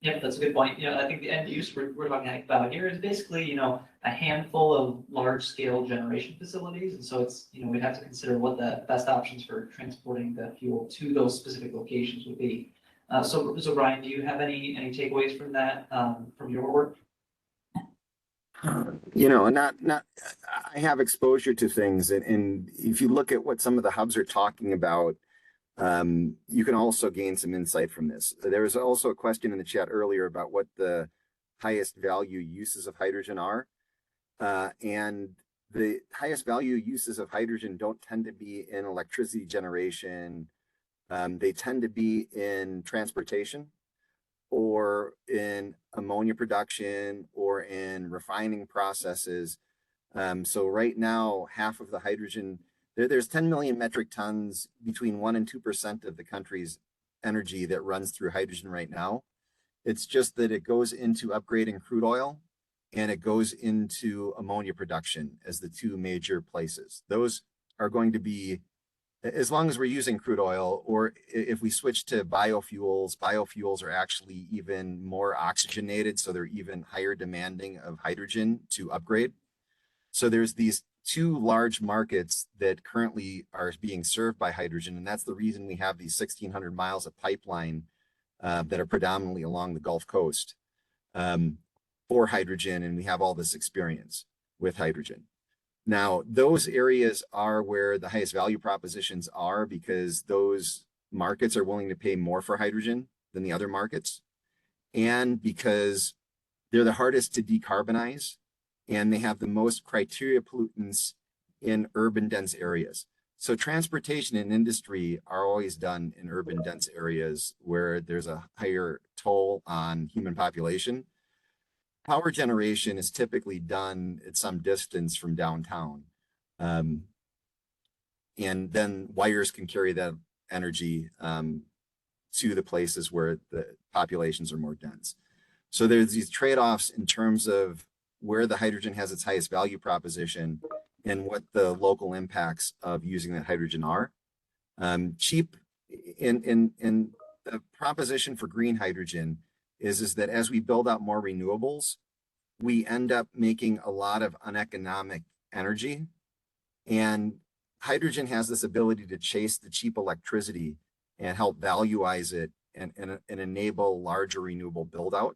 Yep, that's a good point. I think the end use we're talking about here is basically, a handful of large-scale generation facilities, and so it's, we'd have to consider what the best options for transporting the fuel to those specific locations would be. So Bryan, do you have any takeaways from that, from your work? I have exposure to things, and if you look at what some of the hubs are talking about, you can also gain some insight from this. There was also a question in the chat earlier about what the highest value uses of hydrogen are. And the highest value uses of hydrogen don't tend to be in electricity generation. They tend to be in transportation, or in ammonia production, or in refining processes. So right now, half of the hydrogen, there's 10 million metric tons, between 1% and 2% of the country's energy that runs through hydrogen right now. It's just that it goes into upgrading crude oil, and it goes into ammonia production as the two major places. Those are going to be, as long as we're using crude oil, or if we switch to biofuels are actually even more oxygenated, so they're even higher demanding of hydrogen to upgrade. So there's these two large markets that currently are being served by hydrogen, and that's the reason we have these 1,600 miles of pipeline that are predominantly along the Gulf Coast for hydrogen, and we have all this experience with hydrogen. Now, those areas are where the highest value propositions are, because those markets are willing to pay more for hydrogen than the other markets, and because they're the hardest to decarbonize, and they have the most criteria pollutants in urban dense areas. So transportation and industry are always done in urban dense areas where there's a higher toll on human population. Power generation is typically done at some distance from downtown. And then wires can carry that energy to the places where the populations are more dense. So there's these trade-offs in terms of where the hydrogen has its highest value proposition and what the local impacts of using that hydrogen are. Cheap in the proposition for green hydrogen is that as we build out more renewables, we end up making a lot of uneconomic energy, and hydrogen has this ability to chase the cheap electricity and help valueize it and enable larger renewable build out.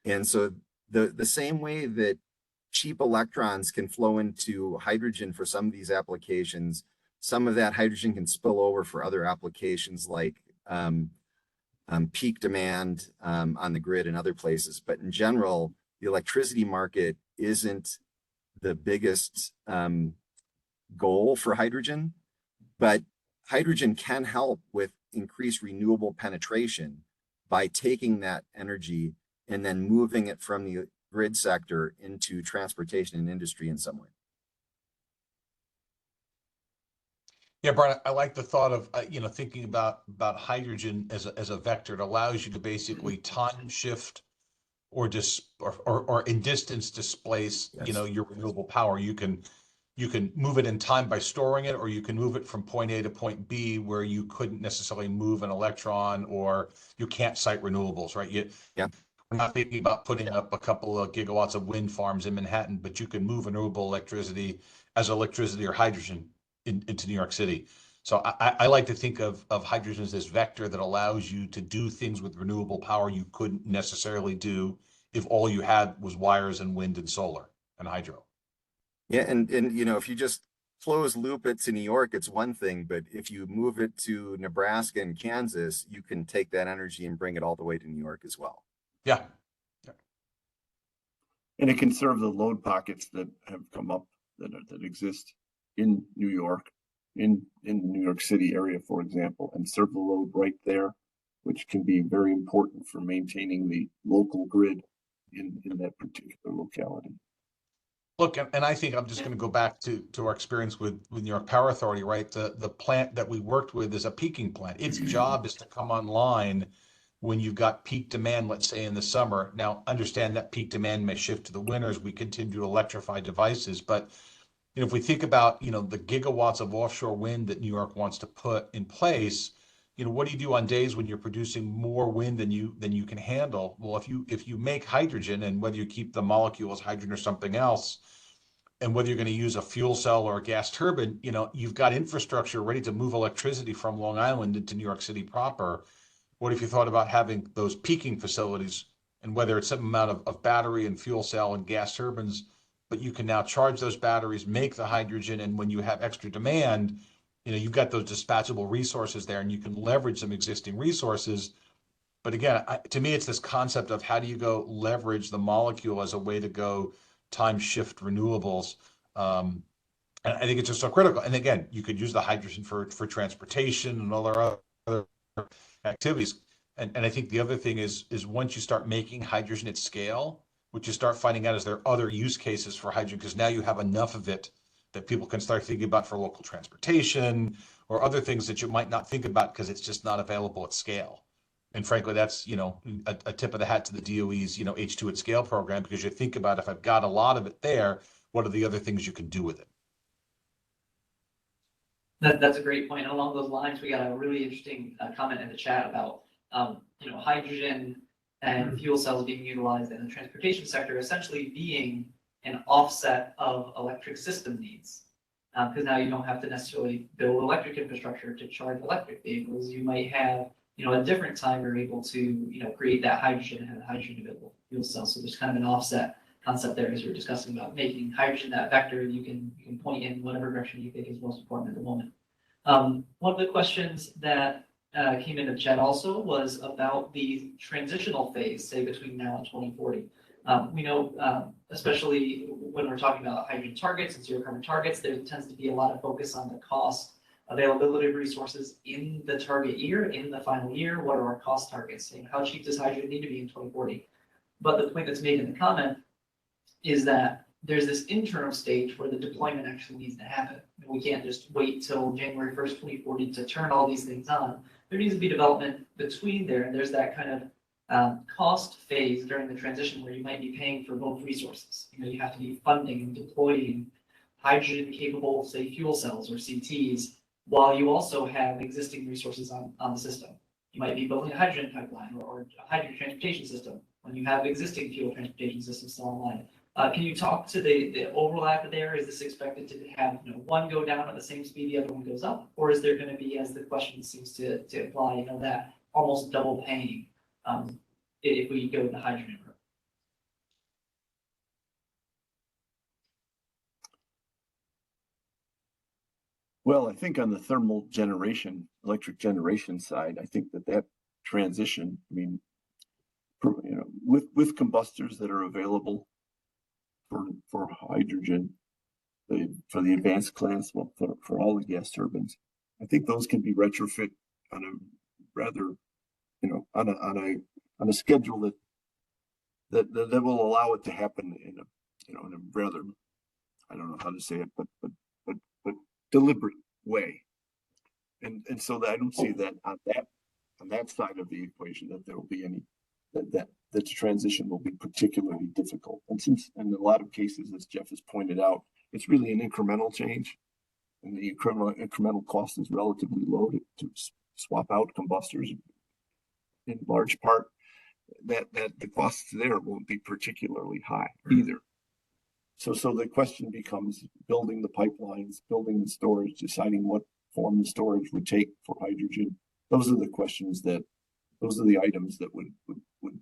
And so the same way that cheap electrons can flow into hydrogen for some of these applications, some of that hydrogen can spill over for other applications like peak demand on the grid and other places. But in general, the electricity market isn't the biggest goal for hydrogen, but hydrogen can help with increased renewable penetration by taking that energy and then moving it from the grid sector into transportation and industry in some way. Yeah, Brian, I like the thought of thinking about hydrogen as a vector. It allows you to basically time shift or in distance displace your renewable power. You can move it in time by storing it, or you can move it from point A to point B where you couldn't necessarily move an electron, or you can't cite renewables, right? We're not thinking about putting up a couple of gigawatts of wind farms in Manhattan, but you can move renewable electricity as electricity or hydrogen into New York City. So I like to think of hydrogen as this vector that allows you to do things with renewable power you couldn't necessarily do if all you had was wires and wind and solar and hydro. Yeah, and if you just close loop it to New York, it's one thing, but if you move it to Nebraska and Kansas, you can take that energy and bring it all the way to New York as well. Yeah. And it can serve the load pockets that have come up that exist in New York, in New York City area, for example, and serve the load right there, which can be very important for maintaining the local grid in that particular locality. Look, and I think I'm just going to go back to our experience with New York Power Authority, right? The plant that we worked with is a peaking plant. Its job is to come online when you've got peak demand, let's say in the summer. Now, understand that peak demand may shift to the winter as we continue to electrify devices. But if we think about the gigawatts of offshore wind that New York wants to put in place, what do you do on days when you're producing more wind than you can handle? Well, if you make hydrogen, and whether you keep the molecule as hydrogen or something else, and whether you're going to use a fuel cell or a gas turbine, you've got infrastructure ready to move electricity from Long Island into New York City proper. What if you thought about having those peaking facilities, and whether it's some amount of battery and fuel cell and gas turbines, but you can now charge those batteries, make the hydrogen, and when you have extra demand, you've got those dispatchable resources there, and you can leverage some existing resources. But again, to me, it's this concept of how do you go leverage the molecule as a way to go time shift renewables. And I think it's just so critical. And again, you could use the hydrogen for transportation and all our other activities. And I think the other thing is once you start making hydrogen at scale, what you start finding out is there are other use cases for hydrogen, because now you have enough of it that people can start thinking about for local transportation or other things that you might not think about because it's just not available at scale. And frankly, that's, a tip of the hat to the DOE's, H2 at scale program, because you think about, if I've got a lot of it there, what are the other things you can do with it? That's a great point. And along those lines, we got a really interesting comment in the chat about, hydrogen and fuel cells being utilized in the transportation sector, essentially being an offset of electric system needs. Because now you don't have to necessarily build electric infrastructure to charge electric vehicles. You might have, a different time you're able to, create that hydrogen and have a hydrogen available fuel cell. So there's kind of an offset concept there as we were discussing about making hydrogen that vector. You can point in whatever direction you think is most important at the moment. One of the questions that came in the chat also was about the transitional phase, say between now and 2040. We know, especially when we're talking about hydrogen targets and zero carbon targets, there tends to be a lot of focus on the cost, availability of resources in the target year, in the final year. What are our cost targets? How cheap does hydrogen need to be in 2040? But the point that's made in the comment is that there's this interim stage where the deployment actually needs to happen. We can't just wait till January 1st, 2040 to turn all these things on. There needs to be development between there, and there's that kind of cost phase during the transition where you might be paying for both resources. You have to be funding and deploying hydrogen capable, say, fuel cells or CTs, while you also have existing resources on the system. You might be building a hydrogen pipeline or a hydrogen transportation system when you have existing fuel transportation systems still online. Can you talk to the overlap there? Is this expected to have one go down at the same speed the other one goes up? Or is there going to be, as the question seems to imply, that almost double paying if we go the hydrogen route. Well, I think on the thermal generation, electric generation side, I think that transition, I mean, with combustors that are available for hydrogen, for the advanced class, well, for all the gas turbines, I think those can be retrofit on a rather, on a schedule that will allow it to happen in a rather, I don't know how to say it, but deliberate way. And so that I don't see that on that side of the equation that there will be any that the transition will be particularly difficult. And since in a lot of cases, as Jeff has pointed out, it's really an incremental change, and the incremental cost is relatively low to swap out combustors in large part. That the costs there won't be particularly high either. So the question becomes building the pipelines, building the storage, deciding what form the storage would take for hydrogen. Those are the items that would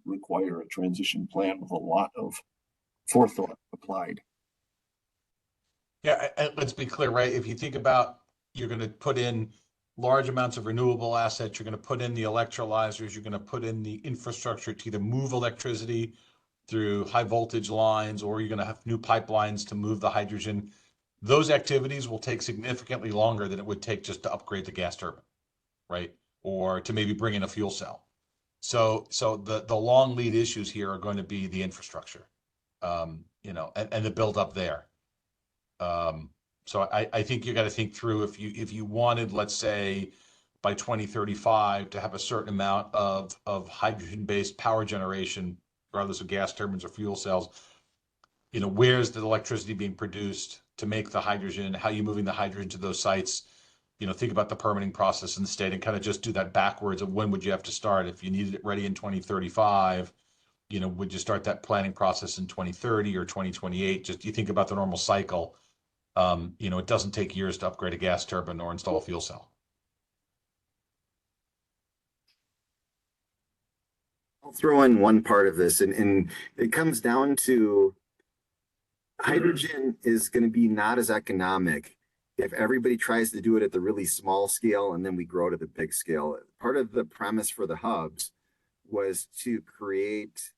require a transition plan with a lot of forethought applied. Yeah, let's be clear, right? If you think about, you're going to put in large amounts of renewable assets, you're going to put in the electrolyzers, you're going to put in the infrastructure to either move electricity through high voltage lines, or you're going to have new pipelines to move the hydrogen. Those activities will take significantly longer than it would take just to upgrade the gas turbine, right? Or to maybe bring in a fuel cell. So the long lead issues here are going to be the infrastructure, and the build up there. So I think you got to think through, if you wanted, let's say, by 2035 to have a certain amount of hydrogen-based power generation, regardless of gas turbines or fuel cells, where's the electricity being produced to make the hydrogen? How are you moving the hydrogen to those sites? Think about the permitting process in the state and kind of just do that backwards of when would you have to start. If you needed it ready in 2035, would you start that planning process in 2030 or 2028? Just you think about the normal cycle. It doesn't take years to upgrade a gas turbine or install a fuel cell. I'll throw in one part of this, and it comes down to hydrogen is going to be not as economic if everybody tries to do it at the really small scale and then we grow to the big scale. Part of the premise for the hubs was to create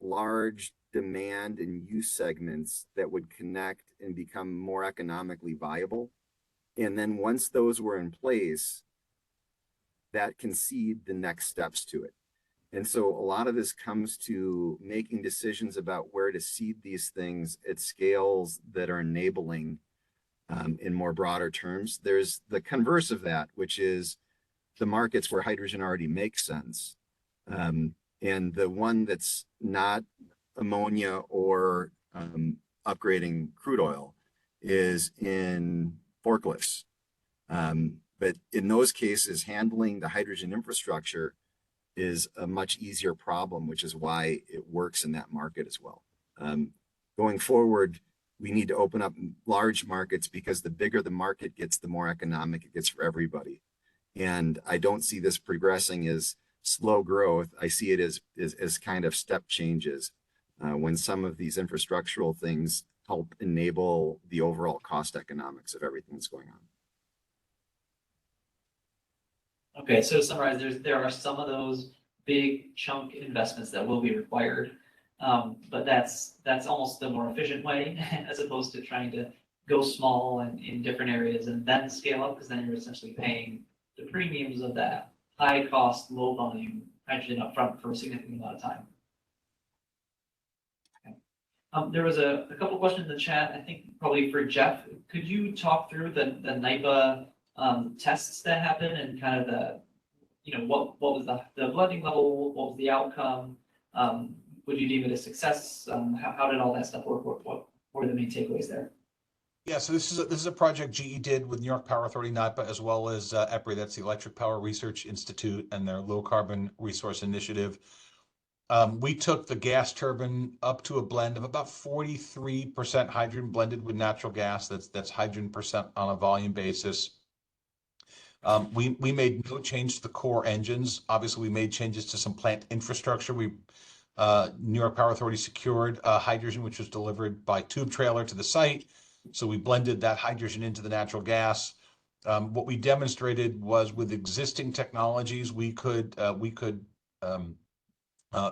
large demand and use segments that would connect and become more economically viable. And then once those were in place, that can seed the next steps to it. And so a lot of this comes to making decisions about where to seed these things at scales that are enabling in more broader terms. There's the converse of that, which is the markets where hydrogen already makes sense. And the one that's not ammonia or upgrading crude oil is in forklifts. But in those cases, handling the hydrogen infrastructure is a much easier problem, which is why it works in that market as well. Going forward, we need to open up large markets, because the bigger the market gets, the more economic it gets for everybody. And I don't see this progressing as slow growth. I see it as kind of step changes when some of these infrastructural things help enable the overall cost economics of everything that's going on. Okay, so to summarize, there are some of those big chunk investments that will be required, but that's almost the more efficient way as opposed to trying to go small and in different areas and then scale up, because then you're essentially paying the premiums of that high cost, low volume hydrogen up front for a significant amount of time. Okay. There was a couple questions in the chat, I think probably for Jeff. Could you talk through the NIPA tests that happened and kind of the, what was the blending level, what was the outcome? Would you deem it a success? How did all that stuff work? What were the main takeaways there? Yeah, so this is a project GE did with New York Power Authority, NIPA, as well as EPRI, that's the Electric Power Research Institute, and their Low Carbon Resource Initiative. We took the gas turbine up to a blend of about 43% hydrogen blended with natural gas. That's hydrogen percent on a volume basis. We made no change to the core engines. Obviously, we made changes to some plant infrastructure. New York Power Authority secured hydrogen, which was delivered by tube trailer to the site. So we blended that hydrogen into the natural gas. What we demonstrated was with existing technologies, we could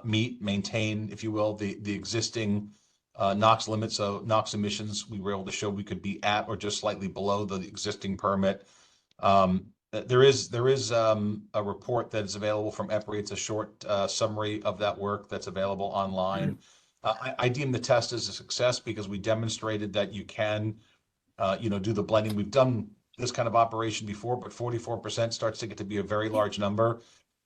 maintain, if you will, the existing NOx limits. So NOx emissions, we were able to show we could be at or just slightly below the existing permit. There is a report that is available from EPRI. It's a short summary of that work that's available online. I deem the test as a success because we demonstrated that you can, do the blending. We've done this kind of operation before, but 44% starts to get to be a very large number.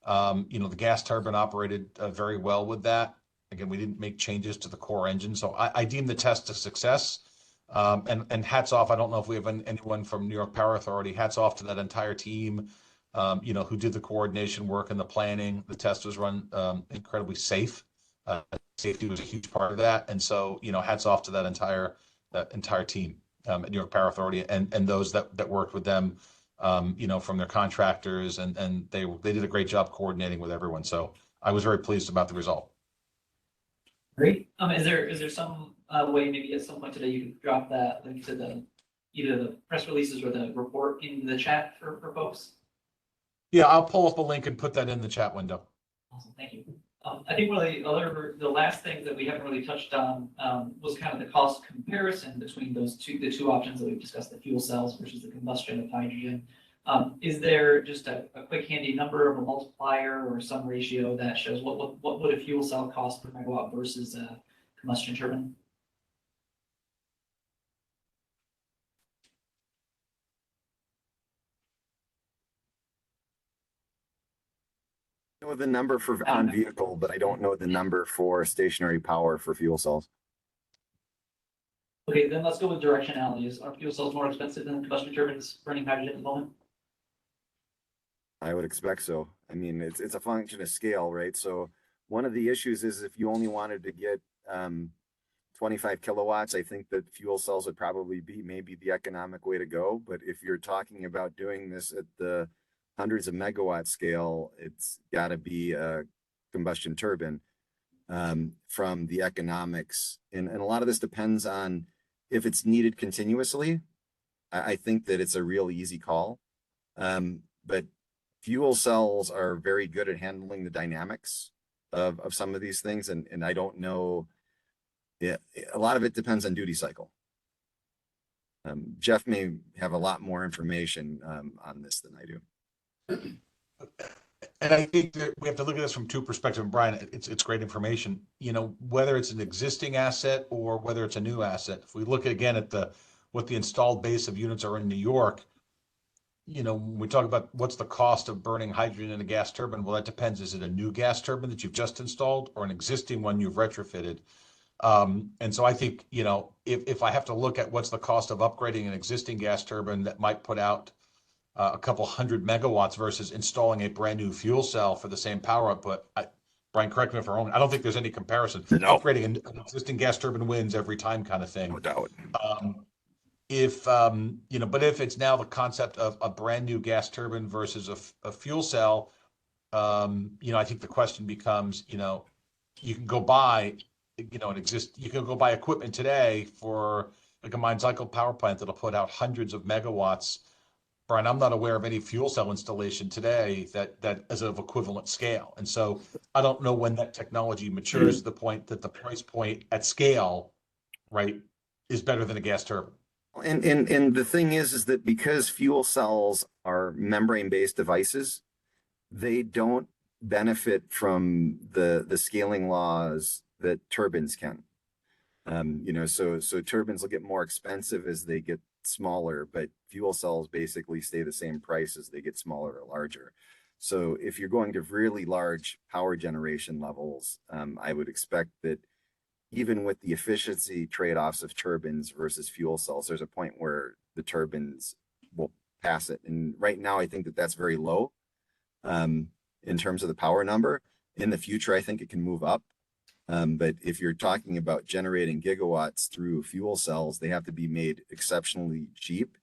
The gas turbine operated very well with that. Again, we didn't make changes to the core engine, so I deem the test a success. And hats off. I don't know if we have anyone from New York Power Authority. Hats off to that entire team, who did the coordination work and the planning. The test was run incredibly safe. Safety was a huge part of that, and so hats off to that entire team at New York Power Authority and those that worked with them, from their contractors, and they did a great job coordinating with everyone. So I was very pleased about the result. Great. Is there some way maybe at some point today you could drop that link to either the press releases or the report in the chat for folks? Yeah, I'll pull up a link and put that in the chat window. Awesome, thank you. I think one of the last things that we haven't really touched on was kind of the cost comparison between the two options that we've discussed, the fuel cells versus the combustion of hydrogen. Is there just a quick handy number of a multiplier or some ratio that shows what would a fuel cell cost per megawatt versus a combustion turbine? I know the number for on vehicle, but I don't know the number for stationary power for fuel cells. Okay, then let's go with directionalities. Are fuel cells more expensive than combustion turbines burning hydrogen at the moment? I would expect so. I mean, it's a function of scale, right? So one of the issues is if you only wanted to get 25 kilowatts, I think that fuel cells would probably be maybe the economic way to go. But if you're talking about doing this at the hundreds of megawatt scale, it's got to be a combustion turbine from the economics. And a lot of this depends on if it's needed continuously. I think that it's a real easy call. But fuel cells are very good at handling the dynamics of some of these things. And I don't know, a lot of it depends on duty cycle. Jeff may have a lot more information on this than I do. And I think that we have to look at this from two perspectives. Brian, it's great information. Whether it's an existing asset or whether it's a new asset. If we look again at what the installed base of units are in New York, when we talk about what's the cost of burning hydrogen in a gas turbine, well, that depends. Is it a new gas turbine that you've just installed or an existing one you've retrofitted? And so I think, if I have to look at what's the cost of upgrading an existing gas turbine that might put out a couple hundred megawatts versus installing a brand new fuel cell for the same power output. Brian, correct me if I'm wrong. I don't think there's any comparison. No. Upgrading an existing gas turbine wins every time, kind of thing. No doubt. But if it's now the concept of a brand new gas turbine versus a fuel cell, I think the question becomes, you can go buy, you can go buy equipment today for a combined cycle power plant that'll put out hundreds of megawatts. Brian, I'm not aware of any fuel cell installation today that is of equivalent scale. And so I don't know when that technology matures to the point that the price point at scale, right, is better than a gas turbine. And the thing is that because fuel cells are membrane-based devices, they don't benefit from the scaling laws that turbines can. So turbines will get more expensive as they get smaller, but fuel cells basically stay the same price as they get smaller or larger. So if you're going to really large power generation levels, I would expect that even with the efficiency trade-offs of turbines versus fuel cells, there's a point where the turbines will pass it. And right now, I think that that's very low in terms of the power number. In the future, I think it can move up. But if you're talking about generating gigawatts through fuel cells, they have to be made exceptionally cheap.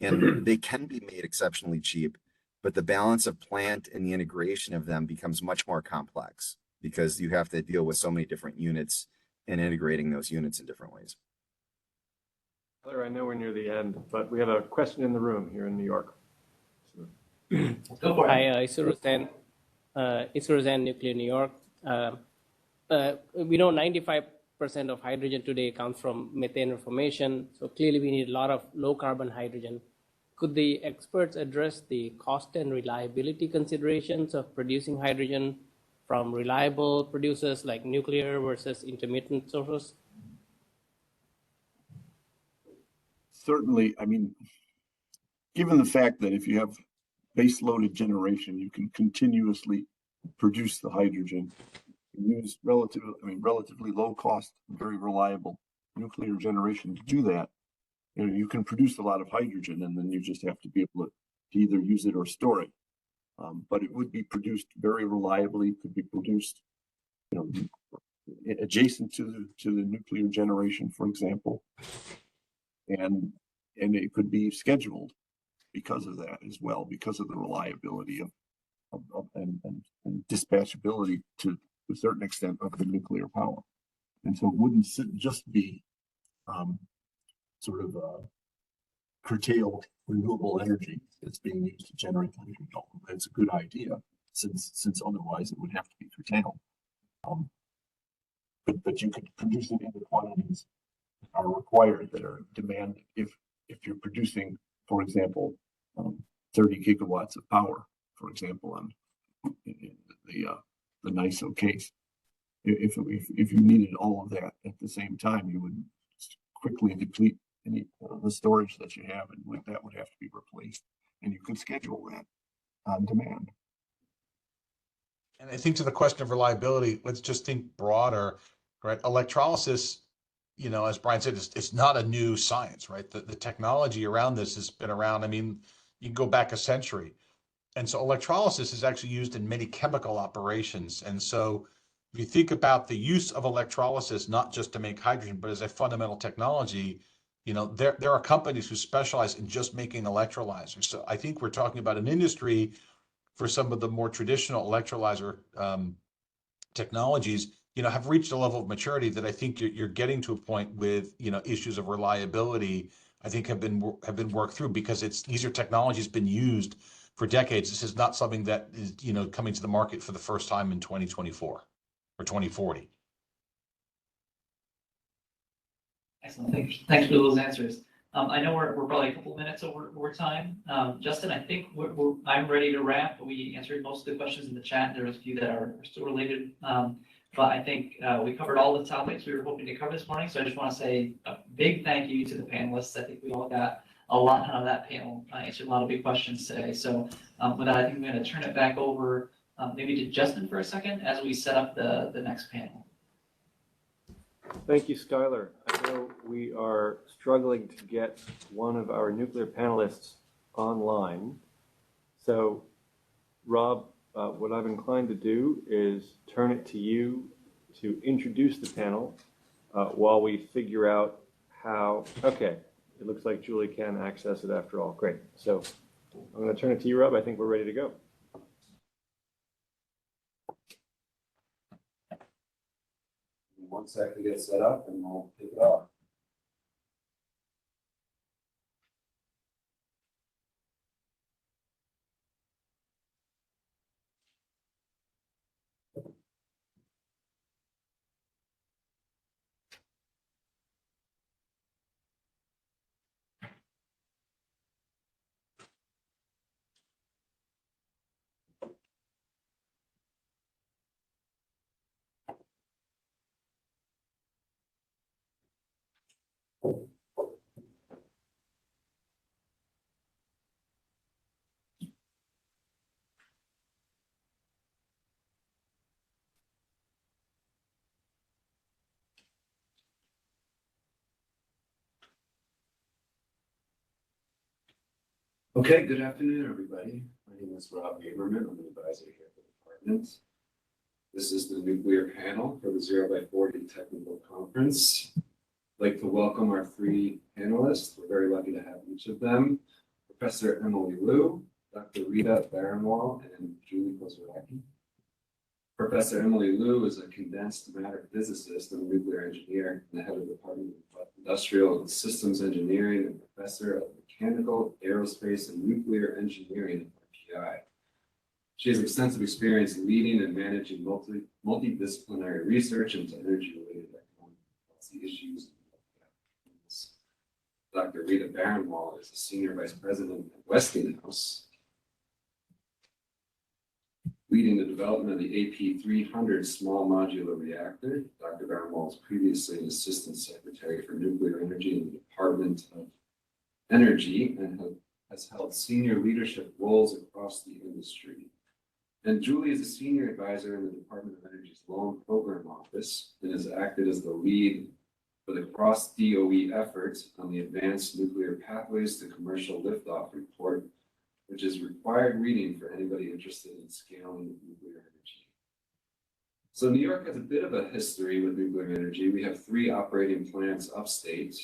And they can be made exceptionally cheap but the balance of plant and the integration of them becomes much more complex because you have to deal with so many different units and integrating those units in different ways. Tyler, I know we're near the end, but we have a question in the room here in New York. Go for it. Hi, it's Roseanne, Nuclear, New York. We know 95% of hydrogen today comes from methane formation, so clearly we need a lot of low carbon hydrogen. Could the experts address the cost and reliability considerations of producing hydrogen from reliable producers like nuclear versus intermittent sources? Certainly, I mean, given the fact that if you have base-loaded generation, you can continuously produce the hydrogen, use relatively low cost, very reliable nuclear generation to do that. You know, you can produce a lot of hydrogen, and then you just have to be able to either use it or store it. But it would be produced very reliably. Could be produced, you know, adjacent to the nuclear generation, for example, and it could be scheduled because of that as well, because of the reliability and dispatchability to a certain extent of the nuclear power. And so it wouldn't just be sort of curtailed renewable energy that's being used to generate hydrogen. It's a good idea, since otherwise it would have to be curtailed. But you could produce it in the quantities that are required, that are demanded. If you're producing, for example, 30 gigawatts of power, for example, in the NISO case, if you needed all of that at the same time, you would quickly deplete the storage that you have, and that would have to be replaced. And you could schedule that on demand. And I think to the question of reliability, let's just think broader, right? Electrolysis, you know, as Bryan said, it's not a new science, right? The technology around this has been around. I mean, you can go back a century. And so electrolysis is actually used in many chemical operations. And so if you think about the use of electrolysis, not just to make hydrogen, but as a fundamental technology, you know, there are companies who specialize in just making electrolyzers. So I think we're talking about an industry for some of the more traditional electrolyzer technologies, you know, have reached a level of maturity that I think you're getting to a point with, you know, issues of reliability, I think have been worked through, because these are technologies been used for decades. This is not something that is, you know, coming to the market for the first time in 2024 or 2040. Excellent. Thanks for those answers. I know we're probably a couple minutes over time. Justin, I think I'm ready to wrap. We answered most of the questions in the chat. There was a few that are still related, but I think we covered all the topics we were hoping to cover this morning. So I just want to say a big thank you to the panelists. I think we all got a lot out of that panel. I answered a lot of big questions today. So with that, I think I'm going to turn it back over maybe to Justin for a second as we set up the next panel. Thank you, Schuyler. I know we are struggling to get one of our nuclear panelists online. So, Rob, what I'm inclined to do is turn it to you to introduce the panel while we figure out how. Okay, it looks like Julie can access it after all. Great. So I'm going to turn it to you, Rob. I think we're ready to go. One sec to get set up, and we'll kick it off. Okay, good afternoon, everybody. My name is Rob Habermann. I'm an advisor here at the department. This is the nuclear panel for the 0x40 Technical Conference. I'd like to welcome our three panelists. We're very lucky to have each of them. Professor Emily Liu, Dr. Rita Banarwal and Julie Kozeracki. Professor Emily Liu is a condensed matter physicist and nuclear engineer and the head of the Department of Industrial and Systems Engineering and professor of mechanical, aerospace, and nuclear engineering at RPI. She has extensive experience leading and managing multidisciplinary research into energy-related economic policy issues. Dr. Rita Banarwal is a senior vice president at Westinghouse, leading the development of the AP300 small modular reactor. Dr. Banarwal was previously an assistant secretary for nuclear energy in the Department of Energy and has held senior leadership roles across the industry. And Julie is a senior advisor in the Department of Energy's Loan Program Office and has acted as the lead for the cross-DOE efforts on the Advanced Nuclear Pathways to Commercial Liftoff report, which is required reading for anybody interested in scaling nuclear energy. So New York has a bit of a history with nuclear energy. We have 3 operating plants upstate.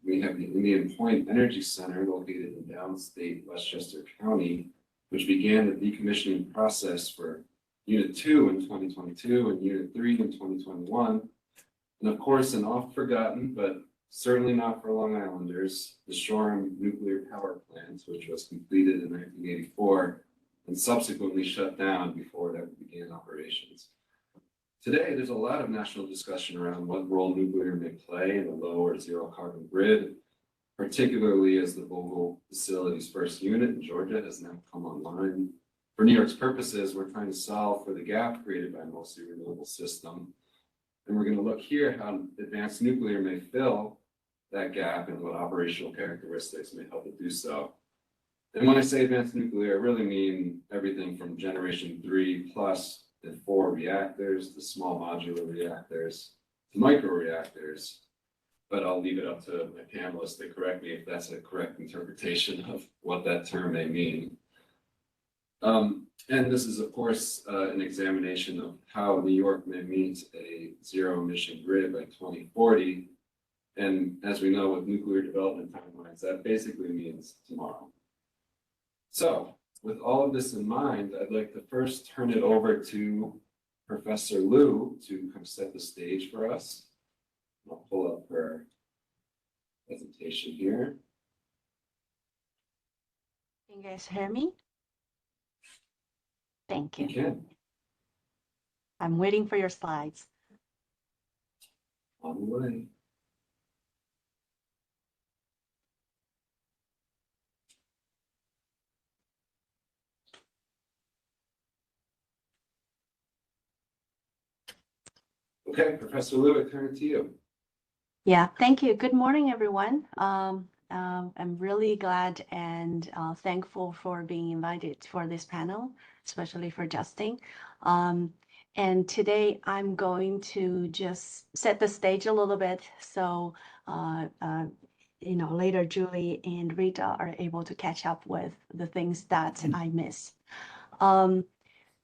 We have the Indian Point Energy Center located in downstate Westchester County, which began the decommissioning process for Unit 2 in 2022 and Unit 3 in 2021. And of course, an oft-forgotten, but certainly not for Long Islanders, the Shoreham Nuclear Power Plant, which was completed in 1984 and subsequently shut down before it ever began operations. Today, there's a lot of national discussion around what role nuclear may play in a low or zero carbon grid, particularly as the Vogtle facility's first unit in Georgia has now come online. For New York's purposes, we're trying to solve for the gap created by a mostly renewable system. And we're going to look here how advanced nuclear may fill that gap and what operational characteristics may help it do so. And when I say advanced nuclear, I really mean everything from generation 3 plus and 4 reactors to small modular reactors to microreactors. But I'll leave it up to my panelists to correct me if that's a correct interpretation of what that term may mean. And this is, of course, an examination of how New York may meet a zero emission grid by 2040. And as we know with nuclear development timelines, that basically means tomorrow. So with all of this in mind, I'd like to first turn it over to Professor Liu to kind of set the stage for us. I'll pull up her presentation here. Can you guys hear me? Thank you. You can. I'm waiting for your slides. On the way. Okay, Professor Liu, I turn it to you. Yeah, thank you. Good morning, everyone. I'm really glad and thankful for being invited for this panel, especially for Justin. And today I'm going to just set the stage a little bit so later Julie and Rita are able to catch up with the things that I miss.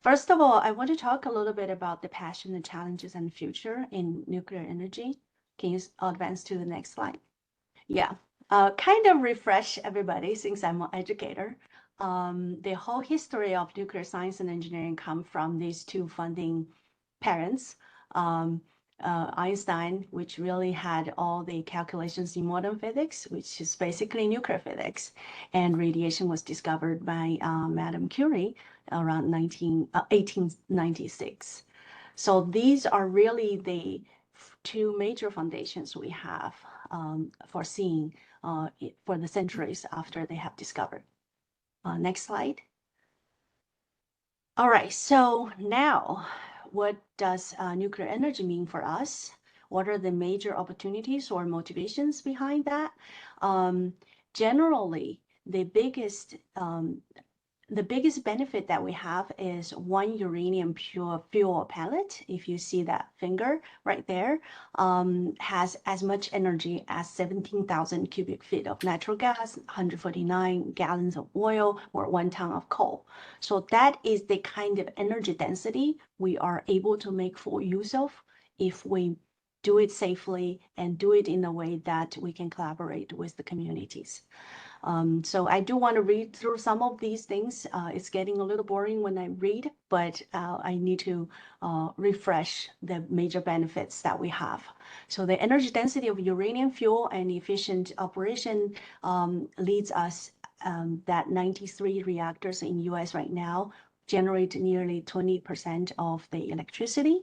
First of all, I want to talk a little bit about the passion, the challenges, and future in nuclear energy. Can you advance to the next slide? Yeah, kind of refresh everybody since I'm an educator. The whole history of nuclear science and engineering come from these 2 founding parents. Einstein, which really had all the calculations in modern physics, which is basically nuclear physics, and radiation was discovered by Madame Curie around 1896. So these are really the 2 major foundations we have for seeing for the centuries after they have discovered. Next slide. All right, so now what does nuclear energy mean for us? What are the major opportunities or motivations behind that? Generally, the biggest benefit that we have is 1 uranium pure fuel pellet. If you see that finger right there, has as much energy as 17,000 cubic feet of natural gas, 149 gallons of oil, or 1 ton of coal. So that is the kind of energy density we are able to make full use of if we do it safely, and do it in a way that we can collaborate with the communities. So I do want to read through some of these things. It's getting a little boring when I read, but I need to refresh the major benefits that we have. So the energy density of uranium fuel and efficient operation leads us that 93 reactors in US right now generate nearly 20% of the electricity.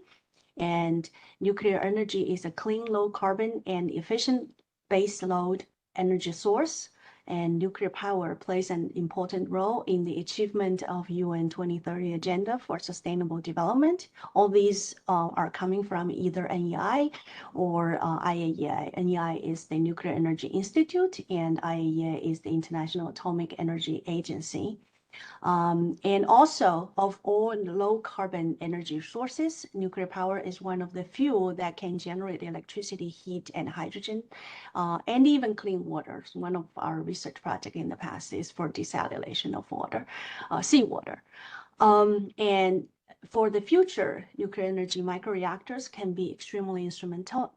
And nuclear energy is a clean, low carbon, and efficient base load energy source. And nuclear power plays an important role in the achievement of UN 2030 Agenda for Sustainable Development. All these are coming from either NEI or IAEA. NEI is the Nuclear Energy Institute, and IAEA is the International Atomic Energy Agency. And also, of all low carbon energy sources, nuclear power is one of the few that can generate electricity, heat, and hydrogen, and even clean water. One of our research projects in the past is for desalination of water, seawater. And for the future, nuclear energy microreactors can be extremely instrumental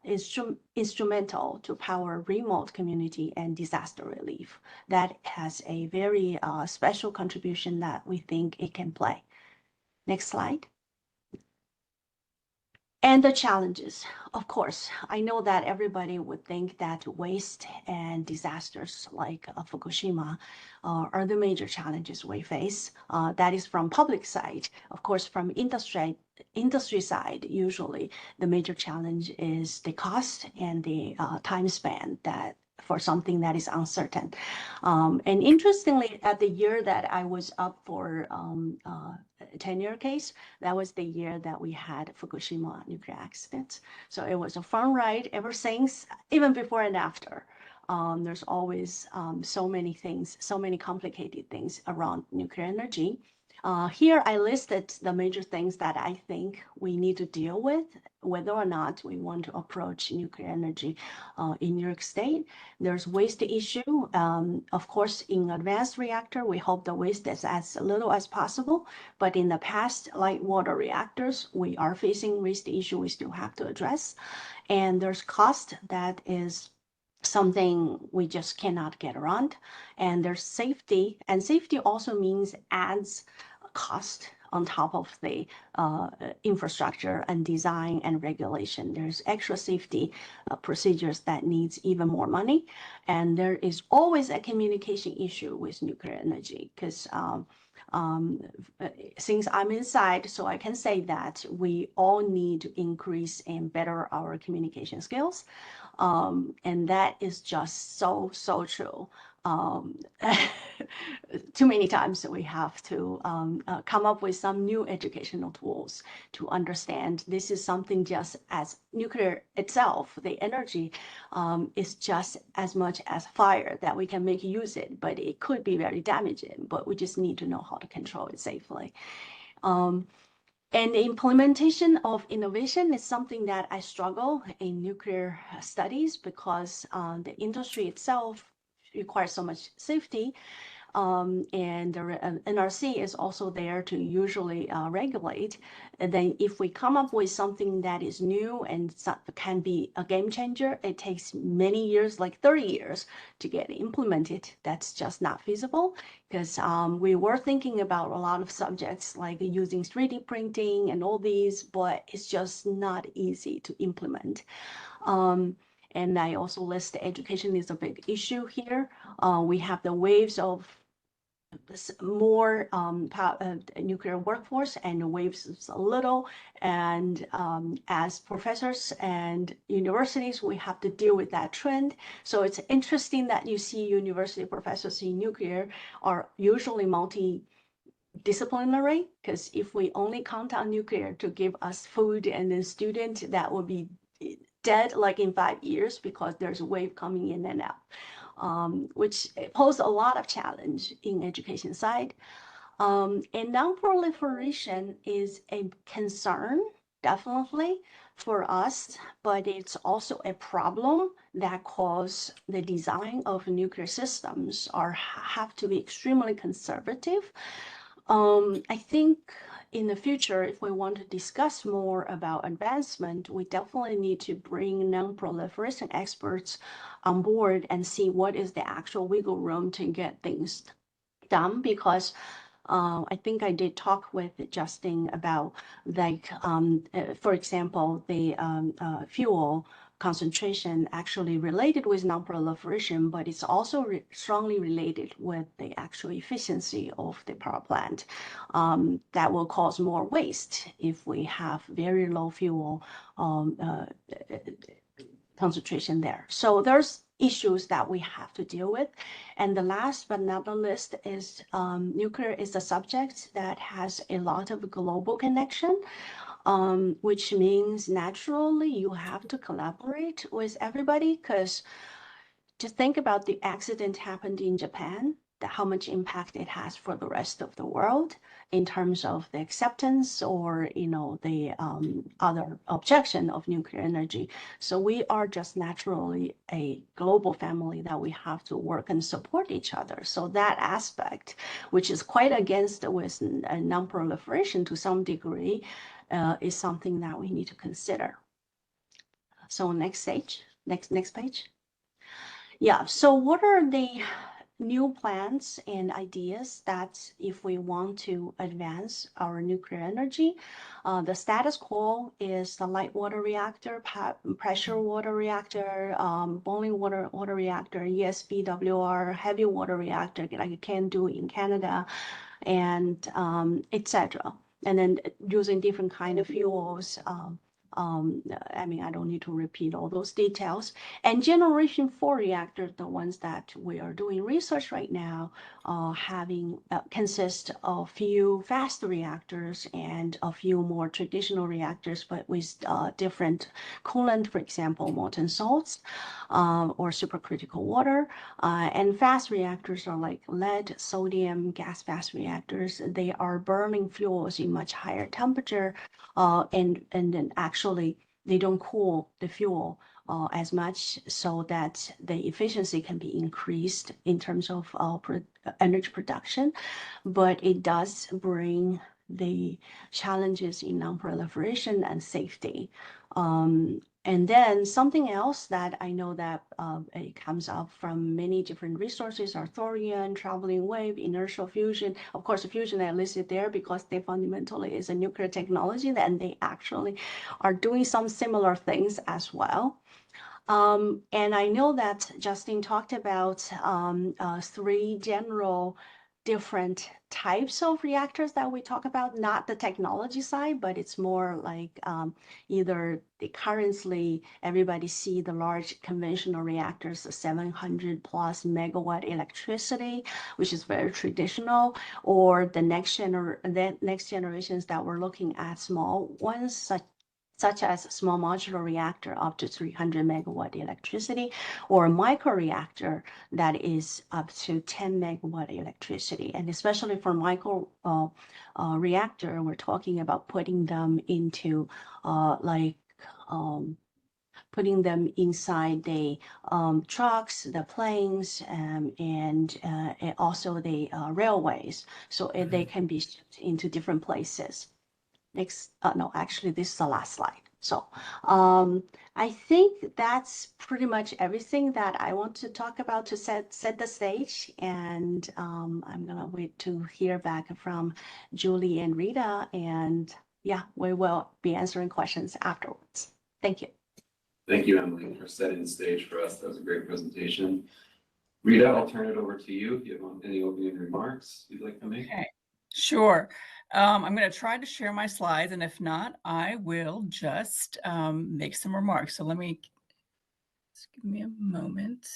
to power remote community and disaster relief. That has a very special contribution that we think it can play. Next slide. And the challenges, of course, I know that everybody would think that waste and disasters like Fukushima are the major challenges we face. That is from public side. Of course, from industry side, usually the major challenge is the cost and the time span that for something that is uncertain. And interestingly, at the year that I was up for a tenure case, that was the year that we had Fukushima nuclear accident. So it was a fun ride ever since, even before and after. There's always so many things, so many complicated things around nuclear energy. Here I listed the major things that I think we need to deal with, whether or not we want to approach nuclear energy in New York State. There's waste issue. Of course, in advanced reactor, we hope the waste is as little as possible. But in the past, light water reactors, we are facing waste issue we still have to address. And there's cost that is something we just cannot get around. And there's safety, and safety also means adds cost on top of the infrastructure and design and regulation. There's extra safety procedures that needs even more money. And there is always a communication issue with nuclear energy because since I'm inside, so I can say that we all need to increase and better our communication skills. And that is just so true. Too many times we have to come up with some new educational tools to understand this is something just as nuclear itself, the energy is just as much as fire that we can make use it, but it could be very damaging, but we just need to know how to control it safely. And the implementation of innovation is something that I struggle in nuclear studies because the industry itself requires so much safety. And the NRC is also there to usually regulate. And then if we come up with something that is new and can be a game changer, it takes many years, like 30 years to get implemented. That's just not feasible because we were thinking about a lot of subjects like using 3D printing and all these, but it's just not easy to implement. And I also list education is a big issue here. We have the waves of more nuclear workforce and waves a little. And as professors and universities, we have to deal with that trend. So it's interesting that you see university professors in nuclear are usually multidisciplinary, because if we only count on nuclear to give us food and then student, that would be dead like in 5 years because there's a wave coming in and out. Which pose a lot of challenge in education side. And non-proliferation is a concern, definitely, for us, but it's also a problem that cause the design of nuclear systems have to be extremely conservative. I think in the future, if we want to discuss more about advancement, we definitely need to bring non-proliferation experts on board and see what is the actual wiggle room to get things done, because I think I did talk with Justin about, like, for example, the fuel concentration actually related with non-proliferation, but it's also strongly related with the actual efficiency of the power plant. That will cause more waste if we have very low fuel concentration there. So there's issues that we have to deal with. And the last but not the least is nuclear is a subject that has a lot of global connection, which means naturally you have to collaborate with everybody, because just think about the accident happened in Japan, how much impact it has for the rest of the world in terms of the acceptance or, you know, the other objection of nuclear energy. So we are just naturally a global family that we have to work and support each other. So that aspect, which is quite against with non-proliferation to some degree, is something that we need to consider. So next stage, next page. Yeah, so what are the new plans and ideas that if we want to advance our nuclear energy? The status quo is the light water reactor, pressure water reactor, boiling water reactor, ESBWR, heavy water reactor, like you can do in Canada, and etc. And then using different kind of fuels. I mean, I don't need to repeat all those details. And generation 4 reactors, the ones that we are doing research right now, consist of few fast reactors and a few more traditional reactors, but with different coolant, for example, molten salts or supercritical water. And fast reactors are like lead, sodium, gas fast reactors. They are burning fuels in much higher temperature, and then actually they don't cool the fuel as much, so that the efficiency can be increased in terms of energy production. But it does bring the challenges in non-proliferation and safety. And then something else that I know that it comes up from many different resources are thorium, traveling wave, inertial fusion. Of course, the fusion I listed there because they fundamentally is a nuclear technology, and they actually are doing some similar things as well. And I know that Justin talked about 3 general different types of reactors that we talk about, not the technology side, but it's more like either the currently everybody see the large conventional reactors, 700 plus megawatt electricity, which is very traditional, or the next generations that we're looking at, small ones such as small modular reactor up to 300 megawatt electricity, or a microreactor that is up to 10 megawatt electricity. And especially for micro reactor, we're talking about putting them into putting them inside the trucks, the planes, and also the railways, so they can be shipped into different places. Next, no, actually, this is the last slide. So I think that's pretty much everything that I want to talk about to set the stage. And I'm gonna wait to hear back from Julie and Rita. And yeah, we will be answering questions afterwards. Thank you. Thank you, Emily, for setting the stage for us. That was a great presentation. Rita, I'll turn it over to you if you have any opening remarks you'd like to make. Okay, sure. I'm going to try to share my slides, and if not, I will just make some remarks. So just give me a moment.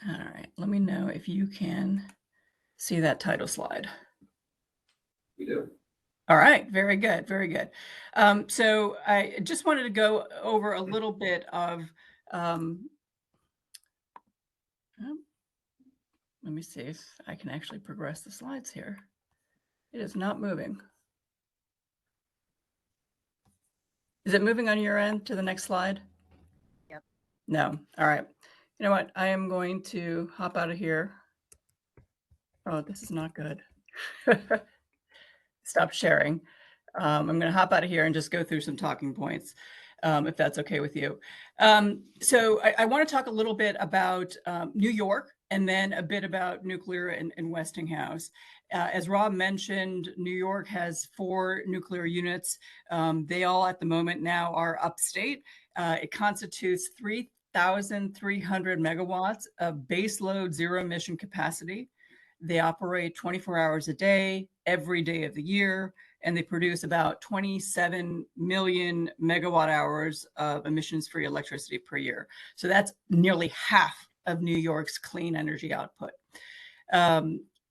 All right, let me know if you can see that title slide. We do. All right, very good, very good. So I just wanted to go over a little bit of, let me see if I can actually progress the slides here. It is not moving. Is it moving on your end to the next slide? Yep. No. All right. You know what? I am going to hop out of here. Oh, this is not good. Stop sharing. I'm going to hop out of here and just go through some talking points, if that's okay with you. So I want to talk a little bit about New York and then a bit about nuclear and Westinghouse. As Rob mentioned, New York has 4 nuclear units. They all at the moment now are upstate. It constitutes 3,300 megawatts of baseload zero emission capacity. They operate 24 hours a day, every day of the year, and they produce about 27 million megawatt hours of emissions-free electricity per year. So that's nearly half of New York's clean energy output.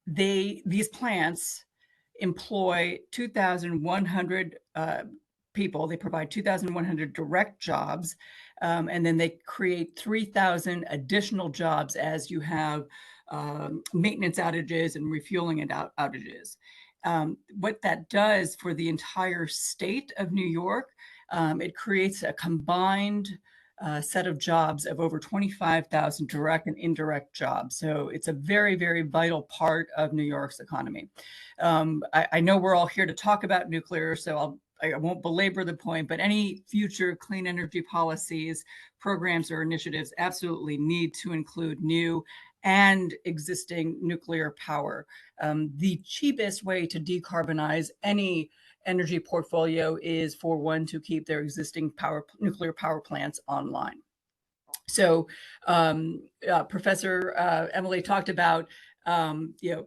These plants employ 2,100 people. They provide 2,100 direct jobs, and then they create 3,000 additional jobs as you have maintenance outages and refueling and outages. What that does for the entire state of New York, it creates a combined set of jobs of over 25,000 direct and indirect jobs. So it's a very, very vital part of New York's economy. I know we're all here to talk about nuclear, so I won't belabor the point, but any future clean energy policies, programs, or initiatives absolutely need to include new and existing nuclear power. The cheapest way to decarbonize any energy portfolio is for one to keep their existing nuclear power plants online. So Professor Emily talked about the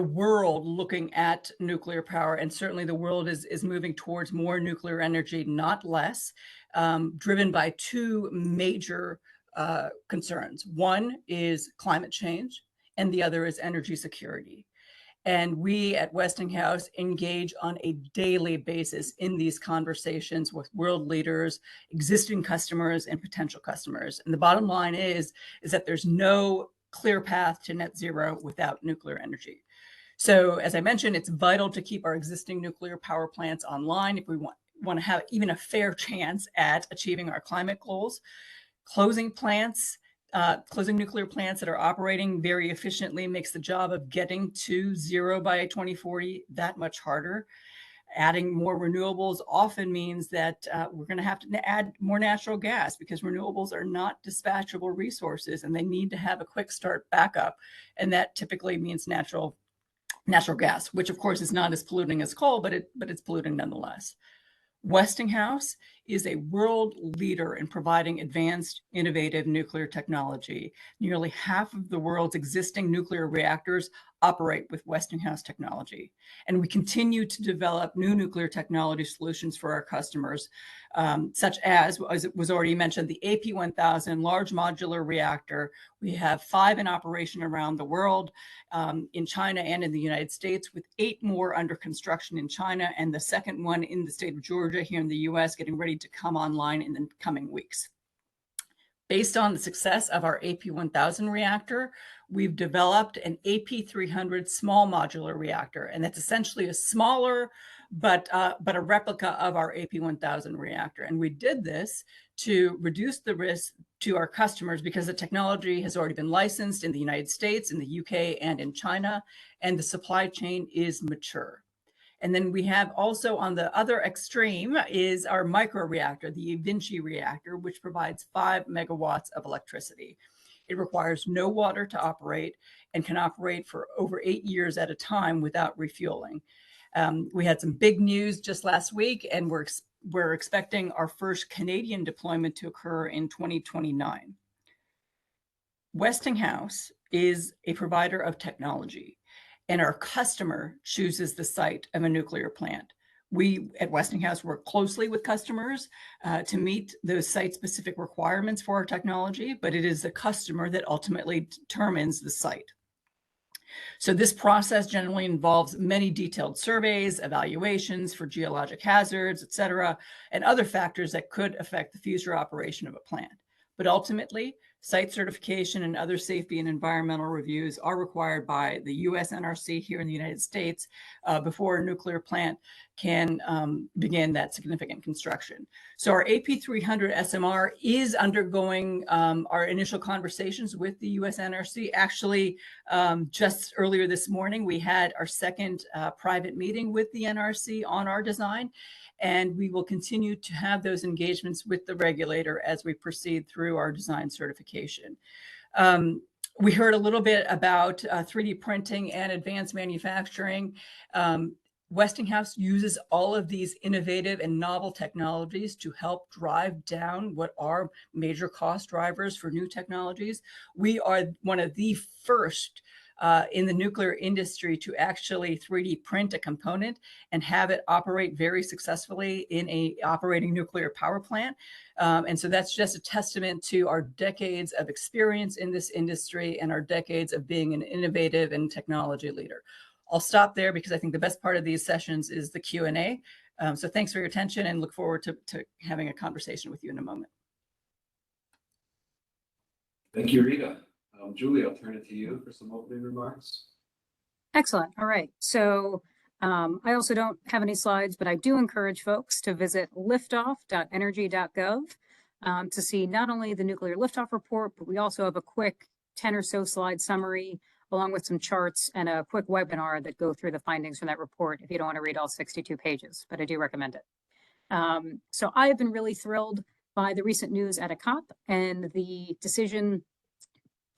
world looking at nuclear power, and certainly the world is moving towards more nuclear energy, not less, driven by 2 major concerns. One is climate change, and the other is energy security. And we at Westinghouse engage on a daily basis in these conversations with world leaders, existing customers, and potential customers. And the bottom line is that there's no clear path to net zero without nuclear energy. So as I mentioned, it's vital to keep our existing nuclear power plants online if we want to have even a fair chance at achieving our climate goals. Closing nuclear plants that are operating very efficiently makes the job of getting to zero by 2040 that much harder. Adding more renewables often means that we're going to have to add more natural gas because renewables are not dispatchable resources and they need to have a quick start backup. And that typically means natural gas, which of course is not as polluting as coal, but it's polluting nonetheless. Westinghouse is a world leader in providing advanced, innovative nuclear technology. Nearly half of the world's existing nuclear reactors operate with Westinghouse technology. And we continue to develop new nuclear technology solutions for our customers, such as it was already mentioned, the AP1000 large modular reactor. We have 5 in operation around the world, in China and in the United States, with 8 more under construction in China, and the second one in the state of Georgia here in the US getting ready to come online in the coming weeks. Based on the success of our AP1000 reactor, we've developed an AP300 small modular reactor, and that's essentially a smaller but a replica of our AP1000 reactor. And we did this to reduce the risk to our customers because the technology has already been licensed in the United States, in the UK, and in China, and the supply chain is mature. And then we have also on the other extreme is our micro reactor, the Vinci reactor, which provides 5 megawatts of electricity. It requires no water to operate and can operate for over 8 years at a time without refueling. We had some big news just last week, and we're expecting our first Canadian deployment to occur in 2029. Westinghouse is a provider of technology, and our customer chooses the site of a nuclear plant. We at Westinghouse work closely with customers to meet those site-specific requirements for our technology, but it is the customer that ultimately determines the site. So this process generally involves many detailed surveys, evaluations for geologic hazards, et cetera, and other factors that could affect the future operation of a plant. But ultimately, Site certification and other safety and environmental reviews are required by the US NRC here in the United States before a nuclear plant can begin that significant construction. So our AP300 SMR is undergoing our initial conversations with the US NRC. Actually, just earlier this morning, we had our second private meeting with the NRC on our design. And we will continue to have those engagements with the regulator as we proceed through our design certification. We heard a little bit about 3D printing and advanced manufacturing. Westinghouse uses all of these innovative and novel technologies to help drive down what are major cost drivers for new technologies. We are one of the first in the nuclear industry to actually 3D print a component and have it operate very successfully in a operating nuclear power plant. And so that's just a testament to our decades of experience in this industry and our decades of being an innovative and technology leader. I'll stop there because I think the best part of these sessions is the Q&A. So thanks for your attention and look forward to having a conversation with you in a moment. Thank you, Rita. Julie, I'll turn it to you for some opening remarks. Excellent. All right. So I also don't have any slides, but I do encourage folks to visit liftoff.energy.gov to see not only the nuclear liftoff report, but we also have a quick 10 or so slide summary along with some charts and a quick webinar that go through the findings from that report if you don't want to read all 62 pages, but I do recommend it. So I've been really thrilled by the recent news at a COP and the decision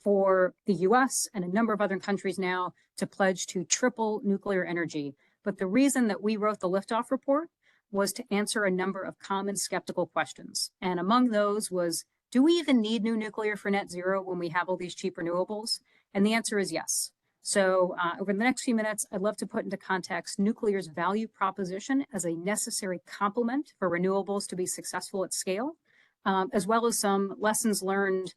for the US and a number of other countries now to pledge to triple nuclear energy. But the reason that we wrote the liftoff report was to answer a number of common skeptical questions. And among those was, do we even need new nuclear for net zero when we have all these cheap renewables? And the answer is yes. So over the next few minutes, I'd love to put into context nuclear's value proposition as a necessary complement for renewables to be successful at scale, as well as some lessons learned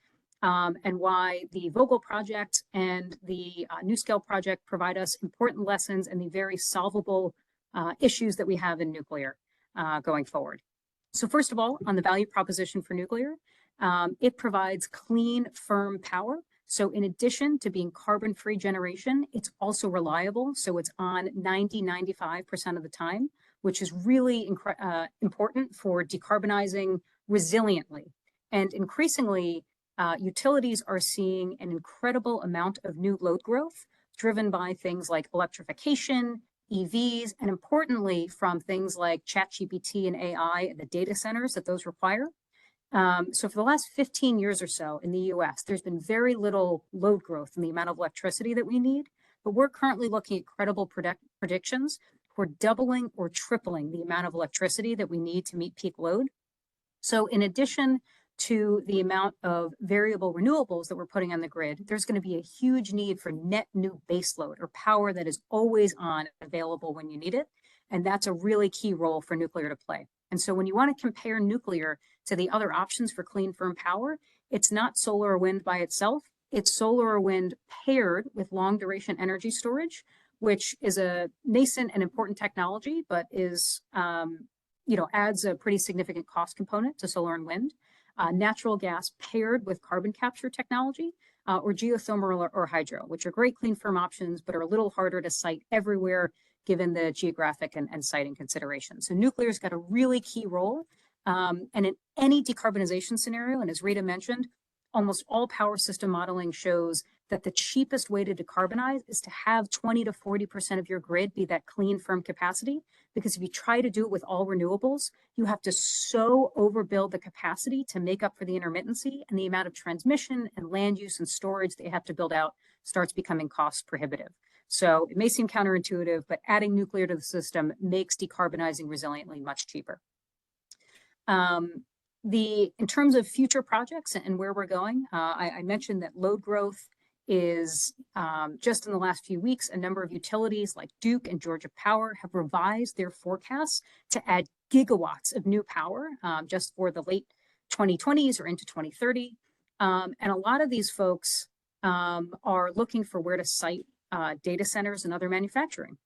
and why the Vogtle project and the NuScale project provide us important lessons and the very solvable issues that we have in nuclear going forward. So first of all, on the value proposition for nuclear, it provides clean, firm power. So in addition to being carbon-free generation, it's also reliable. So it's on 95% of the time, which is really important for decarbonizing resiliently. And increasingly, utilities are seeing an incredible amount of new load growth driven by things like electrification, EVs, and importantly, from things like ChatGPT and AI and the data centers that those require. So for the last 15 years or so in the US, there's been very little load growth in the amount of electricity that we need, but we're currently looking at credible predictions for doubling or tripling the amount of electricity that we need to meet peak load. So in addition to the amount of variable renewables that we're putting on the grid, there's going to be a huge need for net new baseload or power that is always on, available when you need it. And that's a really key role for nuclear to play. And so when you want to compare nuclear to the other options for clean, firm power, it's not solar or wind by itself. It's solar or wind paired with long duration energy storage, which is a nascent and important technology, but is, adds a pretty significant cost component to solar and wind. Natural gas paired with carbon capture technology, or geothermal or hydro, which are great clean firm options, but are a little harder to site everywhere given the geographic and siting considerations. So nuclear's got a really key role. And in any decarbonization scenario, and as Rita mentioned, almost all power system modeling shows that the cheapest way to decarbonize is to have 20 to 40% of your grid be that clean, firm capacity. Because if you try to do it with all renewables, you have to so overbuild the capacity to make up for the intermittency, and the amount of transmission and land use and storage that you have to build out starts becoming cost prohibitive. So it may seem counterintuitive, but adding nuclear to the system makes decarbonizing resiliently much cheaper. In terms of future projects and where we're going, I mentioned that load growth is just in the last few weeks, a number of utilities like Duke and Georgia Power have revised their forecasts to add gigawatts of new power just for the late 2020s or into 2030. And a lot of these folks are looking for where to site data centers and other manufacturing.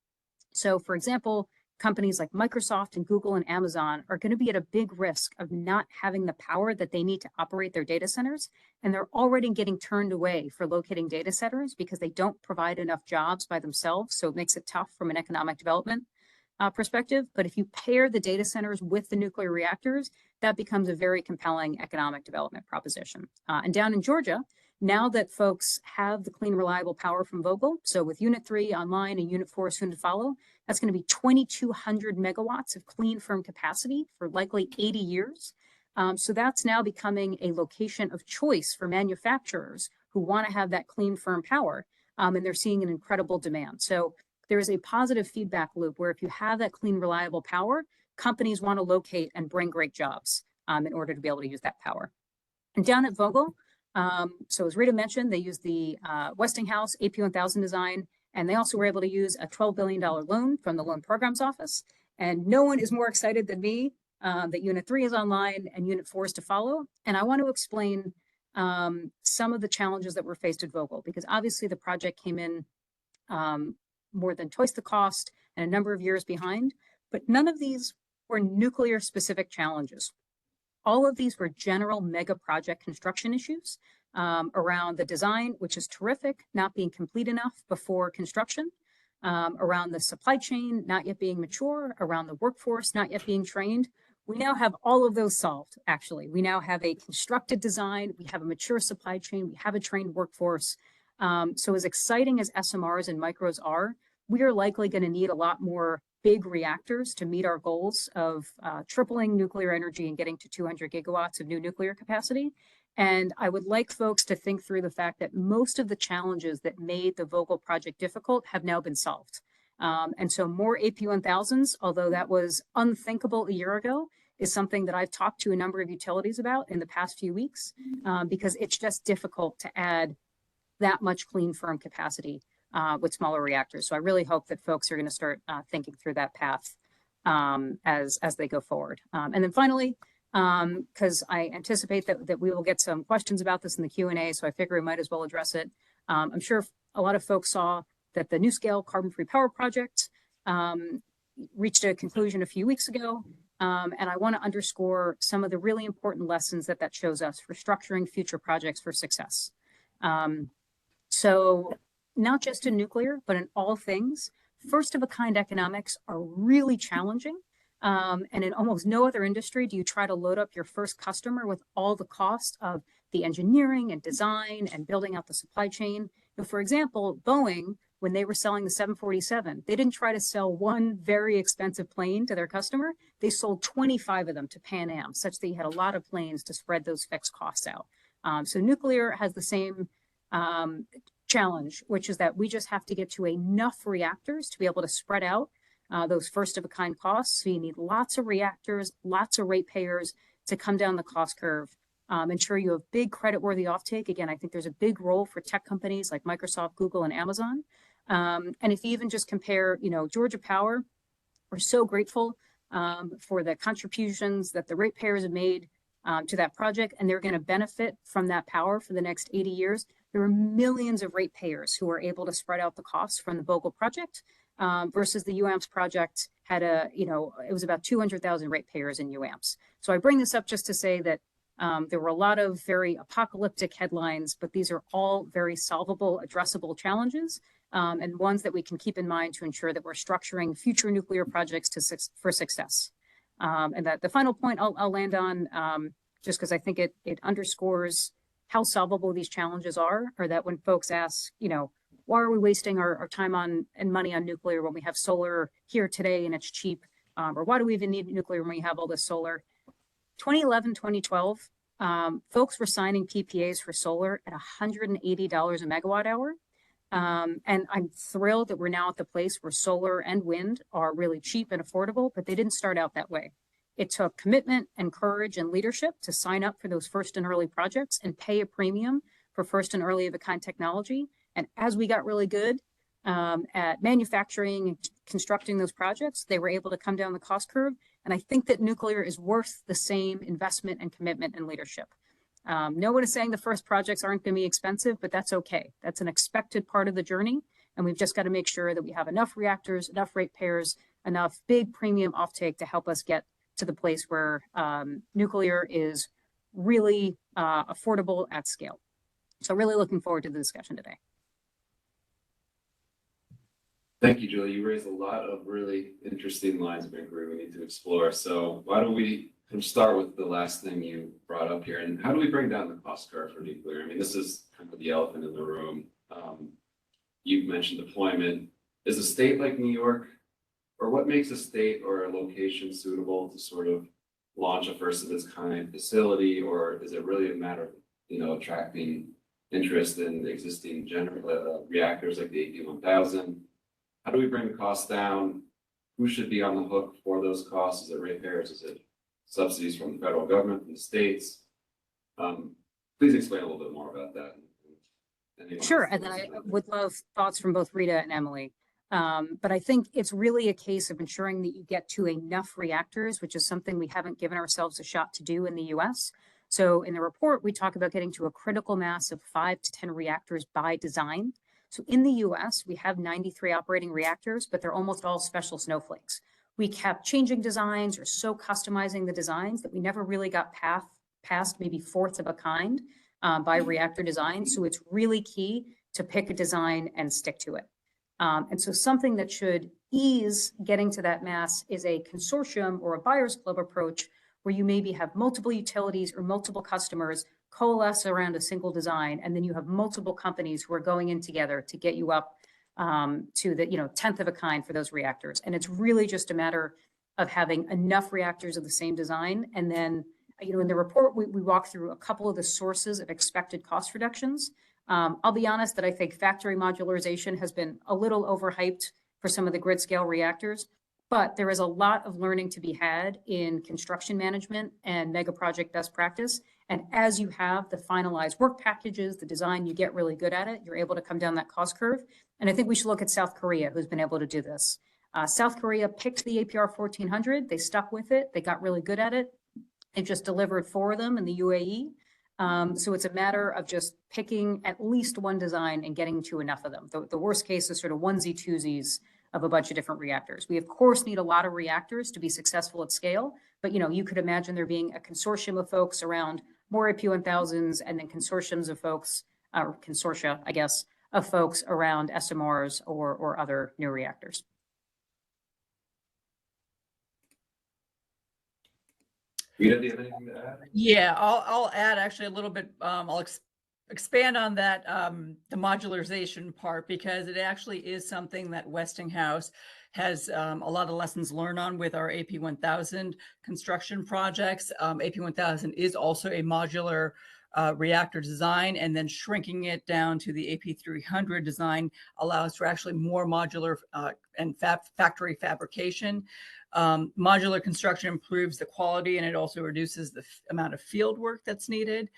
So for example, companies like Microsoft and Google and Amazon are going to be at a big risk of not having the power that they need to operate their data centers. And they're already getting turned away for locating data centers because they don't provide enough jobs by themselves. So it makes it tough from an economic development perspective. But if you pair the data centers with the nuclear reactors, that becomes a very compelling economic development proposition. And down in Georgia, now that folks have the clean, reliable power from Vogtle, so with Unit 3 online and Unit 4 soon to follow, that's going to be 2,200 megawatts of clean, firm capacity for likely 80 years. So that's now becoming a location of choice for manufacturers who want to have that clean, firm power, and they're seeing an incredible demand. So there is a positive feedback loop where if you have that clean, reliable power, companies want to locate and bring great jobs in order to be able to use that power. And down at Vogtle, so as Rita mentioned, they used the Westinghouse AP1000 design, and they also were able to use a $12 billion loan from the Loan Programs Office. And no one is more excited than me that Unit 3 is online and Unit 4 is to follow. And I want to explain some of the challenges that were faced at Vogtle, because obviously the project came in more than twice the cost and a number of years behind, but none of these were nuclear specific challenges. All of these were general mega project construction issues around the design, which is terrific, not being complete enough before construction, around the supply chain not yet being mature, around the workforce not yet being trained. We now have all of those solved, actually. We now have a constructed design, we have a mature supply chain, we have a trained workforce. So as exciting as SMRs and micros are, we are likely going to need a lot more big reactors to meet our goals of tripling nuclear energy and getting to 200 gigawatts of new nuclear capacity. And I would like folks to think through the fact that most of the challenges that made the Vogtle project difficult have now been solved. And so more AP1000s, although that was unthinkable a year ago, is something that I've talked to a number of utilities about in the past few weeks, because it's just difficult to add that much clean, firm capacity with smaller reactors. So I really hope that folks are going to start thinking through that path as they go forward. And then finally, because I anticipate that we will get some questions about this in the Q&A, so I figure we might as well address it. I'm sure a lot of folks saw that the NuScale carbon-free power project reached a conclusion a few weeks ago. And I want to underscore some of the really important lessons that shows us for structuring future projects for success. So not just in nuclear, but in all things, first of a kind economics are really challenging. And in almost no other industry do you try to load up your first customer with all the cost of the engineering and design and building out the supply chain. You know, for example, Boeing, when they were selling the 747, they didn't try to sell one very expensive plane to their customer. They sold 25 of them to Pan Am, such that you had a lot of planes to spread those fixed costs out. So nuclear has the same challenge, which is that we just have to get to enough reactors to be able to spread out those first of a kind costs. So you need lots of reactors, lots of ratepayers to come down the cost curve. Ensure you have big creditworthy offtake. Again, I think there's a big role for tech companies like Microsoft, Google, and Amazon. And if you even just compare, you know, Georgia Power, we're so grateful for the contributions that the ratepayers have made to that project, and they're going to benefit from that power for the next 80 years. There are millions of ratepayers who are able to spread out the costs from the Vogtle project versus the UAMPS project had it was about 200,000 ratepayers in UAMPS. So I bring this up just to say that there were a lot of very apocalyptic headlines, but these are all very solvable, addressable challenges, and ones that we can keep in mind to ensure that we're structuring future nuclear projects for success. And that the final point I'll land on, just because I think it underscores how solvable these challenges are, or that when folks ask, you know, why are we wasting our time on and money on nuclear when we have solar here today and it's cheap, or why do we even need nuclear when we have all this solar? 2011, 2012, folks were signing PPAs for solar at $180 a megawatt hour. And I'm thrilled that we're now at the place where solar and wind are really cheap and affordable, but they didn't start out that way. It took commitment and courage and leadership to sign up for those first and early projects and pay a premium for first and early of a kind technology. And as we got really good at manufacturing and constructing those projects, they were able to come down the cost curve. And I think that nuclear is worth the same investment and commitment and leadership. No one is saying the first projects aren't going to be expensive, but that's okay. That's an expected part of the journey. And we've just got to make sure that we have enough reactors, enough ratepayers, enough big premium offtake to help us get to the place where nuclear is really affordable at scale. So really looking forward to the discussion today. Thank you, Julie. You raised a lot of really interesting lines of inquiry we need to explore. So why don't we start with the last thing you brought up here, and how do we bring down the cost curve for nuclear? I mean, this is kind of the elephant in the room. You mentioned deployment. Is a state like New York, or what makes a state or a location suitable to sort of launch a first of its kind facility, or is it really a matter of, you know, attracting interest in existing reactors like the AP1000? How do we bring the costs down? Who should be on the hook for those costs? Is it ratepayers? Is it subsidies from the federal government, from the states? Please explain a little bit more about that. Sure, and then I would love thoughts from both Rita and Emily. But I think it's really a case of ensuring that you get to enough reactors, which is something we haven't given ourselves a shot to do in the US. So in the report, we talk about getting to a critical mass of 5 to 10 reactors by design. So in the US, we have 93 operating reactors, but they're almost all special snowflakes. We kept changing designs or so customizing the designs that we never really got past maybe fourth of a kind by reactor design. So it's really key to pick a design and stick to it. And so something that should ease getting to that mass is a consortium or a buyer's club approach where you maybe have multiple utilities or multiple customers coalesce around a single design, and then you have multiple companies who are going in together to get you up to the 10th of a kind for those reactors. And it's really just a matter of having enough reactors of the same design. And then, in the report, we walk through a couple of the sources of expected cost reductions. I'll be honest that I think factory modularization has been a little overhyped for some of the grid scale reactors, but there is a lot of learning to be had in construction management and mega project best practice. And as you have the finalized work packages, the design, you get really good at it, you're able to come down that cost curve. And I think we should look at South Korea, who's been able to do this. South Korea picked the APR 1400, they stuck with it, they got really good at it. It just delivered 4 of them in the UAE. So it's a matter of just picking at least one design and getting to enough of them. The worst case is sort of onesie twosies of a bunch of different reactors. We of course need a lot of reactors to be successful at scale, but you could imagine there being a consortium of folks around more AP1000s and then consortiums of folks, or consortia, I guess, of folks around SMRs or other new reactors. Rita, do you have anything to add? Yeah, I'll add actually a little bit. I'll expand on that, the modularization part, because it actually is something that Westinghouse has a lot of lessons learned on with our AP1000 construction projects. AP1000 is also a modular reactor design, and then shrinking it down to the AP300 design allows for actually more modular and factory fabrication. Modular construction improves the quality, and it also reduces the amount of field work that's needed.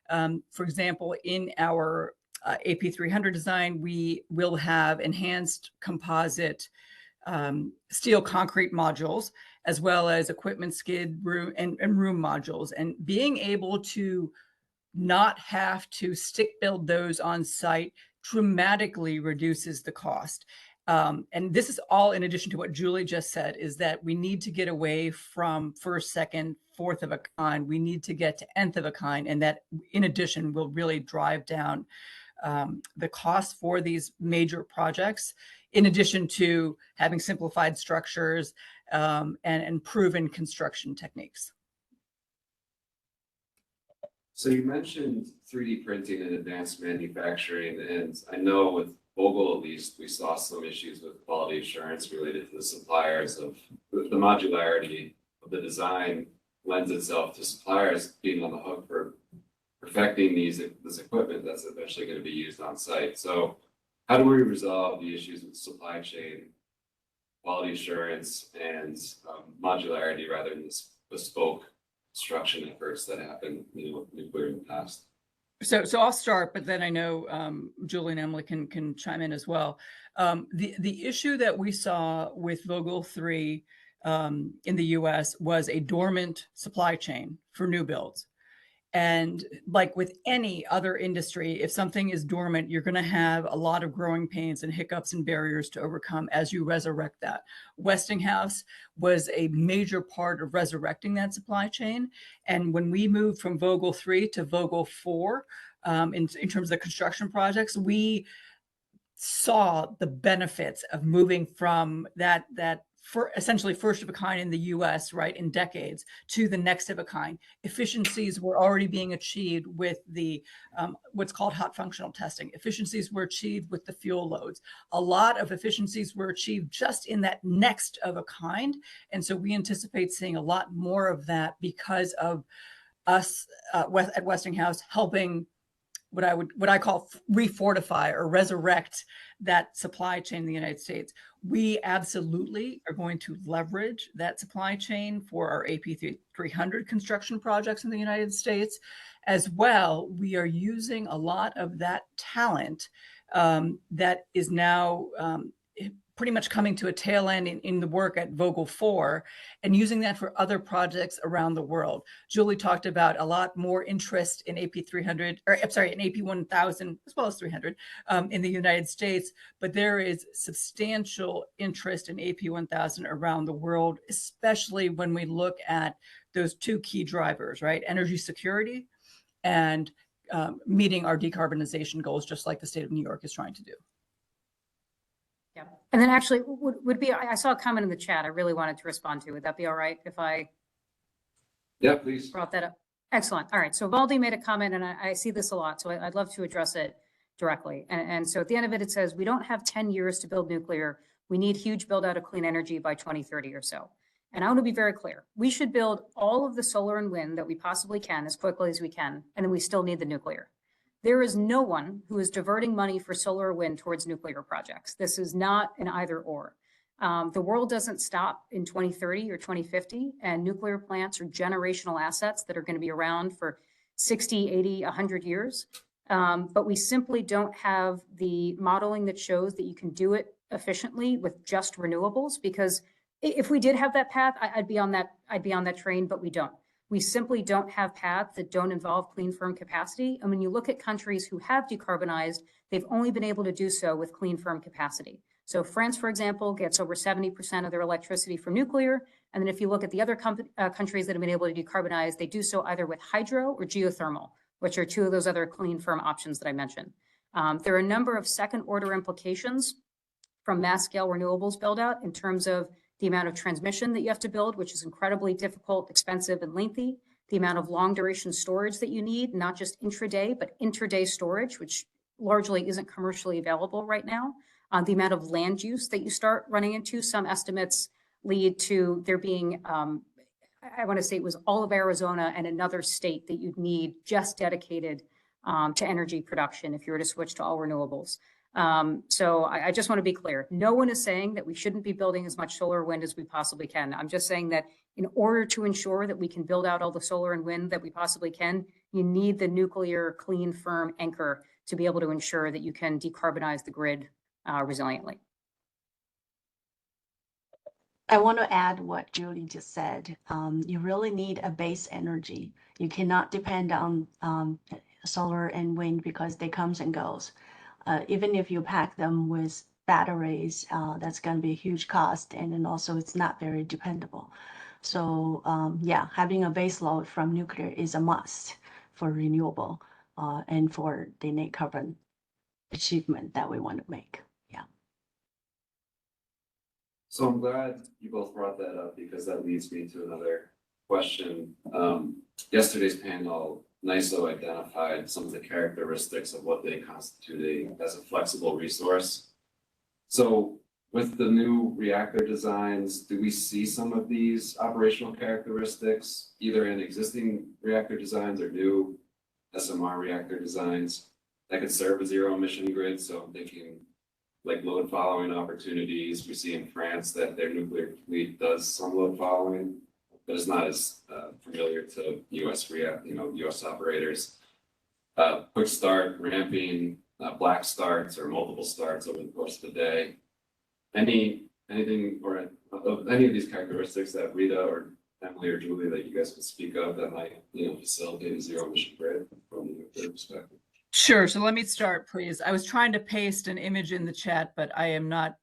For example, in our AP300 design, we will have enhanced composite steel concrete modules, as well as equipment skid room and room modules. And being able to not have to stick build those on site dramatically reduces the cost. And this is all in addition to what Julie just said, is that we need to get away from first, second, fourth of a kind. We need to get to nth of a kind. And that, in addition, will really drive down the cost for these major projects, in addition to having simplified structures and proven construction techniques. So you mentioned 3D printing and advanced manufacturing, and I know with Vogtle, at least, we saw some issues with quality assurance related to the suppliers of the modularity of the design lends itself to suppliers being on the hook for perfecting this equipment that's eventually going to be used on site. So how do we resolve the issues with supply chain, quality assurance, and modularity rather than this bespoke construction efforts that happen, with nuclear in the past? So I'll start, but then I know Julie and Emily can chime in as well. The issue that we saw with Vogtle 3 in the US was a dormant supply chain for new builds. And like with any other industry, if something is dormant, you're going to have a lot of growing pains and hiccups and barriers to overcome as you resurrect that. Westinghouse was a major part of resurrecting that supply chain. And when we moved from Vogtle 3 to Vogtle 4, in terms of the construction projects, we saw the benefits of moving from that for essentially first of a kind in the US, right, in decades, to the next of a kind. Efficiencies were already being achieved with the what's called hot functional testing. Efficiencies were achieved with the fuel loads. A lot of efficiencies were achieved just in that next of a kind. And so we anticipate seeing a lot more of that because of us at Westinghouse helping what I call refortify or resurrect that supply chain in the United States. We absolutely are going to leverage that supply chain for our AP300 construction projects in the United States. As well, we are using a lot of that talent that is now pretty much coming to a tail end in the work at Vogtle 4 and using that for other projects around the world. Julie talked about a lot more interest in AP300, or I'm sorry, in AP1000 as well as 300 in the United States, but there is substantial interest in AP1000 around the world, especially when we look at those two key drivers, right? Energy security and meeting our decarbonization goals, just like the state of New York is trying to do. Yeah. And then actually would be, I saw a comment in the chat I really wanted to respond to. Would that be all right if I please brought that up? Excellent. All right. So Valdi made a comment, and I see this a lot, so I'd love to address it directly. And so at the end of it, it says, we don't have 10 years to build nuclear. We need huge build out of clean energy by 2030 or so. And I want to be very clear. We should build all of the solar and wind that we possibly can as quickly as we can, and then we still need the nuclear. There is no one who is diverting money for solar or wind towards nuclear projects. This is not an either or. The world doesn't stop in 2030 or 2050, and nuclear plants are generational assets that are going to be around for 60, 80, 100 years. But we simply don't have the modeling that shows that you can do it efficiently with just renewables, because if we did have that path, I'd be on that train, but we don't. We simply don't have paths that don't involve clean firm capacity. And when you look at countries who have decarbonized, they've only been able to do so with clean firm capacity. So France, for example, gets over 70% of their electricity from nuclear. And then if you look at the other countries that have been able to decarbonize, they do so either with hydro or geothermal, which are two of those other clean firm options that I mentioned. There are a number of second order implications from mass scale renewables build out in terms of the amount of transmission that you have to build, which is incredibly difficult, expensive, and lengthy, the amount of long duration storage that you need, not just intraday, but interday storage, which largely isn't commercially available right now, the amount of land use that you start running into. Some estimates lead to there being, I want to say it was all of Arizona and another state that you'd need just dedicated to energy production if you were to switch to all renewables. So I just want to be clear. No one is saying that we shouldn't be building as much solar and wind as we possibly can. I'm just saying that in order to ensure that we can build out all the solar and wind that we possibly can, you need the nuclear clean firm anchor to be able to ensure that you can decarbonize the grid resiliently. I want to add what Julie just said. You really need a base energy. You cannot depend on solar and wind because they comes and goes. Even if you pack them with batteries, that's going to be a huge cost, and then also it's not very dependable. So yeah, having a base load from nuclear is a must for renewable and for the net carbon achievement that we want to make. Yeah. So I'm glad you both brought that up, because that leads me to another question. Yesterday's panel NISO identified some of the characteristics of what they constitute as a flexible resource. So with the new reactor designs, do we see some of these operational characteristics either in existing reactor designs or new SMR reactor designs that could serve a zero emission grid? So I'm thinking like load following opportunities. We see in France that their nuclear fleet does some load following, but it's not as familiar to US operators. Quick start, ramping, black starts or multiple starts over the course of the day. Anything or of any of these characteristics that Rita or Emily or Julie, that you guys could speak of that might, facilitate a zero emission grid from the nuclear perspective? Sure. So let me start, please. I was trying to paste an image in the chat, but I am not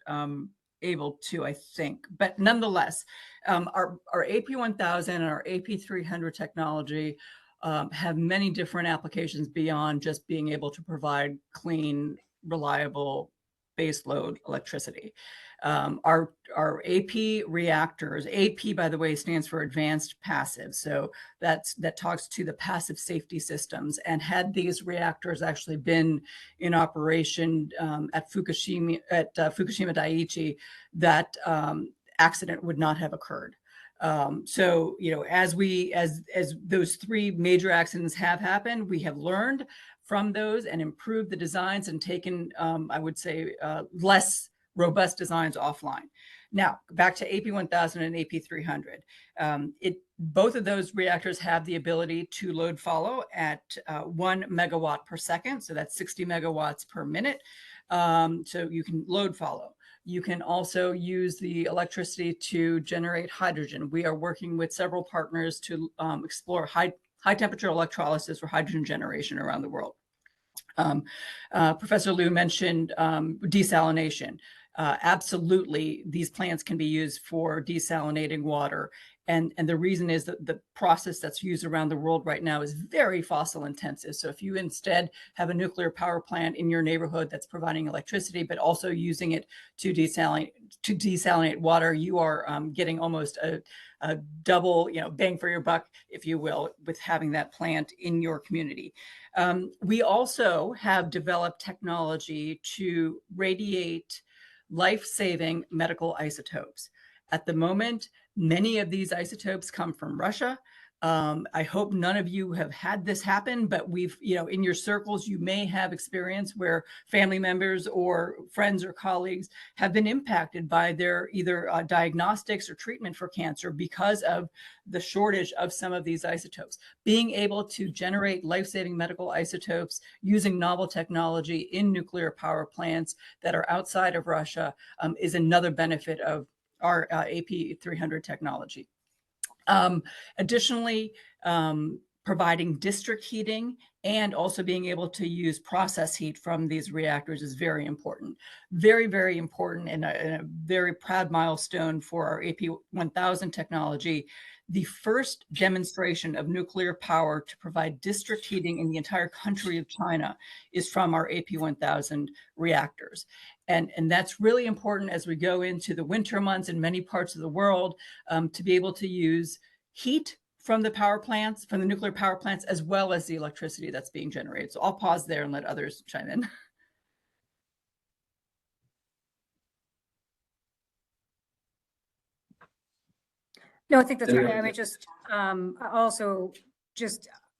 able to, I think. But nonetheless, our AP1000 and our AP300 technology have many different applications beyond just being able to provide clean, reliable baseload electricity. Our AP reactors, AP, by the way, stands for Advanced Passive. So that talks to the passive safety systems. And had these reactors actually been in operation at Fukushima Daiichi, that accident would not have occurred. So, as those three major accidents have happened, we have learned from those and improved the designs and taken, I would say, less robust designs offline. Now, back to AP1000 and AP300. Both of those reactors have the ability to load follow at 1 megawatt per second. So that's 60 megawatts per minute. So you can load follow. You can also use the electricity to generate hydrogen. We are working with several partners to explore high temperature electrolysis for hydrogen generation around the world. Professor Liu mentioned desalination. Absolutely, these plants can be used for desalinating water. And the reason is that the process that's used around the world right now is very fossil intensive. So if you instead have a nuclear power plant in your neighborhood that's providing electricity, but also using it to desalinate water, you are getting almost a double, bang for your buck, if you will, with having that plant in your community. We also have developed technology to radiate life-saving medical isotopes. At the moment, many of these isotopes come from Russia. I hope none of you have had this happen, but we've, in your circles, you may have experience where family members or friends or colleagues have been impacted by their either diagnostics or treatment for cancer because of the shortage of some of these isotopes. Being able to generate life-saving medical isotopes using novel technology in nuclear power plants that are outside of Russia is another benefit of our AP300 technology. Additionally, providing district heating and also being able to use process heat from these reactors is very important. Very, very important and a very proud milestone for our AP1000 technology. The first demonstration of nuclear power to provide district heating in the entire country of China is from our AP1000 reactors. And that's really important as we go into the winter months in many parts of the world to be able to use heat from the power plants, from the nuclear power plants, as well as the electricity that's being generated. So I'll pause there and let others chime in. No, I think that's right. I mean,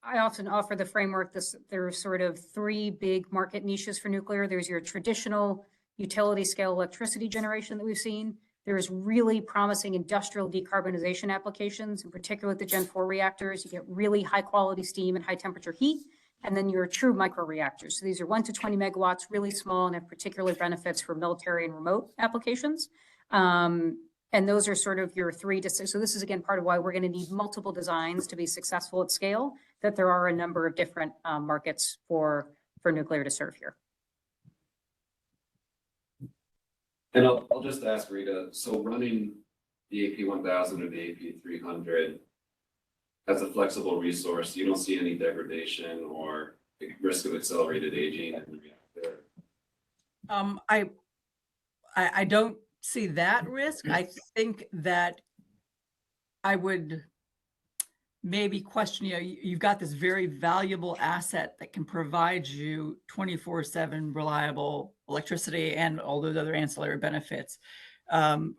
I often offer the framework. There are sort of three big market niches for nuclear. There's your traditional utility scale electricity generation that we've seen. There's really promising industrial decarbonization applications, in particular with the Gen 4 reactors. You get really high quality steam and high temperature heat. And then your true micro reactors. So these are 1 to 20 megawatts, really small, and have particular benefits for military and remote applications. And those are sort of your 3 to 6. So this is, again, part of why we're going to need multiple designs to be successful at scale, that there are a number of different markets for nuclear to serve here. And I'll just ask Rita, so running the AP1000 or the AP300 as a flexible resource, you don't see any degradation or risk of accelerated aging in the reactor? I don't see that risk. I think that I would maybe question, you've got this very valuable asset that can provide you 24/7 reliable electricity and all those other ancillary benefits. Using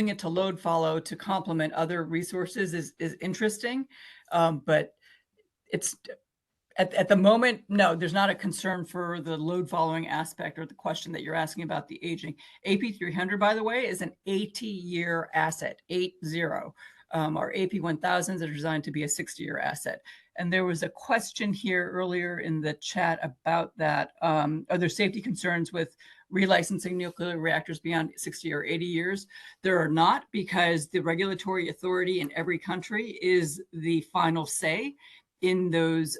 it to load follow to complement other resources is interesting, but it's at the moment, no, there's not a concern for the load following aspect or the question that you're asking about the aging. AP300, by the way, is an 80-year asset, 80. Our AP1000s are designed to be a 60-year asset. And there was a question here earlier in the chat about that. Are there safety concerns with relicensing nuclear reactors beyond 60 or 80 years. There are not, because the regulatory authority in every country is the final say in those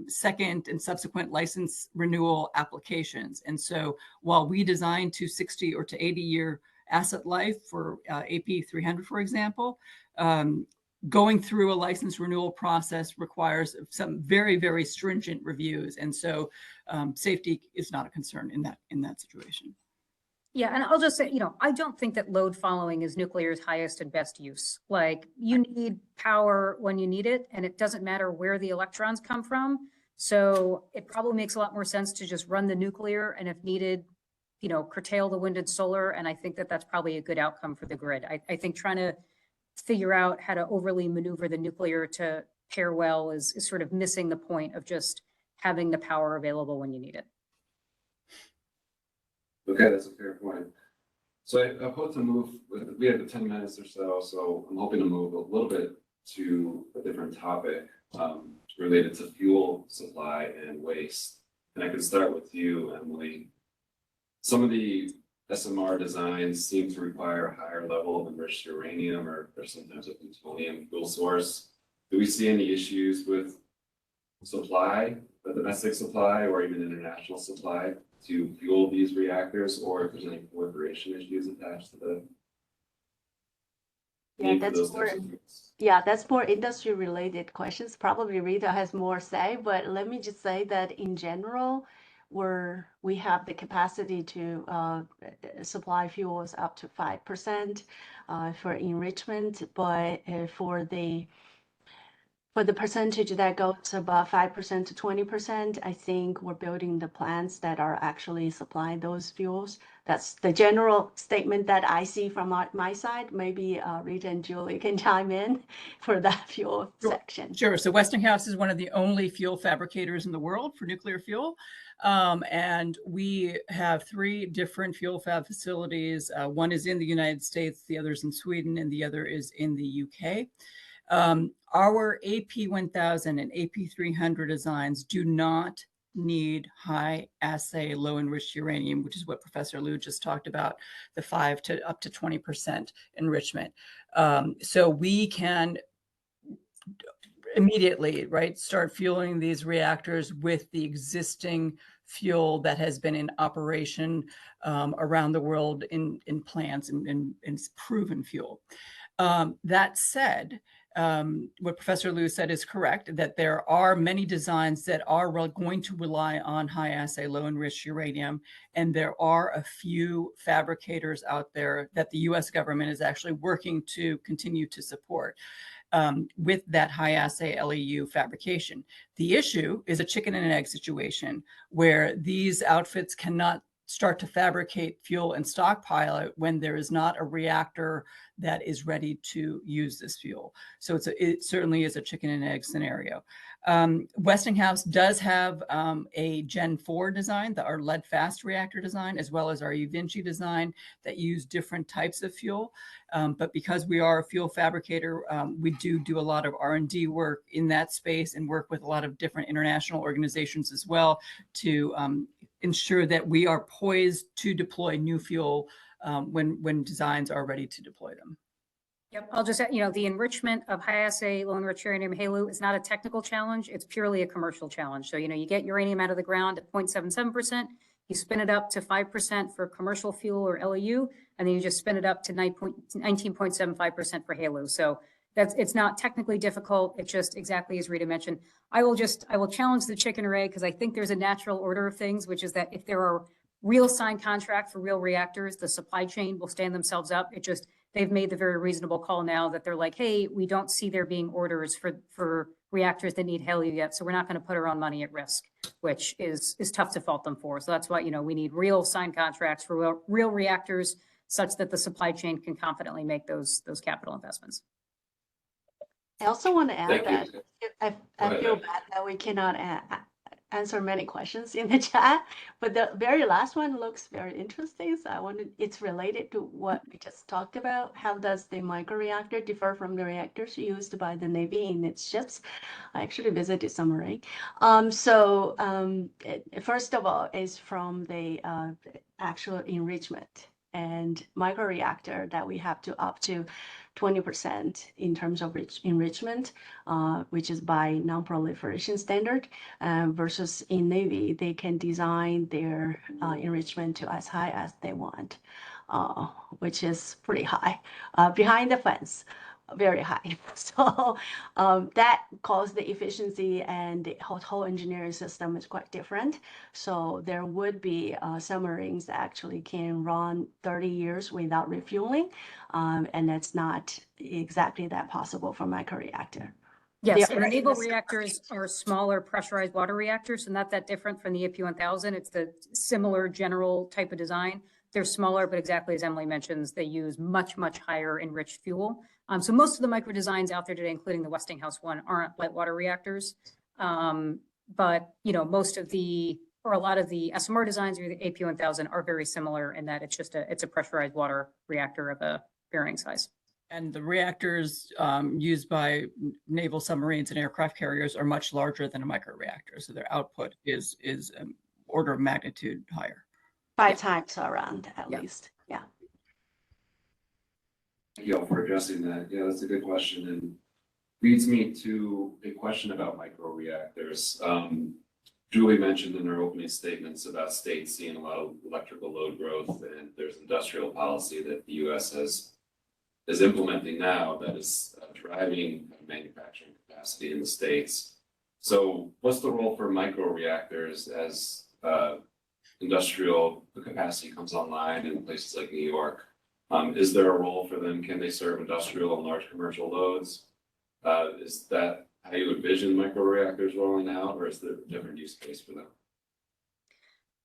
second and subsequent license renewal applications. And so while we design to 60 or to 80 year asset life for AP 300, for example, going through a license renewal process requires some very, very stringent reviews. And so safety is not a concern in that situation. Yeah, and I'll just say, I don't think that load following is nuclear's highest and best use. Like, you need power when you need it, and it doesn't matter where the electrons come from. So it probably makes a lot more sense to just run the nuclear, and if needed, curtail the wind and solar. And I think that that's probably a good outcome for the grid. I think trying to figure out how to overly maneuver the nuclear to pair well is sort of missing the point of just having the power available when you need it. Okay, that's a fair point. So I hope to move, we have 10 minutes or so I'm hoping to move a little bit to a different topic related to fuel supply and waste. And I can start with you, Emily. Some of the SMR designs seem to require a higher level of enriched uranium or sometimes a plutonium fuel source. Do we see any issues with supply, the domestic supply or even international supply to fuel these reactors, or if there's any proliferation issues attached to the Yeah, that's more industry related questions. Probably Rita has more say, but let me just say that in general, we have the capacity to supply fuels up to 5% for enrichment, but for the percentage that goes above 5% to 20%, I think we're building the plants that are actually supplying those fuels. That's the general statement that I see from my side. Maybe Rita and Julie can chime in for that fuel section. Sure. So Westinghouse is one of the only fuel fabricators in the world for nuclear fuel. And we have 3 different fuel fab facilities. One is in the United States, the other is in Sweden, and the other is in the UK. Our AP1000 and AP300 designs do not need high assay, low enriched uranium, which is what Professor Liu just talked about, the 5 to up to 20% enrichment. So we can immediately, start fueling these reactors with the existing fuel that has been in operation around the world in plants and proven fuel. That said, what Professor Liu said is correct, that there are many designs that are going to rely on high assay, low enriched uranium. And there are a few fabricators out there that the US government is actually working to continue to support with that high assay LEU fabrication. The issue is a chicken and an egg situation where these outfits cannot start to fabricate fuel and stockpile it when there is not a reactor that is ready to use this fuel. So it certainly is a chicken and egg scenario. Westinghouse does have a Gen 4 design, our lead fast reactor design, as well as our eVinci design that use different types of fuel. But because we are a fuel fabricator, we do a lot of R&D work in that space and work with a lot of different international organizations as well to ensure that we are poised to deploy new fuel when designs are ready to deploy them. Yep, I'll just add, the enrichment of high assay, low enriched uranium HALEU is not a technical challenge. It's purely a commercial challenge. So, you get uranium out of the ground at 0.77%, you spin it up to 5% for commercial fuel or LEU, and then you just spin it up to 19.75% for HALEU. So it's not technically difficult. It's just exactly as Rita mentioned. I will challenge the chicken or egg because I think there's a natural order of things, which is that if there are real signed contracts for real reactors, the supply chain will stand themselves up. They've made the very reasonable call now that they're like, hey, we don't see there being orders for reactors that need HALEU yet, so we're not going to put our own money at risk, which is tough to fault them for. So that's why, we need real signed contracts for real reactors such that the supply chain can confidently make those capital investments. I also want to add that I feel bad that we cannot answer many questions in the chat, but the very last one looks very interesting. So it's related to what we just talked about. How does the microreactor differ from the reactors used by the Navy in its ships? I actually visited submarine. First of all, is from the actual enrichment and microreactor that we have to up to 20% in terms of enrichment, which is by non-proliferation standard, versus in Navy, they can design their enrichment to as high as they want, which is pretty high, behind the fence. Very high. So that caused the efficiency, and the whole engineering system is quite different. So there would be submarines that actually can run 30 years without refueling, and that's not exactly that possible for microreactor. Yes, and the naval reactors are smaller pressurized water reactors, so not that different from the AP1000. It's the similar general type of design. They're smaller, but exactly as Emily mentions, they use much, much higher enriched fuel. So most of the micro designs out there today, including the Westinghouse one, aren't light water reactors. But most of a lot of the SMR designs or the AP1000 are very similar in that it's a pressurized water reactor of a varying size. And the reactors used by naval submarines and aircraft carriers are much larger than a microreactor. So their output is order of magnitude higher. 5 times around, at least. Yeah. Thank you all for addressing that. Yeah, that's a good question, and leads me to a question about microreactors. Julie mentioned in her opening statements about states seeing a lot of electrical load growth, and there's industrial policy that the U.S. is implementing now that is driving manufacturing capacity in the states. So what's the role for microreactors as industrial capacity comes online in places like New York? Is there a role for them? Can they serve industrial and large commercial loads? Is that how you envision microreactors rolling out, or is there a different use case for them?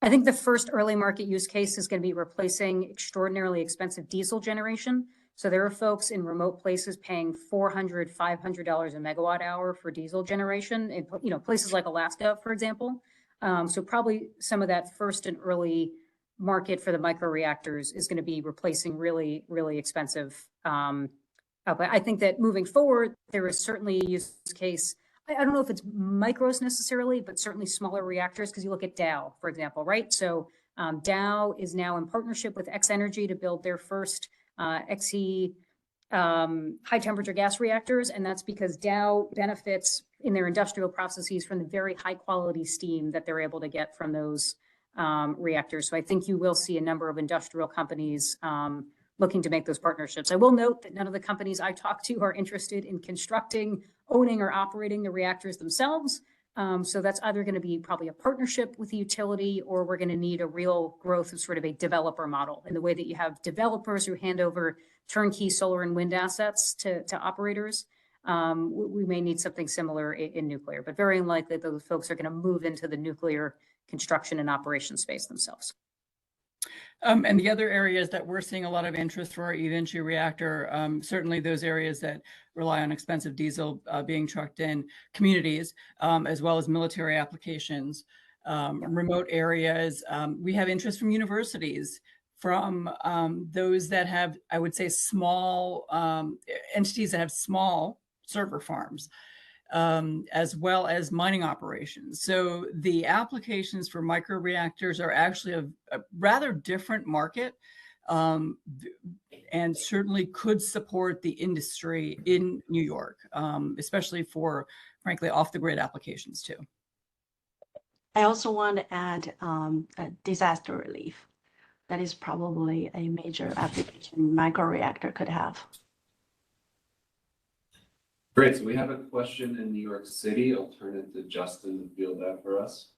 I think the first early market use case is going to be replacing extraordinarily expensive diesel generation. So there are folks in remote places paying $400, $500 a megawatt hour for diesel generation in places like Alaska, for example. So probably some of that first and early market for the microreactors is going to be replacing really, really expensive. But I think that moving forward, there is certainly a use case. I don't know if it's micros necessarily, but certainly smaller reactors, because you look at Dow, for example, right? So Dow is now in partnership with X Energy to build their first XE high temperature gas reactors. And that's because Dow benefits in their industrial processes from the very high quality steam that they're able to get from those reactors. So I think you will see a number of industrial companies looking to make those partnerships. I will note that none of the companies I talk to are interested in constructing, owning, or operating the reactors themselves. So that's either going to be probably a partnership with the utility, or we're going to need a real growth of sort of a developer model in the way that you have developers who hand over turnkey solar and wind assets to operators. We may need something similar in nuclear, but very unlikely that those folks are going to move into the nuclear construction and operation space themselves. And the other areas that we're seeing a lot of interest for our eVinci reactor, certainly those areas that rely on expensive diesel being trucked in, communities, as well as military applications, remote areas. We have interest from universities, from those that have, I would say, small entities that have small server farms, as well as mining operations. So the applications for microreactors are actually a rather different market, and certainly could support the industry in New York, especially for, frankly, off-the-grid applications too. I also want to add disaster relief. That is probably a major application microreactor could have. Great, so we have a question in New York City. I'll turn it to Justin to field that for us.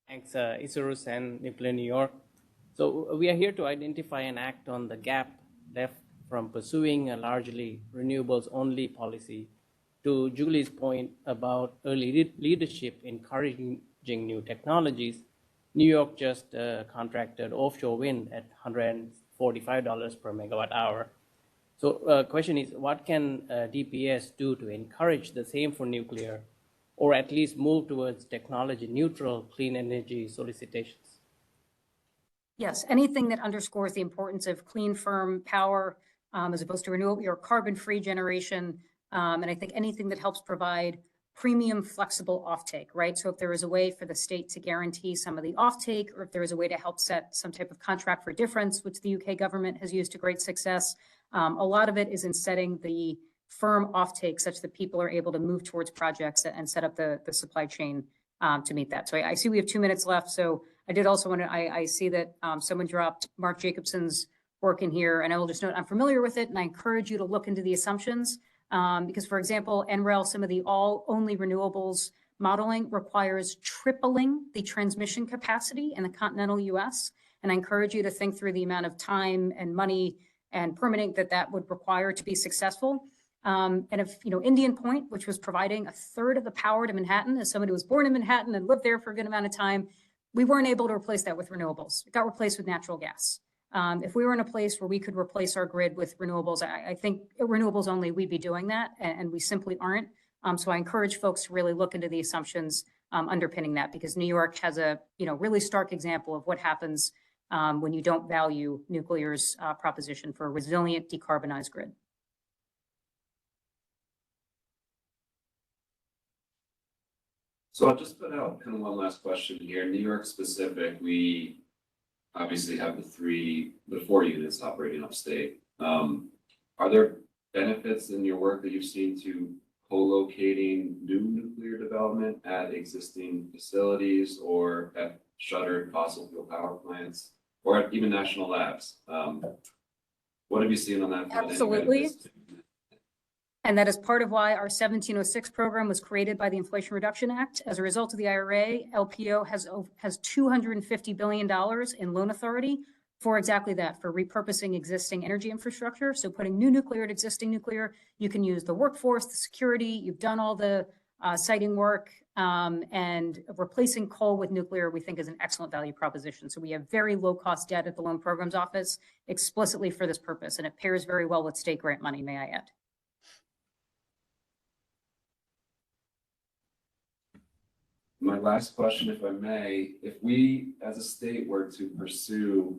Thanks, Isurus and Nuclear New York. So we are here to identify and act on the gap left from pursuing a largely renewables only policy. To Julie's point about early leadership encouraging new technologies, New York just contracted offshore wind at $145 per megawatt hour. So question is, what can DPS do to encourage the same for nuclear? or at least move towards technology neutral clean energy solicitations? Yes, anything that underscores the importance of clean, firm power as opposed to renewable or carbon-free generation. And I think anything that helps provide premium flexible offtake, right? So if there is a way for the state to guarantee some of the offtake, or if there is a way to help set some type of contract for difference, which the UK government has used to great success, a lot of it is in setting the firm offtake such that people are able to move towards projects and set up the supply chain to meet that. So I see we have 2 minutes left. So I did also want to, I see that someone dropped Mark Jacobson's work in here, and I will just note I'm familiar with it, and I encourage you to look into the assumptions. Because, for example, NREL, some of the all-only renewables modeling requires tripling the transmission capacity in the continental US. And I encourage you to think through the amount of time and money and permitting that would require to be successful. And if, Indian Point, which was providing a third of the power to Manhattan, as somebody who was born in Manhattan and lived there for a good amount of time, we weren't able to replace that with renewables. It got replaced with natural gas. If we were in a place where we could replace our grid with renewables, I think renewables only, we'd be doing that, and we simply aren't. So I encourage folks to really look into the assumptions underpinning that, because New York has a really stark example of what happens when you don't value nuclear's proposition for a resilient, decarbonized grid. So I'll just put out kind of one last question here. New York specific, we obviously have the 4 units operating upstate. Are there benefits in your work that you've seen to co-locating new nuclear development at existing facilities, or at shuttered fossil fuel power plants, or at even national labs? What have you seen on that front? Absolutely. And that is part of why our 1706 program was created by the Inflation Reduction Act. As a result of the IRA, LPO has $250 billion in loan authority for exactly that, for repurposing existing energy infrastructure. So putting new nuclear at existing nuclear, you can use the workforce, the security, you've done all the siting work, and replacing coal with nuclear, we think, is an excellent value proposition. So we have very low cost debt at the Loan Programs Office explicitly for this purpose, and it pairs very well with state grant money, may I add. My last question, if I may, if we as a state were to pursue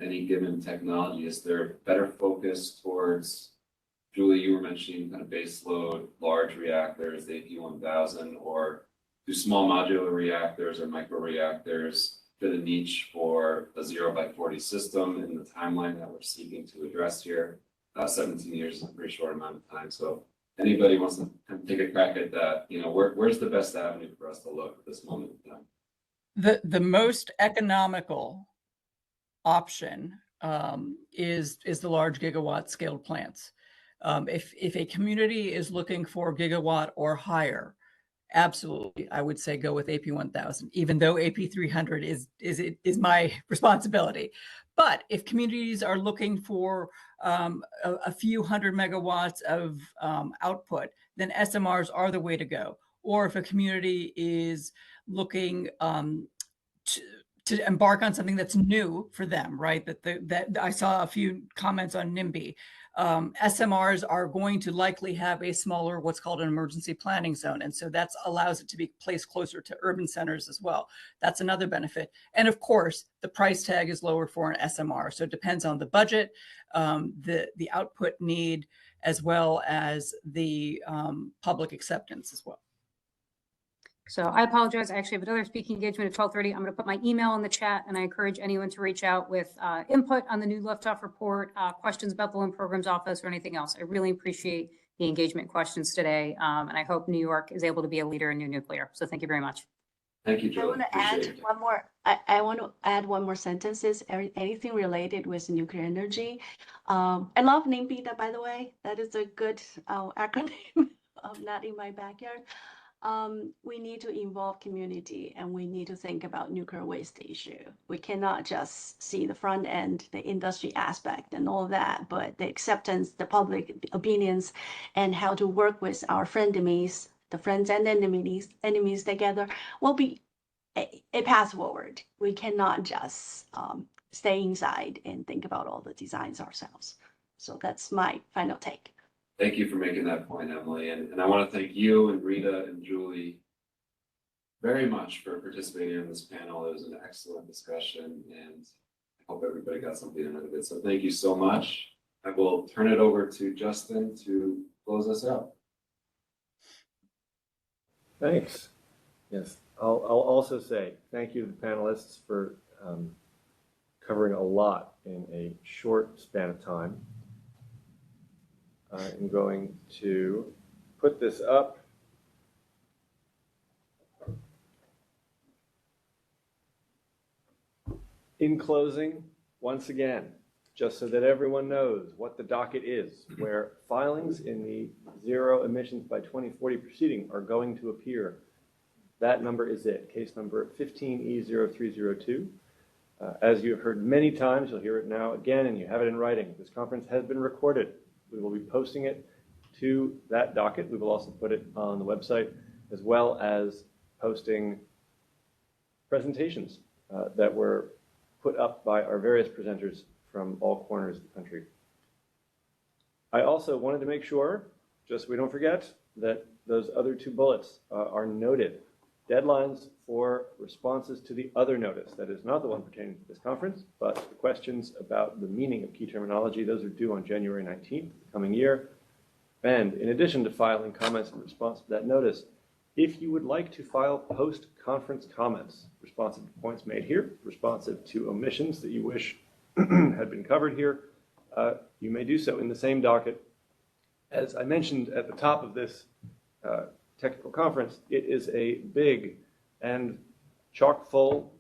any given technology, is there better focus towards, Julie, you were mentioning kind of base load, large reactors, the AP1000, or do small modular reactors or micro reactors fit a niche for a 0x40 system in the timeline that we're seeking to address here? 17 years is a pretty short amount of time. So anybody wants to kind of take a crack at that, where's the best avenue for us to look at this moment in time? The most economical option is the large gigawatt scaled plants. If a community is looking for gigawatt or higher, absolutely, I would say go with AP1000, even though AP300 is my responsibility. But if communities are looking for a few hundred megawatts of output, then SMRs are the way to go. Or if a community is looking to embark on something that's new for them, right? That I saw a few comments on NIMBY. SMRs are going to likely have a smaller, what's called an emergency planning zone. And so that allows it to be placed closer to urban centers as well. That's another benefit. And of course, the price tag is lower for an SMR. So it depends on the budget, the output need, as well as the public acceptance as well. So I apologize. I actually have another speaking engagement at 12:30. I'm going to put my email in the chat, and I encourage anyone to reach out with input on the new liftoff report, questions about the Loan Programs Office, or anything else. I really appreciate the engagement questions today, and I hope New York is able to be a leader in new nuclear. So thank you very much. Thank you, Joe. I want to add one more. I want to add one more sentence. Anything related with nuclear energy. I love NIMBY, by the way. That is a good acronym. Not in my backyard. We need to involve community, and we need to think about nuclear waste issue. We cannot just see the front end, the industry aspect and all that, but the acceptance, the public opinions, and how to work with our frenemies, the friends and enemies together will be a path forward. We cannot just stay inside and think about all the designs ourselves. So that's my final take. Thank you for making that point, Emily. And I want to thank you and Rita and Julie very much for participating in this panel. It was an excellent discussion, and I hope everybody got something out of it. So thank you so much. I will turn it over to Justin to close us out. Thanks. Yes, I'll also say thank you to the panelists for covering a lot in a short span of time. I'm going to put this up. In closing, once again, just so that everyone knows what the docket is, where filings in the Zero Emissions by 2040 proceeding are going to appear. That number is it, case number 15E0302. As you've heard many times, you'll hear it now again, and you have it in writing. This conference has been recorded. We will be posting it to that docket. We will also put it on the website, as well as posting presentations that were put up by our various presenters from all corners of the country. I also wanted to make sure, just so we don't forget, that those other two bullets are noted. Deadlines for responses to the other notice. That is not the one pertaining to this conference, but the questions about the meaning of key terminology. Those are due on January 19th, the coming year. And in addition to filing comments in response to that notice, if you would like to file post-conference comments, responsive to points made here, responsive to omissions that you wish had been covered here, you may do so in the same docket. As I mentioned at the top of this technical conference, it is a big and chock-full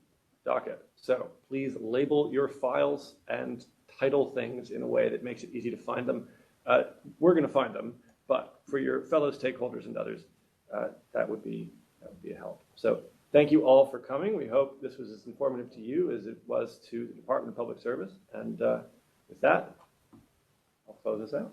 docket. So please label your files and title things in a way that makes it easy to find them. We're going to find them, but for your fellow stakeholders and others, that would be a help. So thank you all for coming. We hope this was as informative to you as it was to the Department of Public Service. And with that, I'll close this out.